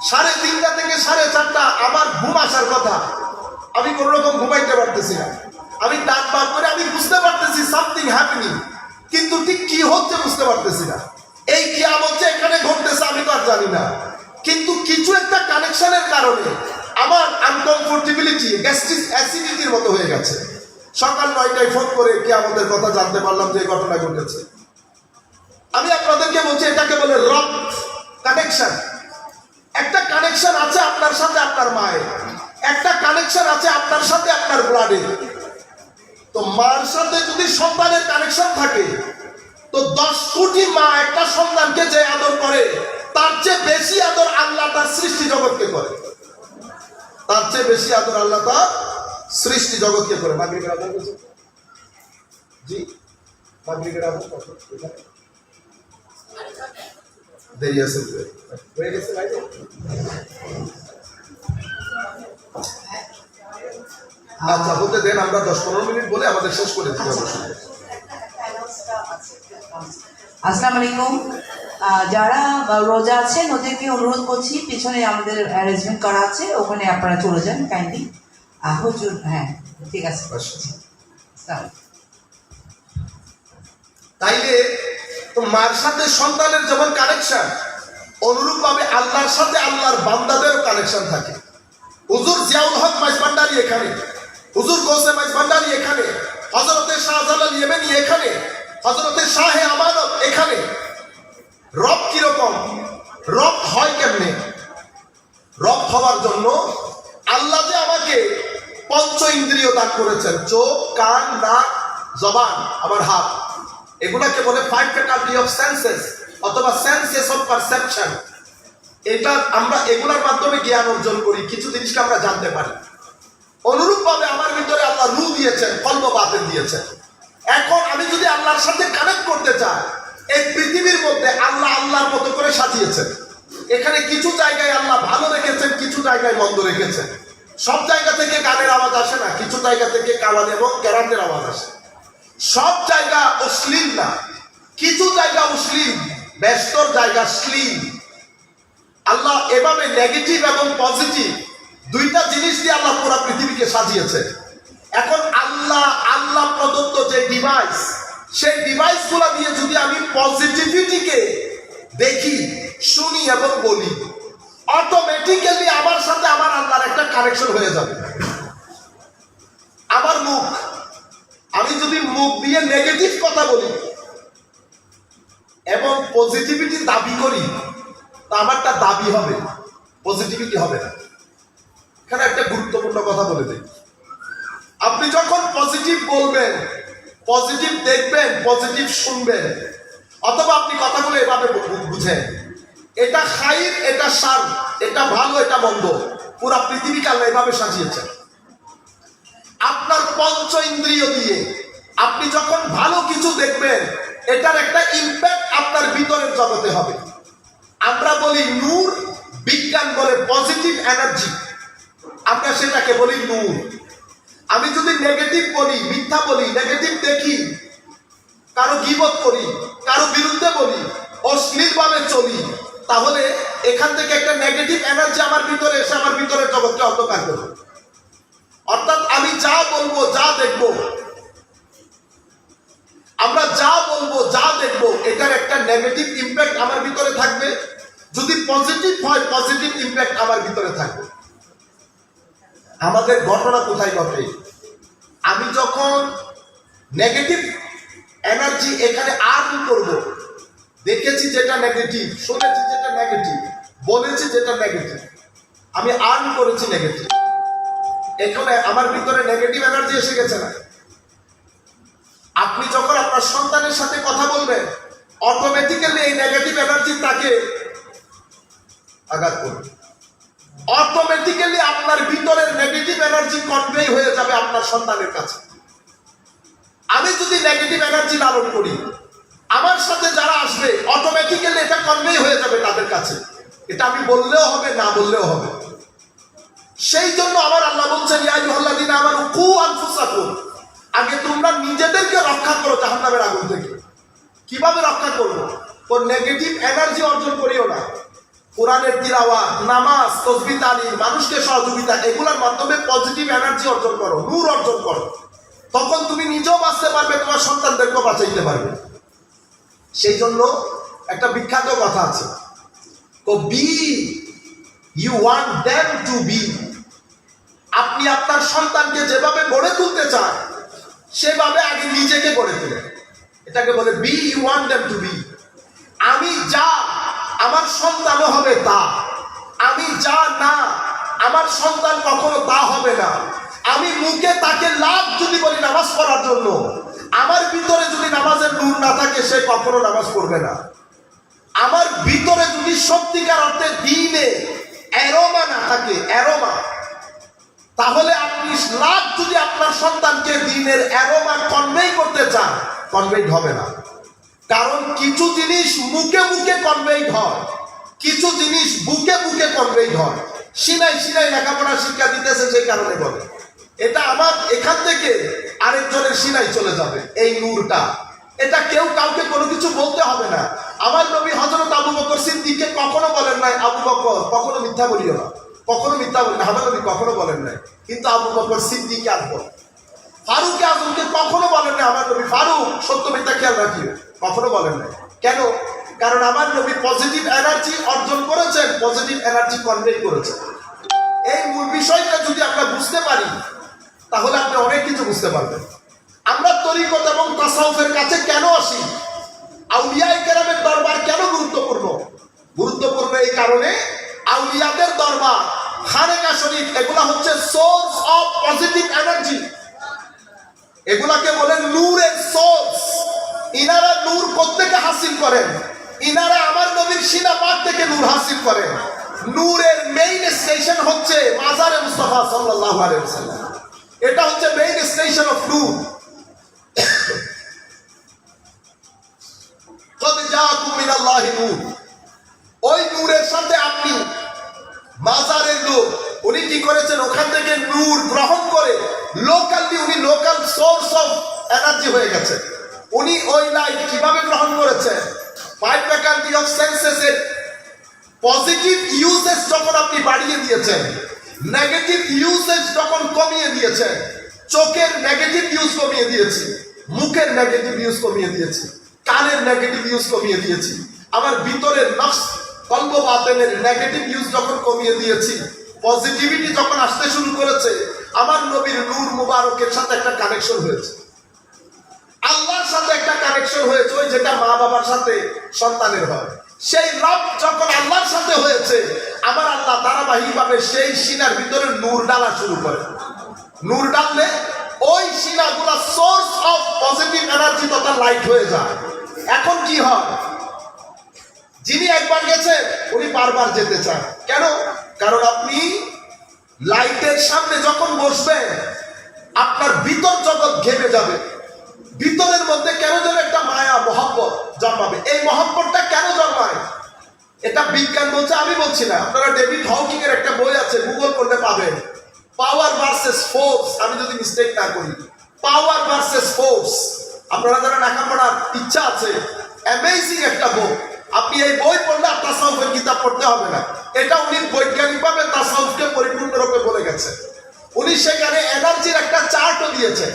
3:30 থেকে 4:30 আমার ঘুম আসার কথা, আমি কোন রকম ঘুমাইতে পারতেছি না। আমি ডাক বার করে আমি বুঝতে পারতেছি সামথিং হ্যাপেনিং, কিন্তু ঠিক কি হচ্ছে বুঝতে পারতেছি না। এই কিয়ামত যে এখানে ঘটতেছে আমি তো আর জানি না, কিন্তু কিছু একটা কানেকশনের কারণে আমার আনকমফোর্টেবিলিটি, গ্যাস্ট্রিক অ্যাসিডিটির মতো হয়ে গেছে। সকাল 9টায় ফোন করে কিয়ামতের কথা জানতে পারলাম যে এই ঘটনা ঘটেছে। আমি আপনাদেরকে বলছি এটাকে বলে রক্ত কানেকশন। একটা কানেকশন আছে আপনার সাথে আপনার মায়ের, একটা কানেকশন আছে আপনার সাথে আপনার ব্লাডে। তো মার সাথে যদি সন্তানের কানেকশন থাকে, তো 10 কোটি মা একটা সন্তানকে যে আদর করে, তার চেয়ে বেশি আদর আল্লাহ তার সৃষ্টি জগৎকে করে। তার চেয়ে বেশি আদর আল্লাহ তার সৃষ্টি জগৎকে করে। মাগরিবের আদর বলছে জি, মাগরিবের আদর কত দেরি আছে, হয়ে গেছে ভাই। আচ্ছা, বলতে দেন, আমরা 10-15 মিনিট বলে আমাদের শেষ করে দিতে হবে। আসসালামু আলাইকুম। যারা রোজা আছেন ওদেরকে অনুরোধ করছি, পিছনে আমাদের অ্যারেঞ্জমেন্ট করা আছে, ওখানে আপনারা চলে যান কাইন্ডলি। হুজুর, হ্যাঁ ঠিক আছে। আসসালামু তাইলে তো মার সাথে সন্তানের যেমন কানেকশন, অনুরূপ ভাবে আল্লাহর সাথে আল্লাহর বান্দাদেরও কানেকশন থাকে। হুজুর জিয়াউল হক মাইজভান্ডারি এখানে, হুজুর গোসে মাইজভান্ডারি এখানে, হযরতে শাহজালাল ইয়েমেনি এখানে, হযরতে শাহে আমানত এখানে। রব কিরকম? রব হয় কেমনে? রব হওয়ার জন্য আল্লাহ যে আমাকে পঞ্চ ইন্দ্রিয় দান করেছেন, চোখ, কান, নাক, জবান, আমার হাত, এগুলাকে বলে ফাইভ ফ্যাকাল্টি অফ সেন্সেস অথবা সেন্সেস অফ পারসেপশন। এটা আমরা এগুলার মাধ্যমে জ্ঞান অর্জন করি, কিছু জিনিসকে আমরা জানতে পারি। অনুরূপ ভাবে আমার ভিতরে আল্লাহ রূহ দিয়েছেন, কলব বাতিন দিয়েছেন। এখন আমি যদি আল্লাহর সাথে কানেক্ট করতে চাই, এই পৃথিবীর মধ্যে আল্লাহ আল্লাহর মতো করে সাজিয়েছেন। এখানে কিছু জায়গায় আল্লাহ ভালো রেখেছেন, কিছু জায়গায় মন্দ রেখেছেন। সব জায়গা থেকে গানের আওয়াজ আসে না, কিছু জায়গা থেকে কাওয়ান এবং কেরাতের আওয়াজ আসে। সব জায়গা অশ্লীল না, কিছু জায়গা অশ্লীল, ব্যস্তর জায়গা শ্লীল। আল্লাহ এভাবে নেগেটিভ এবং পজিটিভ দুইটা জিনিস দিয়ে আল্লাহ পুরো পৃথিবীকে সাজিয়েছে। এখন আল্লাহ প্রদত্ত যে ডিভাইস, সেই ডিভাইসগুলো দিয়ে যদি আমি পজিটিভিটিকে দেখি, শুনি এবং বলি, অটোমেটিক্যালি আমার সাথে আমার আল্লাহর একটা কানেকশন হয়ে যাবে। আমার মুখ, আমি যদি মুখ দিয়ে নেগেটিভ কথা বলি এবং পজিটিভিটি দাবি করি, তা আমারটা দাবি হবে, পজিটিভিটি হবে না। এখানে একটা গুরুত্বপূর্ণ কথা বলে দিই। আপনি যখন পজিটিভ বলবেন, পজিটিভ দেখবেন, পজিটিভ শুনবেন, অথবা আপনি কথাগুলো এভাবে বুঝেন, এটা খাইর, এটা শার, এটা ভালো, এটা মন্দ, পুরা পৃথিবীকে আল্লাহ এভাবে সাজিয়েছেন। আপনার পঞ্চ ইন্দ্রিয় দিয়ে আপনি যখন ভালো কিছু দেখবেন, এটার একটা ইম্প্যাক্ট আপনার ভিতরের জগতে হবে। আমরা বলি নূর, বিজ্ঞান বলে পজিটিভ এনার্জি, আমরা সেটাকে বলি নূর। আমি যদি নেগেটিভ বলি, মিথ্যা বলি, নেগেটিভ দেখি, কারো গীবত করি, কারো বিরুদ্ধে বলি, অশ্লীলভাবে চলি, তাহলে এখান থেকে একটা নেগেটিভ এনার্জি আমার ভিতরে এসে আমার ভিতরের জগৎকে অন্ধকার করবে। অর্থাৎ আমি যা বলবো, যা দেখবো, আমরা যা বলবো, যা দেখবো, এটার একটা নেগেটিভ ইম্প্যাক্ট আমার ভিতরে থাকবে। যদি পজিটিভ হয়, পজিটিভ ইম্প্যাক্ট আমার ভিতরে থাকবে। আমাদের ঘটনা কোথায় ঘটে? আমি যখন নেগেটিভ এনার্জি এখানে আর্ন করব, দেখেছি যেটা নেগেটিভ, শুনেছি যেটা নেগেটিভ, বলেছি যেটা নেগেটিভ, আমি আর্ন করেছি নেগেটিভ, এখানে আমার ভিতরে নেগেটিভ এনার্জি এসে গেছে না? আপনি যখন আপনার সন্তানের সাথে কথা বলবেন, অটোমেটিক্যালি এই নেগেটিভ এনার্জি তাকে আঘাত করবে। অটোমেটিক্যালি আপনার ভিতরের নেগেটিভ এনার্জি কনভে হয়ে যাবে আপনার সন্তানের কাছে। আমি যদি নেগেটিভ এনার্জি লালন করি, আমার সাথে যারা আসবে, অটোমেটিক্যালি এটা কনভে হয়ে যাবে তাদের কাছে। এটা আমি বললেও হবে, না বললেও হবে। সেই জন্য আমার আল্লাহ বলছেন, ইয়া আইয়ুহাল্লাযীনা আমানু কু আনফুসাকুম, আগে তোমরা নিজেদেরকে রক্ষা করো জাহান্নামের আগুন থেকে। কিভাবে রক্ষা করবো? ওর নেগেটিভ এনার্জি অর্জন করিও না। কোরআনের তিলাওয়াত, নামাজ, তাসবিহ তালিম, মানুষকে সহযোগিতা, এগুলোর মাধ্যমে পজিটিভ এনার্জি অর্জন করো, নূর অর্জন করো। তখন তুমি নিজেও বাঁচতে পারবে, তোমার সন্তানদেরকেও বাঁচাইতে পারবে। সেই জন্য একটা বিখ্যাত কথা আছে, তো be you want them to be. আপনি আপনার সন্তানকে যেভাবে গড়ে তুলতে চান, সেভাবে আগে নিজেকে গড়ে তুলেন। এটাকে বলে be you want them to be. আমি যা, আমার সন্তানও হবে তা। আমি যা না, আমার সন্তান কখনো তা হবে না। আমি মুখে তাকে লাভ যদি বলি নামাজ পড়ার জন্য, আমার ভিতরে যদি নামাজের নূর না থাকে, সে কখনো নামাজ পড়বে না। আমার ভিতরে যদি সত্যিকার অর্থে দ্বীনে অ্যারোমা না থাকে, অ্যারোমা, তাহলে আপনি লাভ যদি আপনার সন্তানকে দ্বীনের অ্যারোমা কনভে করতে চান, কনভেট হবে না। কারণ কিছু জিনিস মুখে মুখে কনভেট হয়, কিছু জিনিস বুকে বুকে কনভেট হয়। সিনাই সিনাই লেখাপড়া শিক্ষা দিতেছে, সেই কারণে বলে এটা আমার এখান থেকে আরেকজনের সিনাই চলে যাবে, এই নূরটা। এটা কেউ কাউকে কোনো কিছু বলতে হবে না। আমার নবী হযরত আবু বকর সিদ্দিককে কখনো বলেন নাই আবু বকর কখনো মিথ্যা বলিও না, কখনো মিথ্যা বলি না, আমার নবী কখনো বলেন নাই। কিন্তু আবু বকর সিদ্দিক আকবর, ফারুক আজমকে কখনো বলেন নাই আমার নবী ফারুক সত্য মিথ্যা খেয়াল রাখিও, কখনো বলেন নাই। কেন? কারণ আমার নবী পজিটিভ এনার্জি অর্জন করেছেন, পজিটিভ এনার্জি কনভে করেছেন। এই মূল বিষয়টা যদি আমরা বুঝতে পারি তাহলে আপনি অনেক কিছু বুঝতে পারবেন। আমরা তরিকত এবং তাসাউফের কাছে কেন আসি? আউলিয়ায়ে কেরামের দরবার কেন গুরুত্বপূর্ণ? গুরুত্বপূর্ণ এই কারণে, আউলিয়াদের দরবার, খানেকা শরীফ, এগুলা হচ্ছে সোর্স অফ পজিটিভ এনার্জি। এগুলাকে বলেন নূরের সোর্স। ইনারা নূর কোত্থেকে হাসিল করেন? ইনারা আমার নবীর সিনা পাক থেকে নূর হাসিল করেন। নূরের মেইন স্টেশন হচ্ছে মাজারে মুস্তাফা সাল্লাল্লাহু আলাইহি ওয়াসাল্লাম। এটা হচ্ছে মেইন স্টেশন অফ নূর। কদ জাআকুম মিনাল্লাহি নূর। ওই নূরের সাথে আপনি মাজারের লোক, উনি কি করেছেন? ওখান থেকে নূর গ্রহণ করে লোকালি উনি লোকাল সোর্স অফ এনার্জি হয়ে গেছে। উনি ওই লাইট কিভাবে গ্রহণ করেছেন? ফাইভ ফ্যাকাল্টি অফ সেন্সেস এর পজিটিভ ইউজেস যখন আপনি বাড়িয়ে দিয়েছেন, নেগেটিভ ইউজেস যখন কমিয়ে দিয়েছেন, চোখের নেগেটিভ ইউজ কমিয়ে দিয়েছি, মুখের নেগেটিভ ইউজ কমিয়ে দিয়েছি, কানের নেগেটিভ ইউজ কমিয়ে দিয়েছি, আমার ভিতরের নফস কলব বাতেনের নেগেটিভ ইউজ যখন কমিয়ে দিয়েছি, পজিটিভিটি যখন আসতে শুরু করেছে, আমার নবীর নূর মুবারকের সাথে একটা কানেকশন হয়েছে, আল্লাহর সাথে একটা কানেকশন হয়েছে, ওই যেটা মা বাবার সাথে সন্তানের হয়। সেই রব যখন আল্লাহর সাথে হয়েছে, আমার আল্লাহ ধারাবাহিকভাবে সেই সিনার ভিতরে নূর ডালা শুরু করে। নূর ডাললে ওই সিনাগুলা সোর্স অফ পজিটিভ এনার্জি তথা লাইট হয়ে যায়। এখন কি হয়? যিনি একবার গেছেন উনি বারবার যেতে চান। কেন? কারণ আপনি লাইটের সামনে যখন বসবেন আপনার ভিতর জগৎ ঘেমে যাবে, ভিতরের মধ্যে কেন যেন একটা মায়া মহব্বত জন্মাবে। এই মহব্বতটা কেন জন্মায়? এটা বিজ্ঞান বলছে, আমি বলছি না। আপনারা ডেভিড হকিং এর একটা বই আছে, গুগল করলে পাবেন, পাওয়ার ভার্সেস ফোর্স, আমি যদি মিস্টেক না করি, পাওয়ার ভার্সেস ফোর্স। আপনারা যারা লেখাপড়ার ইচ্ছা আছে, অ্যামেজিং একটা বই। আপনি এই বই পড়লে আর তাসাউফের কিতাব পড়তে হবে না। এটা উনি বৈজ্ঞানিকভাবে তাসাউফকে পরিপূর্ণরূপে বলে গেছে। উনি সেখানে এনার্জির একটা চার্টও দিয়েছেন।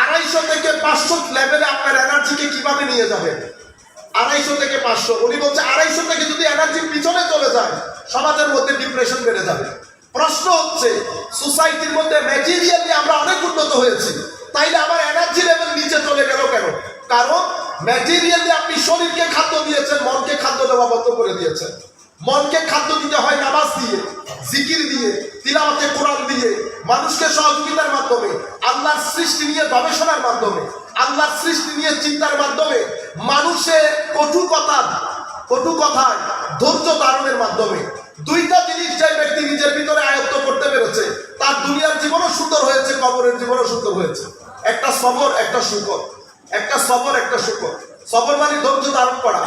250 থেকে 500 লেভেলে আপনার এনার্জিকে কিভাবে নিয়ে যাবেন। 250 থেকে 500, উনি বলছে 250 থেকে যদি এনার্জি পিছনে চলে যায় সমাজের মধ্যে ডিপ্রেশন বেড়ে যাবে। প্রশ্ন হচ্ছে, সোসাইটির মধ্যে ম্যাটেরিয়ালি আমরা অনেক উন্নত হয়েছি, তাইলে আমার এনার্জি লেভেল নিচে চলে গেল কেন? কারণ ম্যাটেরিয়ালি আপনি শরীরকে খাদ্য দিয়েছেন, মনকে খাদ্য দেওয়া বন্ধ করে দিয়েছেন। মনকে খাদ্য দিতে হয় নামাজ দিয়ে, জিকির দিয়ে, তিলাওয়াতে কোরআন দিয়ে, মানুষকে সহযোগিতার মাধ্যমে, আল্লাহর সৃষ্টি নিয়ে গবেষণার মাধ্যমে, আল্লাহর সৃষ্টি নিয়ে চিন্তার মাধ্যমে, মানুষের কটু কথায় ধৈর্য ধারণের মাধ্যমে। দুইটা জিনিস যে ব্যক্তি নিজের ভিতরে আয়ত্ত করতে পেরেছে, তার দুনিয়ার জীবনও সুন্দর হয়েছে, কবরের জীবনও সুন্দর হয়েছে। একটা সবর, একটা শুকর। একটা সবর, একটা শুকর। সবর মানে ধৈর্য ধারণ করা।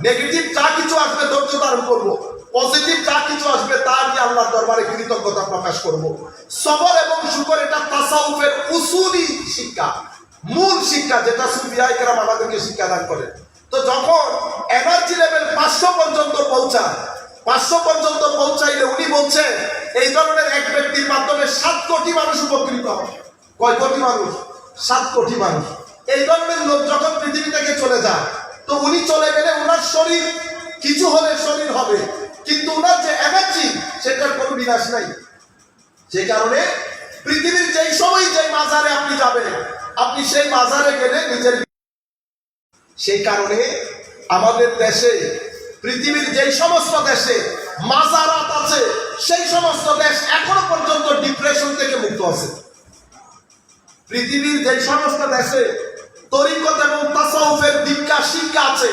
নেগেটিভ যা কিছু আসবে ধৈর্য ধারণ করবো, পজিটিভ যা কিছু আসবে তা নিয়ে আল্লাহর দরবারে কৃতজ্ঞতা প্রকাশ করব। সবর এবং শুকর এটা তাসাউফের উসুলি শিক্ষা, মূল শিক্ষা, যেটা সুফিয়ায়ে কেরাম আমাদেরকে শিক্ষাদান করে। তো যখন এনার্জি লেভেল 500 পর্যন্ত পৌঁছায়, 500 পর্যন্ত পৌঁছাইলে উনি বলছেন এই ধরনের এক ব্যক্তির মাধ্যমে 7 কোটি মানুষ উপকৃত হয়। কয় কোটি মানুষ? 7 কোটি মানুষ। এই ধরনের লোক যখন পৃথিবী থেকে চলে যায়, তো উনি চলে গেলে ওনার শরীর কিছু হলে শরীর হবে, কিন্তু ওনার যে এনার্জি সেটার কোনো বিনাশ নাই। সেই কারণে পৃথিবীর যেই সময় যেই মাজারে আপনি যাবেন, আপনি সেই মাজারে গেলে নিজের, সেই কারণে আমাদের দেশে, পৃথিবীর যেই সমস্ত দেশে মাজারাত আছে, সেই সমস্ত দেশ এখনো পর্যন্ত ডিপ্রেশন থেকে মুক্ত আছে। পৃথিবীর যেই সমস্ত দেশে তরিকত এবং তাসাউফের দীক্ষা শিক্ষা আছে,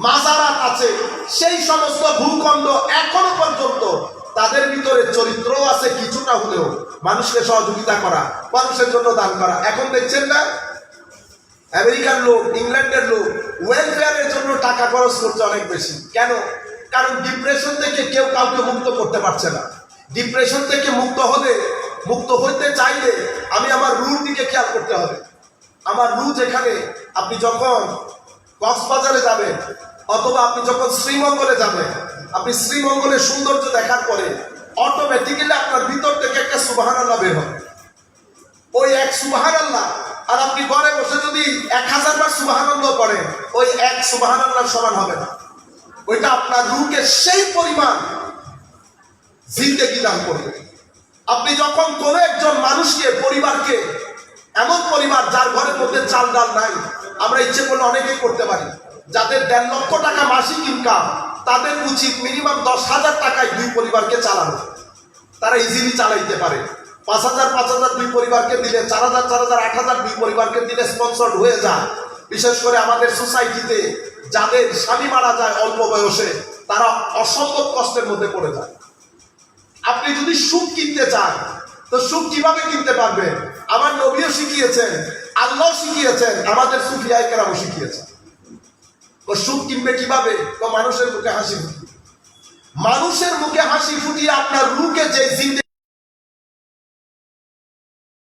মাজারাত আছে, সেই সমস্ত ভূখণ্ড এখনো পর্যন্ত তাদের ভিতরে চরিত্র আছে কিছুটা হলেও, মানুষকে সহযোগিতা করা, মানুষের জন্য দান করা। এখন দেখছেন না, আমেরিকার লোক, ইংল্যান্ডের লোক ওয়েলফেয়ারের জন্য টাকা খরচ করছে অনেক বেশি। কেন? কারণ ডিপ্রেশন থেকে কেউ কাউকে মুক্ত করতে পারছে না। ডিপ্রেশন থেকে মুক্ত হইতে চাইলে আমি আমার রুর দিকে খেয়াল করতে হবে। আমার রু যেখানে, আপনি যখন কক্সবাজারে যাবেন অথবা আপনি যখন শ্রীমঙ্গলে যাবেন, আপনি শ্রীমঙ্গলের সৌন্দর্য দেখার পরে অটোমেটিক্যালি আপনার ভিতর থেকে একটা সুবহানাল্লাহ বের হবে। ওই এক সুবহানাল্লাহ আর আপনি ঘরে বসে যদি 1000 বার সুবহানাল্লাহ পড়েন, ওই এক সুবহানাল্লাহ সমান হবে না। ওইটা আপনার রূহকে সেই পরিমাণ জিন্দেগি দান করবে। আপনি যখন কোনো একজন মানুষকে, পরিবারকে, এমন পরিবার যার ঘরের মধ্যে চাল ডাল নাই, আমরা ইচ্ছে করলে অনেকেই করতে পারি, যাদের 1.5 লক্ষ টাকা মাসিক ইনকাম, তাদের উচিত মিনিমাম 10,000 টাকায় 2 পরিবারকে চালানো। তারা ইজিলি চালাইতে পারে। 5,000 5,000 2 পরিবারকে দিলে, 4,000 4,000 8,000 2 পরিবারকে দিলে স্পন্সর্ড হয়ে যায়। বিশেষ করে আমাদের সোসাইটিতে যাদের স্বামী মারা যায় অল্প বয়সে, তারা অসম্ভব কষ্টের মধ্যে পড়ে যায়। আপনি যদি সুখ কিনতে চান, তো সুখ কিভাবে কিনতে পারবেন? আমার নবীও শিখিয়েছেন, আল্লাহ শিখিয়েছেন, আমাদের সুফিয়ায়ে কেরামও শিখিয়েছেন। তো সুখ কিনবে কিভাবে? তো মানুষের মুখে হাসি ফুটিয়ে। মানুষের মুখে হাসি ফুটিয়ে আপনার রূহকে যে জিন্দে